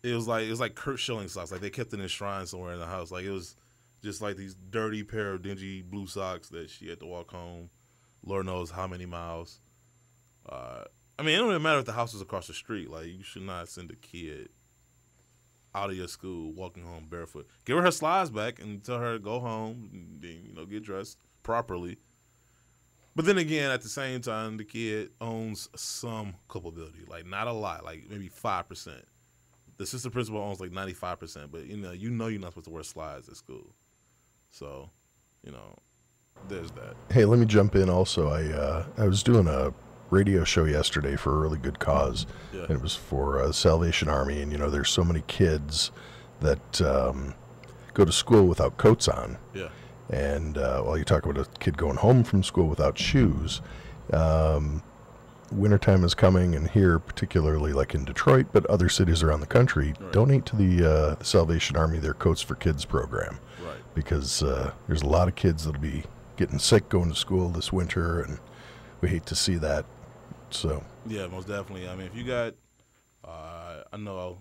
It was like Kurt Schilling socks. Like they kept it enshrined somewhere in the house. Like it was just like these dirty pair of dingy blue socks that she had to walk home, Lord knows how many miles. I mean, it don't even matter if the house is across the street. Like you should not send a kid out of your school walking home barefoot. Give her slides back and tell her to go home and then, get dressed properly. But then again, at the same time, the kid owns some culpability. Like not a lot, like maybe 5%. The assistant principal owns like 95%, but you know you're not supposed to wear slides at school. So, there's that. Hey, let me jump in also. I was doing a radio show yesterday for a really good cause. Yeah. And it was for Salvation Army, and there's so many kids that go to school without coats on. Yeah. And while you talk about a kid going home from school without shoes, wintertime is coming, and here, particularly like in Detroit, but other cities around the country, donate to the Salvation Army their Coats for Kids program. Right. Because there's a lot of kids that'll be getting sick going to school this winter, and we hate to see that. So yeah, most definitely. I mean, if you got, I know,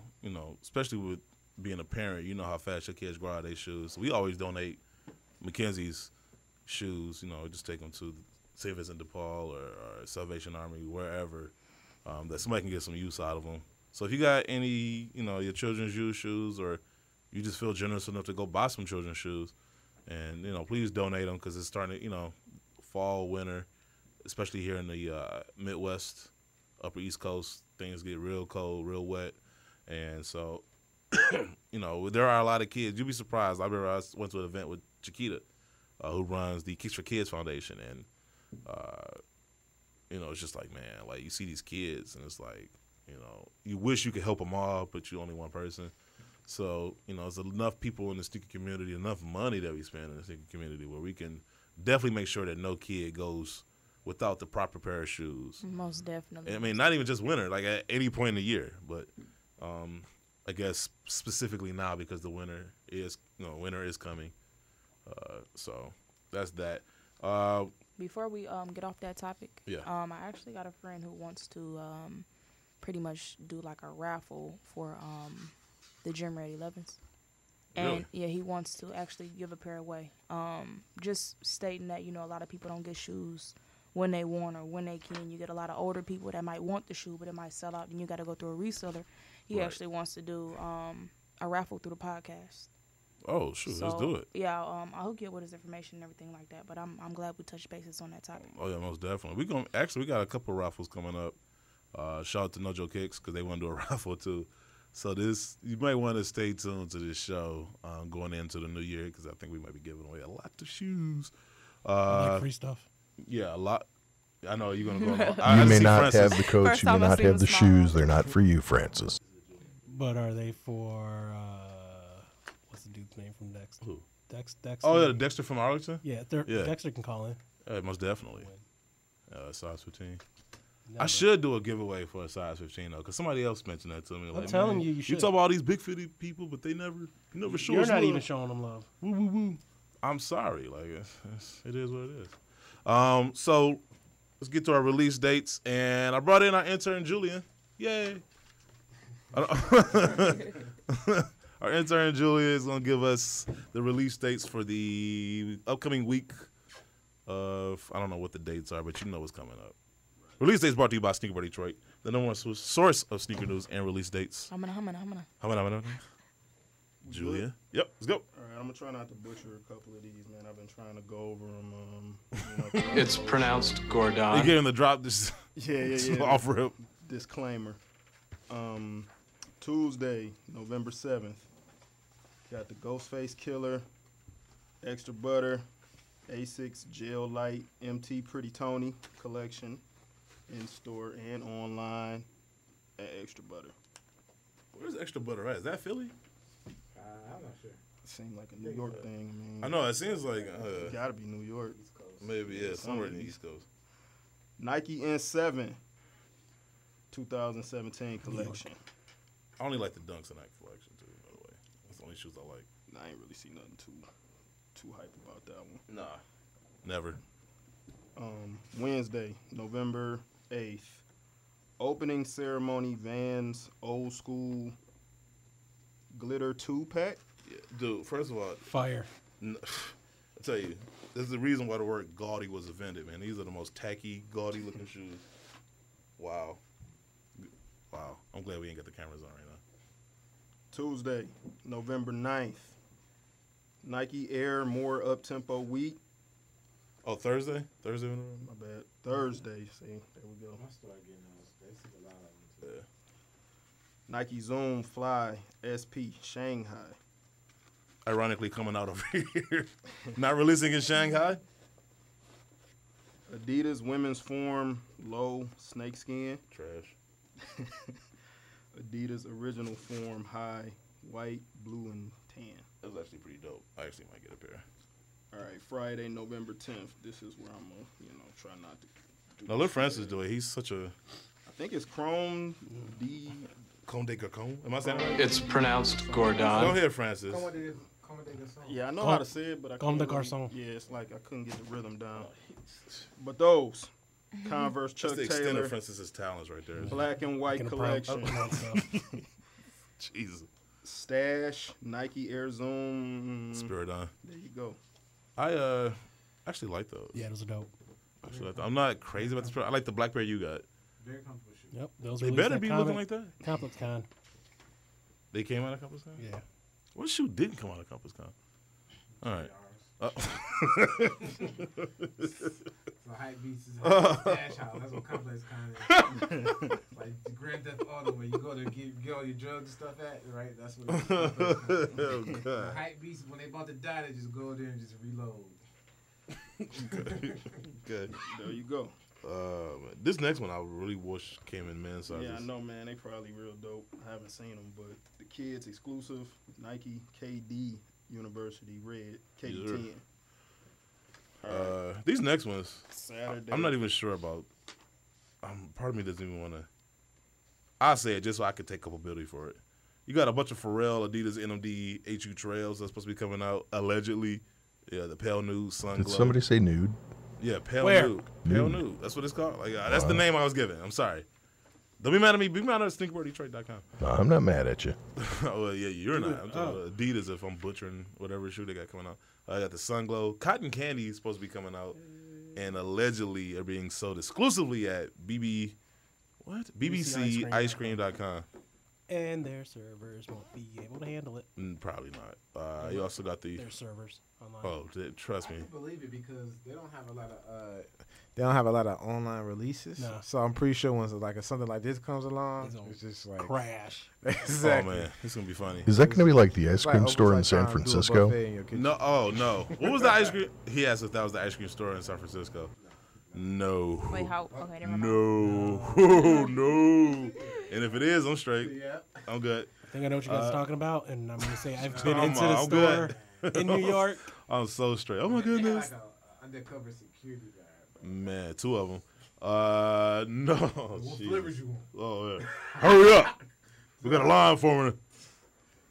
especially with being a parent, you know how fast your kids grow out of their shoes. We always donate Mackenzie's shoes. Just take them to St. Vincent de Paul or Salvation Army, wherever, that somebody can get some use out of them. So if you got any, your children's used shoes, or you just feel generous enough to go buy some children's shoes, and please donate them, because it's starting to, fall, winter. Especially here in the Midwest, Upper East Coast, things get real cold, real wet. And so, there are a lot of kids. You'll be surprised. I remember I went to an event with Chiquita, who runs the Kicks for Kids Foundation. And, it's just like, man, like you see these kids and it's like, you wish you could help them all, but you're only one person. So, there's enough people in the sneaker community, enough money that we spend in the sneaker community where we can definitely make sure that no kid goes without the proper pair of shoes. Most definitely. I mean, not even just winter, like at any point in the year, but I guess specifically now because the winter is coming. So that's that. Before we get off that topic, yeah. I actually got a friend who wants to pretty much do like a raffle for the Gym Rat 11s. And Really? yeah, he wants to actually give a pair away. Just stating that, a lot of people don't get shoes when they want or when they can. You get a lot of older people that might want the shoe, but it might sell out, and you got to go through a reseller. He actually wants to do a raffle through the podcast. Oh, shoot, let's do it. Yeah, I'll hook you up with his information and everything like that, but I'm glad we touched bases on that topic. Oh, yeah, most definitely. We got a couple of raffles coming up. Shout out to No Joe Kicks, because they want to do a raffle, too. So you might want to stay tuned to this show going into the new year, because I think we might be giving away a lot of shoes. Like free stuff. Yeah, a lot. I know you're going to go. You may not have the coats, you may not have the shoes. They're not for you, Francis. But are they for, what's the dude's name from Dexter? Who? Dexter. Oh, yeah, Dexter from Arlington? Yeah, Dexter can call in. Yeah, most definitely. Size 15. Never. I should do a giveaway for a size 15 though, because somebody else mentioned that to me. I'm telling you should. You talk about all these big fitted people, but they never show. You're us not love. even showing them love. Woo woo woo. I'm sorry, like it is what it is. So let's get to our release dates, and I brought in our intern Julian. Yay! Our intern Julian is gonna give us the release dates for the upcoming week of, I don't know what the dates are, but you know what's coming up. Release dates brought to you by Sneaker Bar Detroit, the number one source of sneaker news and release dates. Hamana. Julia. Yep, let's go. All right, I'm going to try not to butcher a couple of these, man. I've been trying to go over them. It's pronounced Gordon. You gave him the drop. This yeah. Off rip. Disclaimer. Tuesday, November 7th. Got the Ghostface Killer, Extra Butter, A6 Gel Light, MT Pretty Tony collection in store and online at Extra Butter. Where's Extra Butter at? Is that Philly? I'm not sure. It seemed like a New York thing. I know, it seems like... It gotta be New York. Maybe, yeah, somewhere in the East Coast. Nike N7 2017 collection. I only like the Dunks in that collection, too, by the way. That's the only shoes I like. I ain't really see nothing too hype about that one. Nah. Never. Wednesday, November 8th. Opening ceremony, Vans Old School Glitter 2-pack. Yeah, dude, first of all, fire. I'll tell you, this is the reason why the word gaudy was invented, man. These are the most tacky, gaudy looking shoes. Wow. Wow. I'm glad we ain't got the cameras on right now. Tuesday, November 9th. Nike Air More Up-Tempo Wheat. Oh, Thursday? Thursday? My bad. Thursday. See, there we go. I start getting those. They see a lot of them. Yeah. Nike Zoom Fly SP Shanghai. Ironically coming out over here. Not releasing in Shanghai? Adidas Women's Form Low Snakeskin. Trash. Adidas Original Form High White, Blue, and Tan. That was actually pretty dope. I actually might get a pair. All right, Friday, November 10th. This is where I'm gonna, try not to do. Now let Francis do it. He's such a. I think it's Chrome D. Comte de Garcon. Am I saying it right? It's pronounced Gordon. Go ahead, Francis. Yeah, I know how to say it, but I Comme couldn't. des Garçons. Yeah, it's like I couldn't get the rhythm down. But those Converse Chuck That's the extent Taylor of Francis's talents right there. Black and White collection. Jesus. Stash Nike Air Zoom Spiridon. There you go. I actually like those. Yeah, those are dope. Actually, I'm not crazy about this. I like the black pair you got. Very comfortable shoe. Yep, those They better be looking like that. ComplexCon. They came out of ComplexCon? Yeah. What shoe didn't come out of ComplexCon? All right. So hype beats is stash house. That's what ComplexCon is. Like the Grand Theft Auto, where you go to get all your drugs and stuff at, right? That's what it is. Oh, God. The hype beats, when they about to die, they just go there and just reload. Good. There you go. This next one I really wish came in men's sizes. Yeah, I know, man. They probably real dope. I haven't seen them, but the kids exclusive Nike KD University Red KD 10. These next ones, Saturday. I'm not even sure about. Part of me doesn't even want to. I'll say it just so I could take culpability for it. You got a bunch of Pharrell, Adidas, NMD, HU Trails that's supposed to be coming out allegedly. Yeah, the Pale Nude Sun Did Glow. somebody say nude? Yeah, Pale Where? Nude. Pale Nude. That's what it's called. Like that's the name I was given. I'm sorry. Don't be mad at me. Be mad at SneakerBoardDetroit.com. No, I'm not mad at you. Oh, well, yeah, you're not. I'm talking about Adidas if I'm butchering whatever shoe they got coming out. I got the Sun Glow. Cotton Candy is supposed to be coming out and allegedly are being sold exclusively at BBCIceCream.com. And their servers won't be able to handle it. Probably not. You also got the... Their servers online. Oh, trust me. I can believe it because they don't have a lot of online releases. No. So I'm pretty sure when something like this comes along, it's just like crash. Exactly. Oh man, it's gonna be funny. Is that going to be like the ice cream like store in almost San like trying to do a Francisco? buffet in your kitchen. No, oh no. What was the ice cream? He asked if that was the ice cream store in San Francisco. No. Wait, how? Okay, never mind. No. No. And if it is, I'm straight. Yeah. I'm good. I think I know what you guys are talking about, and I'm going to say I've been Come into on, the I'm store good. in New York. I'm so straight. Oh my They got goodness. like a undercover security guy. Man, 2 of them. No. What jeez. flavors you want? Oh, yeah. Hurry up. We got a line for me.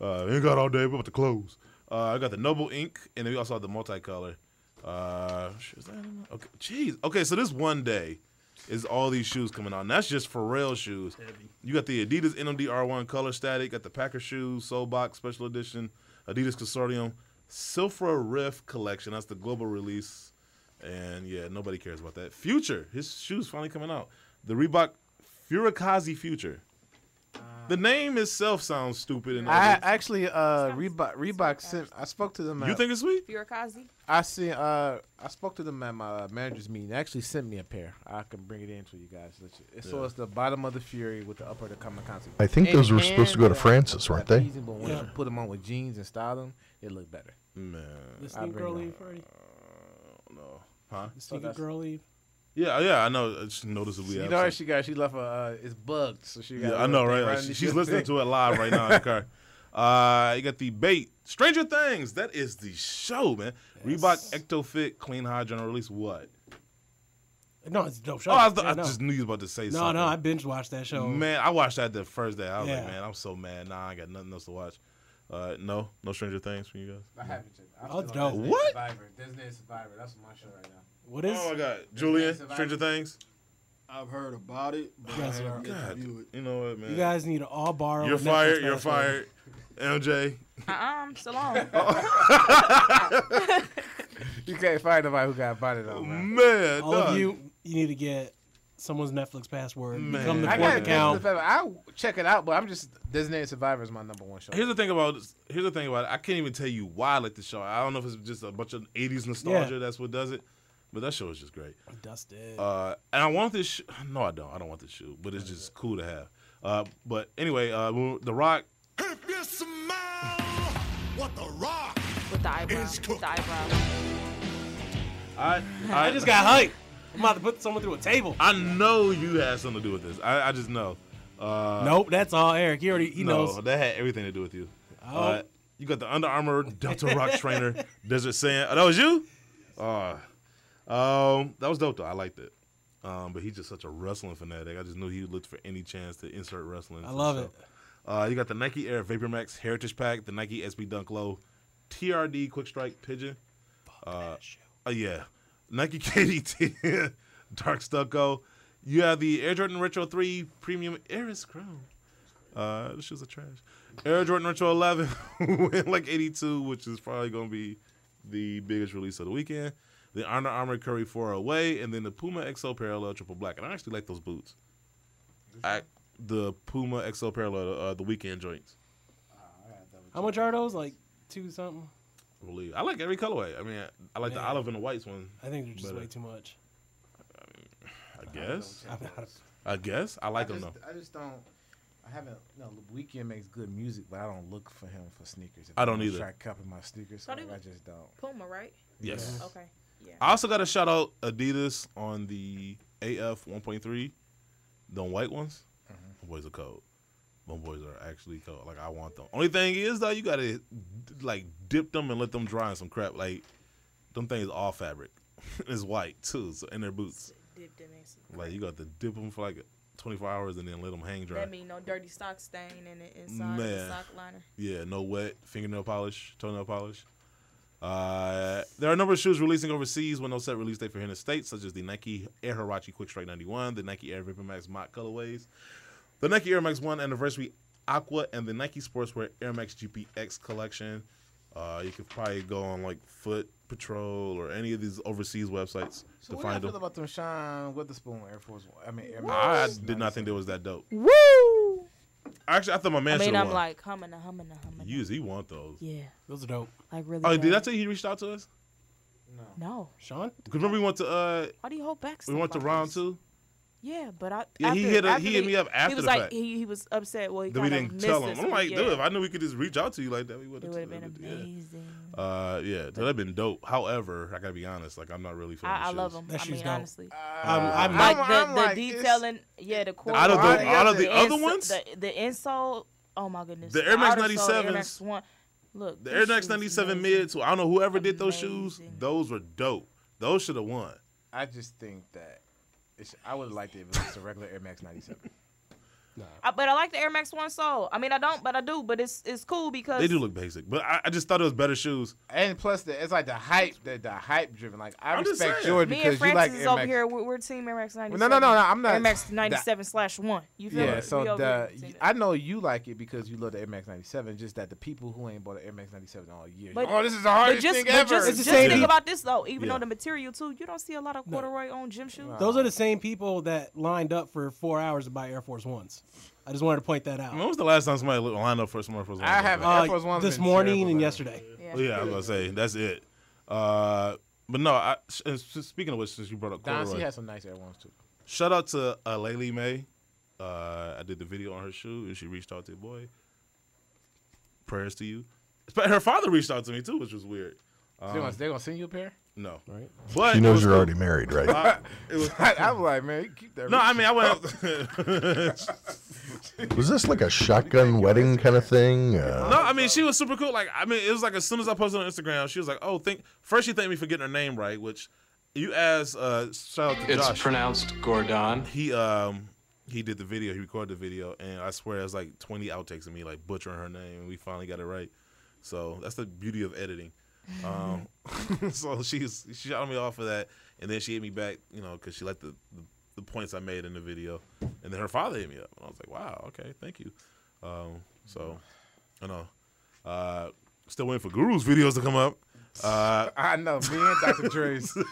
Ain't got all day, but about to close. I got the Noble Ink, and then we also have the multicolor. Is that in there? Okay, jeez. Okay, so this one day is all these shoes coming out. And that's just Pharrell shoes. Heavy. You got the Adidas NMD R1 Color Static, got the Packer shoes, Soul Box Special Edition, Adidas Consortium, Silfra Riff Collection. That's the global release. And yeah, nobody cares about that. Future, his shoes finally coming out. The Reebok Furikaze Future. The name itself sounds stupid. And I actually Reebok sent. I spoke to them. You think it's sweet? Furikaze? I spoke to them at my manager's meeting. They actually sent me a pair. I can bring it in for you guys. So it's the bottom of the Fury with the upper of the Kamikaze. I think those were supposed to go to Francis, weren't they? But when you put them on with jeans and style them, they look better. Man, The sneaker girl leave already? No. Huh? The sneaker girl leave? Yeah, I know. I just noticed that we You have know what some- she left it's bugged, so she got. Yeah, I know, right? Like, she's listening to it live right now in the car. You got the Bait Stranger Things. That is the show, man. Yes. Reebok Ectofit Clean High General Release. What? No, it's a dope show. Oh, I just knew you was about to say something. No, I binge watched that show. Man, I watched that the first day. I was Yeah. like, man, I'm so mad. Nah, I got nothing else to watch. No Stranger Things from you guys. I haven't checked. Oh, it's dope. What? Disney Survivor. That's my show right now. What is? Oh my God, Julian, Stranger Things. I've heard about it, but Yes, I haven't sir. yet to view it. You know what, man? You guys need to all borrow. You're a Netflix fired. You're password. fired. MJ. I'm still on. You can't find nobody who got invited on, man. Man, All of you need to get someone's Netflix password. Become the I fourth got account. I'll check it out, but I'm just Designated Survivor is my number one show. Here's the thing about it. I can't even tell you why I like the show. I don't know if it's just a bunch of 80s nostalgia that's what does it, but that show is just great. Dusted. And I want this. No, I don't. I don't want this shoe, but it's just cool to have. But anyway, The Rock. If you smell what The Rock with the eyebrow. With the eyebrow. I just got hyped. I'm about to put someone through a table. I know you had something to do with this. I just know. Nope, that's all Eric. He knows. No, that had everything to do with you. Oh. You got the Under Armour Delta Rock trainer, Desert Sand. Oh, that was you? That was dope though. I liked it. But he's just such a wrestling fanatic. I just knew he looked for any chance to insert wrestling. I love it. You got the Nike Air Vapor Max Heritage Pack, the Nike SB Dunk Low, TRD Quick Strike Pigeon. Yeah. Nike KDT Dark Stucco. You have the Air Jordan Retro 3 Premium Aris Chrome. This shoes are trash. Air Jordan Retro 11 went like 82, which is probably going to be the biggest release of the weekend. The Under Armour Curry 4 away, and then the Puma XO Parallel Triple Black. And I actually like those boots. The Puma XO Parallel, the weekend joints. How much are those? Like $2 something? I believe. I like every colorway. I mean, I like the olive and the whites one. I think they're just better. way too much. I guess. I like them though. I just don't. I haven't. The Weeknd makes good music, but I don't look for him for sneakers. If I don't I'm either. Try copying my sneakers. Like, I just don't. Puma, right? Yes. Okay. Yeah. I also got to shout out Adidas on the AF 1.3, the white ones. Them boys are cold. Them boys are actually cold. Like, I want them. Only thing is, though, you got to, like, dip them and let them dry in some crap. Like, them things all fabric. It's white, too, so in their boots. Dip them in some crap. Like, you got to dip them for, like, 24 hours and then let them hang dry. That mean no dirty sock stain in the inside of the sock liner. Yeah, no wet fingernail polish, toenail polish. There are a number of shoes releasing overseas with no set release date for here in the States, such as the Nike Air Huarache Quick Strike 91, the Nike Air Vapor Max Mott colorways, the Nike Air Max 1 Anniversary Aqua, and the Nike Sportswear Air Max GPX collection. You could probably go on like Foot Patrol or any of these overseas websites So to what find do you them. feel about them Sean Witherspoon Air Force One? I mean, Air Max. I did not think they was that dope. Woo! Actually, I thought my man should have I'm won. like humming. He want those. Yeah. Those are dope. Like really. Oh, bad. did I tell you he reached out to us? No. Sean? Because remember we went to Why do you hold back? we went to round 2. Yeah, but I. Yeah, he hit me up after he was the like, fact. He was upset. Well, he Then we kind of didn't missed tell him. this I'm like, one. dude, Yeah. if I knew we could just reach out to you like that, we would have. It would have been amazing. Yeah, that'd have been dope. However, I gotta be honest, like I'm not really feeling. I the love shoes. them. I mean, honestly. I'm like the detailing. Yeah, the core. Out of the other ones, the insole. Oh my goodness. The Air Max outer sole, 97s. Air Max 1. Look, the Air Max 97 mids. I don't know whoever did those shoes. Those were dope. Those should have won. I just think that I would have liked it if it was a regular Air Max 97. But I like the Air Max 1 sole. I mean, I don't, but I do. But it's cool because They do look basic, but I just thought it was better shoes. And plus, it's like the hype driven. Like I I'm just respect saying. Jordan me because and Francis you like is Air over Max. here. We're team Air Max 97. No, I'm not. Air Max 97/1. You feel Yeah, me? so We over here. I know you like it because you love the Air Max 97. Just that the people who ain't bought an Air Max 97 all year, But- this is the hardest just, thing but ever. Just, It's the just same think people. about this though. Even Yeah. though the material too, you don't see a lot of corduroy on gym shoes. Those are the same people that lined up for 4 hours to buy Air Force Ones. I just wanted to point that out. When was the last time somebody lined up for some Air Force Ones? I have Air Force Ones this been morning terrible, and man. yesterday. Oh, yeah, I was gonna say that's it. But no, speaking of which, since you brought up Don, corduroy, she has some nice Air Ones too. shout out to Laylee May. I did the video on her shoe, and she reached out to your boy. Prayers to you. But her father reached out to me too, which was weird. They gonna send you a pair? No, right? But She it knows was you're cool. already married, right? It was. I was like, man, you keep that. No, I mean I went. Was this like a shotgun wedding kind of thing? No, I mean she was super cool. Like I mean, it was like as soon as I posted on Instagram, she was like, "Oh, first she thanked me for getting her name right," which you asked. Shout out to It's Josh. pronounced Gordon. He he did the video. He recorded the video, and I swear there's like 20 outtakes of me like butchering her name, and we finally got it right. So that's the beauty of editing. So she shot me off of that, and then she hit me back, you know, because she liked the points I made in the video, and then her father hit me up, and I was like, wow, okay, thank you. So I know. Still waiting for Guru's videos to come up. I know, me and Dr. Dre's. You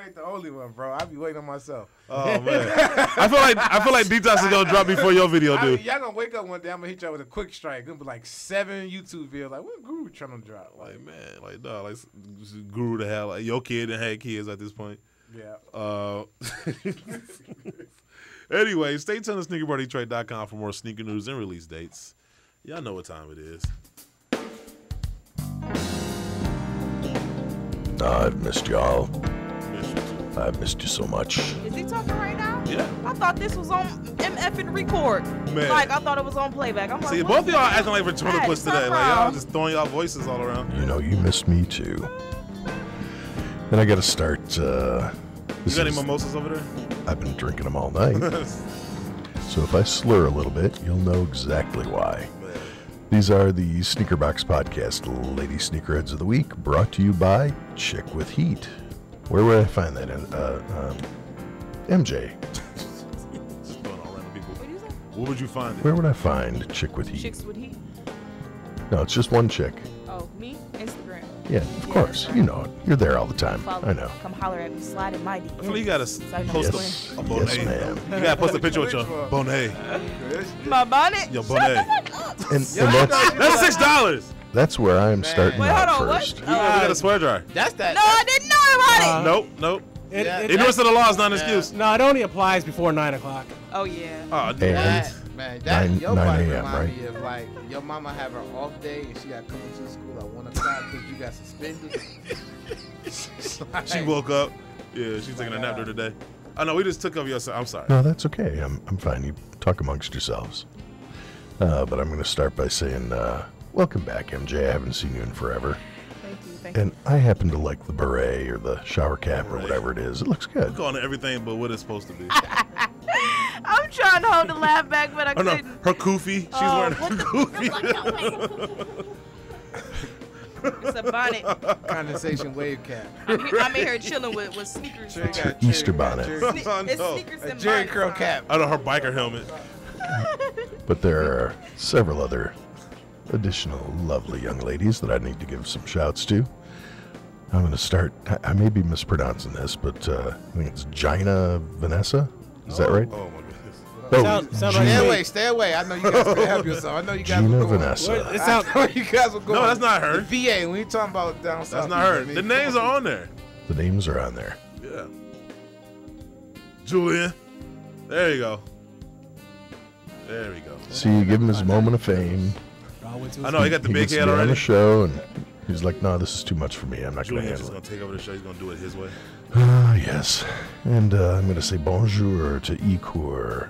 ain't the only one, bro. I be waiting on myself. Oh man, I feel like Detox is gonna drop before your video, dude. Y'all gonna wake up one day, I'm gonna hit y'all with a quick strike. Gonna be like 7 YouTube videos. Like, what Guru trying to drop? Like, man, like no, like Guru to hell. Like your kid and had kids at this point. Yeah. Anyway, stay tuned to SneakerBarDetroit.com for more sneaker news and release dates. Y'all know what time it is. I've missed y'all. I've missed you so much. Is he talking right now? Yeah. I thought this was on MF and record. Man. Like, I thought it was on playback. I'm See, like, both of y'all acting like ventriloquists today. Like, y'all wrong. just throwing y'all voices all around. You know, you missed me too. And I gotta start. You got any mimosas over there? I've been drinking them all night. So if I slur a little bit, you'll know exactly why. These are the Sneaker Box Podcast Lady Sneakerheads of the Week, brought to you by Chick with Heat. Where would I find that? MJ. Just throwing all random people. Where would you find it? Where would I find Chick with Heat? Chicks with Heat. No, it's just one chick. Oh, me? Instagram. Yeah, of course. You know it. You're there all the time. Follow I me. know. Come holler at me. Slide in my DM. I feel like you gotta post a bonnet. Yes, ma'am. You gotta post a picture with your bonnet. My bonnet? Your bonnet. And That's $6. That's where I'm starting Wait, out hold on, first. We got a swear jar. That's that. No, I didn't know about it. Nope. Ignorance of the law is not an excuse. No, it only applies before 9 o'clock. Oh, yeah. Oh, That, man, that 9 your body a.m., remind right? me of like your mama have her off day and she got to come to school at 1 o'clock because you got suspended. She woke up. Yeah, she's taking a nap during the day. Oh no, we just took up your. I'm sorry. No, that's okay. I'm fine. You talk amongst yourselves. But I'm going to start by saying, welcome back, MJ. I haven't seen you in forever. Thank you. And I happen to like the beret or the shower cap or whatever it is. It looks We're good. calling it everything but what it's supposed to be. I'm trying to hold the laugh back, but I Oh no, couldn't. her kufi. She's wearing her kufi. It's a bonnet. Condensation wave cap. I'm in here chilling with sneakers. on. Easter bonnet. It's sneakers A and Jerry bonnets curl on. cap. I know her biker helmet. But there are several other additional lovely young ladies that I need to give some shouts to. I'm going to start. I may be mispronouncing this, but I think it's Gina Vanessa. Is that right? Oh my goodness. Oh, Stay away. I know you guys can help yourself. I know you guys Gina were going. Vanessa. It sounds like you guys were going. No, that's not her. The VA. When you talking about down south. That's not her. The names are on there. The names are on there. Yeah. Julian. There you go. There we go. See, you give him his moment of fame. I know he got the big gets to head be on already. the show, and he's like, "No, this is too much for me. I'm not going to Julian's just handle gonna take over the show. He's gonna do it his way. it." Yes, and I'm going to say bonjour to Ikur.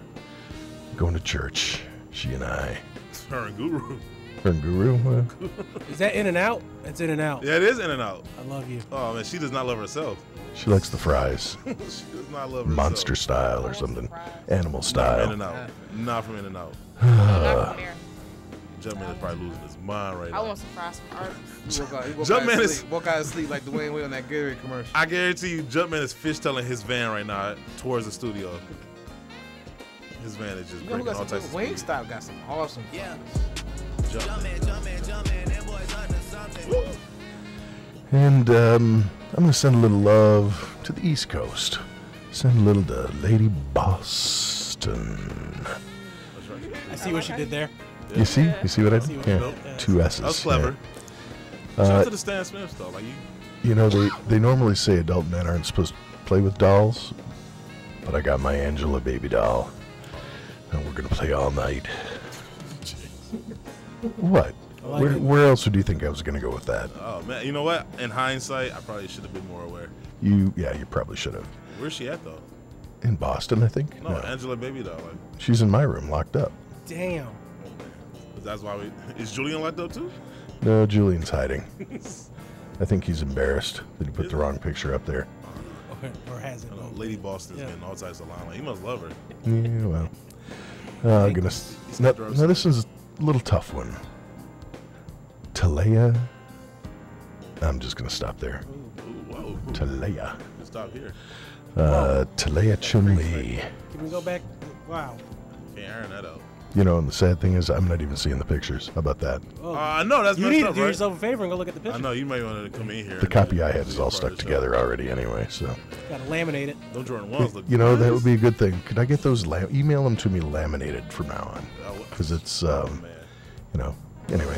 Going to church, she and I. Her and Guru. Her and Guru. Is that In and Out? It's In and Out. Yeah, it is In and Out. I love you. Oh man, she does not love herself. She likes the fries, She does not love herself. monster style or something, animal Not style. from In and Out. Not from In and Out. Not from there. Jumpman is probably losing his mind right I now. want some fries from Art. Jumpman is walk out of sleep like Dwayne Wade on that Gatorade commercial. I guarantee you, Jumpman is fishtailing his van right now towards the studio. His van is just You know who breaking got all some types of good? speed. Wingstop got some awesome. Yeah. And I'm going to send a little love to the East Coast. Send a little to Lady Boston. I see what she did there. You see? You see what I did? Yeah. Nope. 2 S's. That was clever. Yeah. Shout out to the Stan Smiths though. Like You know, they normally say adult men aren't supposed to play with dolls, but I got my Angela baby doll, and we're going to play all night. What? Where else do you think I was going to go with that? Oh man, you know what? In hindsight, I probably should have been more aware. You probably should have. Where's she at though? In Boston, I think. No, Angela Baby though. Like, She's in my room, locked up. Damn. that's why we. Is Julian locked up too? No, Julian's hiding. I think he's embarrassed that he put the wrong picture up there. or has it. Lady Boston's getting all types of limelight. He must love her. Yeah, well. Now this is a little tough one. Talea. I'm just going to stop there. Whoa. Talea. Stop here. Talea Chun-Li. Can we go back? Wow. Can't iron that out. You know, and the sad thing is, I'm not even seeing the pictures. How about that? I know that's you messed need up, to do right? yourself a favor and go look at the picture. I know you might want to come in here. The copy I had is all stuck together already anyway, so. Gotta laminate it. Those Jordan 1s look You know, nice. that would be a good thing. Could I get those, email them to me laminated from now on? Because it's, you know, anyway.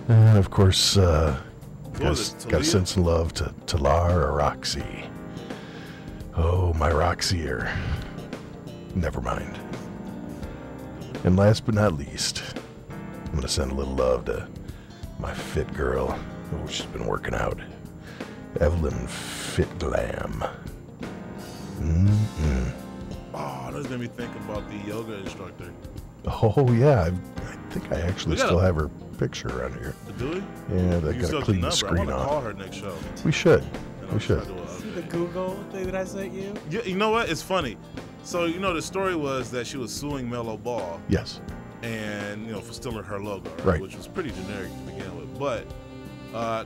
And of course, gotta send some love to Talar or Roxy. Oh, my Roxy-er. Never mind. And last but not least, I'm going to send a little love to my fit girl. Oh, she's been working out. Evelyn Fit Glam. Oh, that made me think about the yoga instructor. Oh, yeah. I think I actually still have her picture around here. Do we? Yeah, they got to clean the screen I want to off. call her next show. We should. We should. See the Google thing that I sent you? You know what? It's funny. So, you know, the story was that she was suing Melo Ball. Yes. And, you know, for stealing her logo, Right. which was pretty generic to begin with. But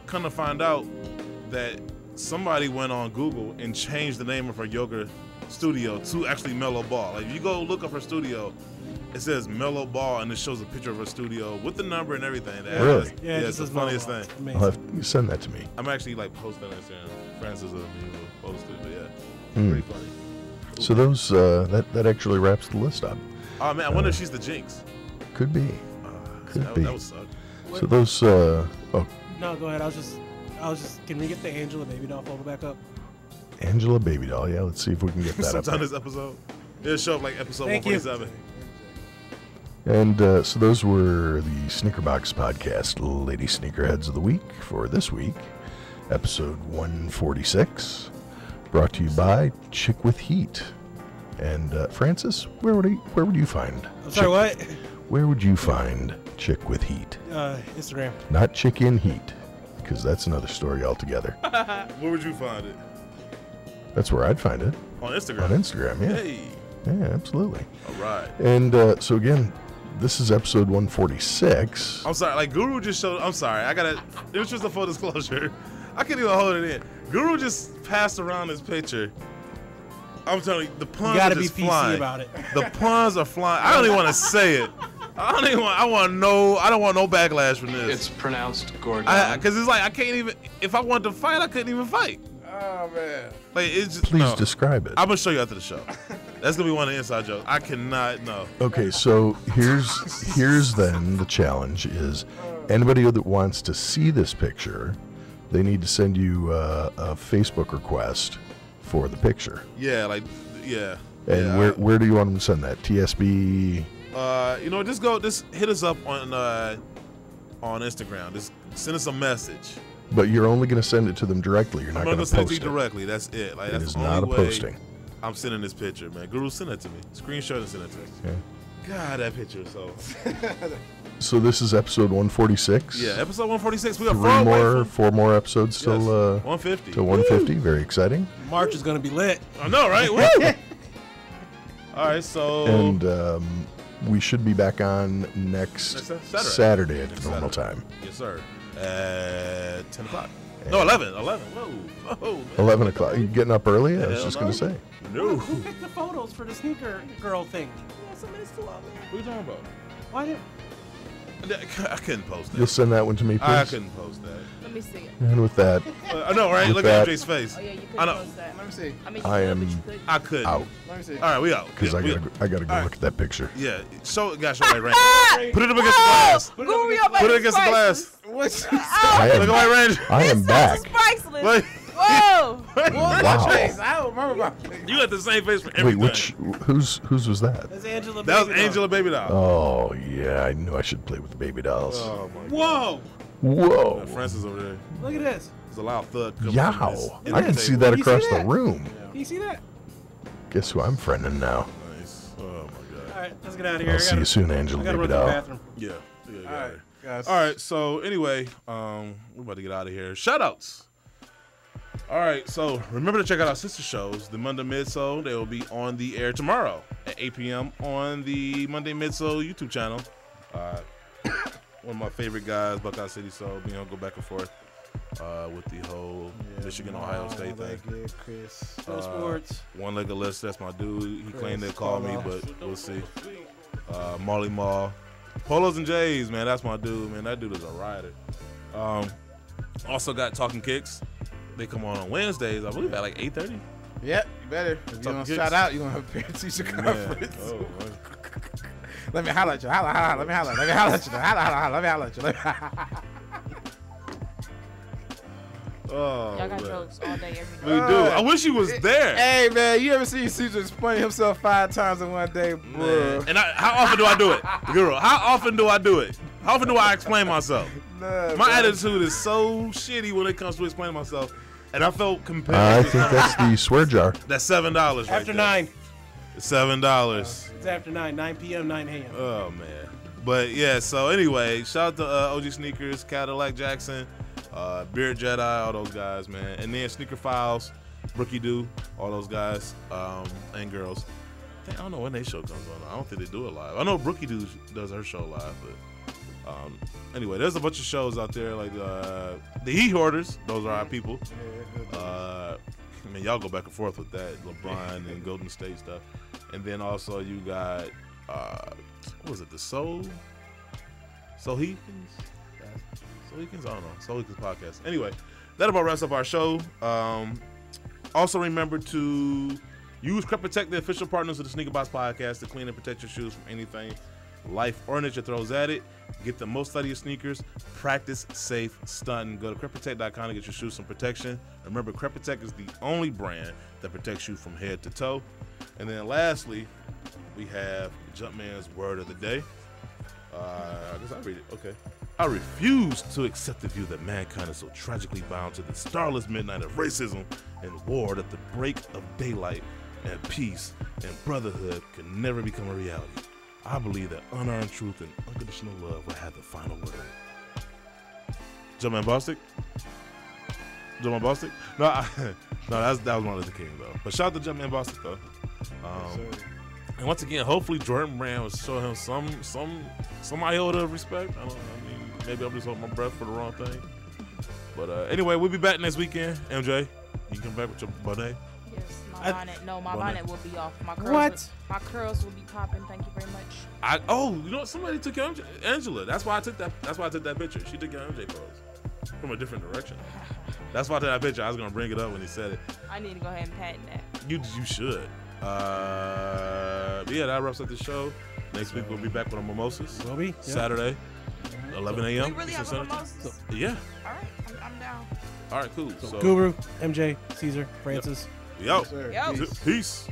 come to find out that somebody went on Google and changed the name of her yoga studio to actually Melo Ball. Like, if you go look up her studio, it says Melo Ball, and it shows a picture of her studio with the number and everything. Really? Yeah, it's the funniest thing. I'll have you send that to me. I'm actually like posting on Instagram. Francis will post it, but yeah, Hmm. pretty funny. So those that actually wraps the list up. Oh man, I wonder if she's the Jinx. Could be. Could be. That would suck. So those. Oh, No, go ahead. I was just. Can we get the Angela baby doll photo back up? Angela Baby Doll. Yeah, let's see if we can get that up. Sometime there. this episode, it'll show up like episode Thank you. 147. And so those were the Sneakerbox Podcast Lady Sneakerheads of the Week for this week, episode 146, brought to you by Chick with Heat. And Francis, where would you find? I'm sorry, what? Where would you find Chick with Heat? Instagram. Not Chick in Heat, because that's another story altogether. Where would you find it? That's where I'd find it. On Instagram. On Instagram, yeah. Hey. Yeah, absolutely. All right. And so again, this is episode 146. I'm sorry, like Guru just showed. I'm sorry, I gotta. It was just a full disclosure. I can't even hold it in. Guru just passed around this picture. I'm telling you, the puns gotta are just be PC flying. about it. The puns are flying. I don't even want to say it. I don't want no backlash from this. It's pronounced Gordon. Because it's like I can't even. If I wanted to fight, I couldn't even fight. Oh man. Like it's just. Please describe it. I'm gonna show you after the show. That's gonna be one of the inside jokes. I cannot. No. Okay, so here's then the challenge is anybody that wants to see this picture, they need to send you a Facebook request for the picture. Yeah, like yeah. And yeah. where do you want them to send that? TSB. Just hit us up on Instagram. Just send us a message. But you're only going to send it to them directly. You're not going to send it post to it. you directly. That's it. Like It that's is the not only a way posting. I'm sending this picture, man. Guru, send it to me. Screenshot and send it to me. Okay. God, that picture is so. So this is episode 146. Yeah, episode 146. We got four more episodes till 150. Till 150. Very exciting. March is gonna be lit. I know, right? Woo! All right, so. And we should be back on next Saturday at normal time. Yes, sir. At 10 o'clock. No, 11. Whoa. 11 o'clock. You getting up early? I was Hell just no. going to say. No. Who picked the photos for the sneaker girl thing? What are you talking about? Why did? I couldn't post that. You'll send that one to me, please? I couldn't post that. Let me see it. And with that. I know, right? with Look that, at MJ's face. Oh yeah, you could I know. post that. Let me see. I mean, I am I couldn't. out. Let me see. All right, we out. Because Yeah, I gotta go look at that picture. Yeah, gosh, right, right. Put it up against the glass. Put it against the glass. What's I am, Look at White Ranger. I am back. priceless. Wait. Whoa. Wow. face? I don't remember about. You got the same face for Wait, everything. whose was that? That's Angela. That was Baby doll. Angela Baby Doll. Oh yeah, I knew I should play with the baby dolls. Oh my God. Whoa! Whoa! Francis over there. Look at this. There's a loud thud. coming from Yow! this I end can see table. that You see across the that? room. Can you see that? Guess who I'm friending now? Nice. Oh my God. All right, let's get out of here. I'll see you soon, Angela I gotta Baby run to the Doll. bathroom. Yeah. All right, guys. All right. So anyway, we're about to get out of here. Shout outs. All right, so remember to check out our sister shows, the Monday Midsole. They will be on the air tomorrow at 8 p.m. on the Monday Midsole YouTube channel. One of my favorite guys, Buckeye City Soul, being able to go back and forth with the whole Michigan-Ohio State thing. Chris. Go Sports. One Leg of List, that's my dude. He claimed to call me, but we'll see. Molly Mall. Polos and J's, man, that's my dude, man. That dude is a rider. Also got Talking Kicks. They come on Wednesdays, I believe, at like 8:30. Yep, you better. If you don't shout out, you're going to have a parent-teacher conference. Oh, let me holler at you. Holla. Let me holler at you. Holla. Let me holler at you. Oh, Y'all got man. jokes all day, every We day. do. I wish he was there. Hey, man, you ever seen Caesar explain himself 5 times in one day, bro? And how often do I do it? Girl, how often do I do it? How often do I explain myself? Nah, My bro. attitude is so shitty when it comes to explaining myself. And I felt compelled. I think that's the swear jar. That's $7 right After there. 9. $7. It's after 9 p.m., 9 a.m. Oh, man. But, yeah, so anyway, shout out to OG Sneakers, Cadillac Jackson, Beard Jedi, all those guys, man. And then Sneaker Files, Brookie Doo, all those guys and girls. I don't know when their show comes on. I don't think they do it live. I know Brookie Doo does her show live, but anyway, there's a bunch of shows out there like the Heat Hoarders. Those are our people. I mean, y'all go back and forth with that, LeBron and Golden State stuff. And then also you got what was it? The Soul Heekins? I don't know. Soul Heekins podcast. Anyway, that about wraps up our show. Also remember to use Crep Protect, the official partners of the Sneaker Box podcast, to clean and protect your shoes from anything life or nature throws at it. Get the most out of your sneakers. Practice safe stunting. Go to crepprotect.com to get your shoes some protection. Remember, Crep Protect is the only brand that protects you from head to toe. And then lastly, we have Jumpman's word of the day. I guess I'll read it. Okay. I refuse to accept the view that mankind is so tragically bound to the starless midnight of racism and war that the break of daylight and peace and brotherhood can never become a reality. I believe that unearned truth and unconditional love will have the final word. Jumpman Bostic? No, that was Martin Luther King though. But shout out to Jumpman Bostic though. And once again, hopefully Jordan Brand will show him some iota of respect. I mean, maybe I'm just holding my breath for the wrong thing. But anyway, we'll be back next weekend. MJ, you come back with your bonnet. Yes, my bonnet. No, my bonnet will be off. My curls What? My curls will be popping. Thank you very much. You know what? Somebody took your Angela. That's why I took that picture. She took your MJ pose from a different direction. That's why I took that picture. I was gonna bring it up when he said it. I need to go ahead and patent that. You should. But yeah, that wraps up the show. Next week we'll be back with our mimosas. Will be? Saturday, 11 a.m. We really have a mimosas? Yeah. All right, I'm down. All right, cool. So, Guru, MJ, Caesar, Francis. Yo. Yo. Peace.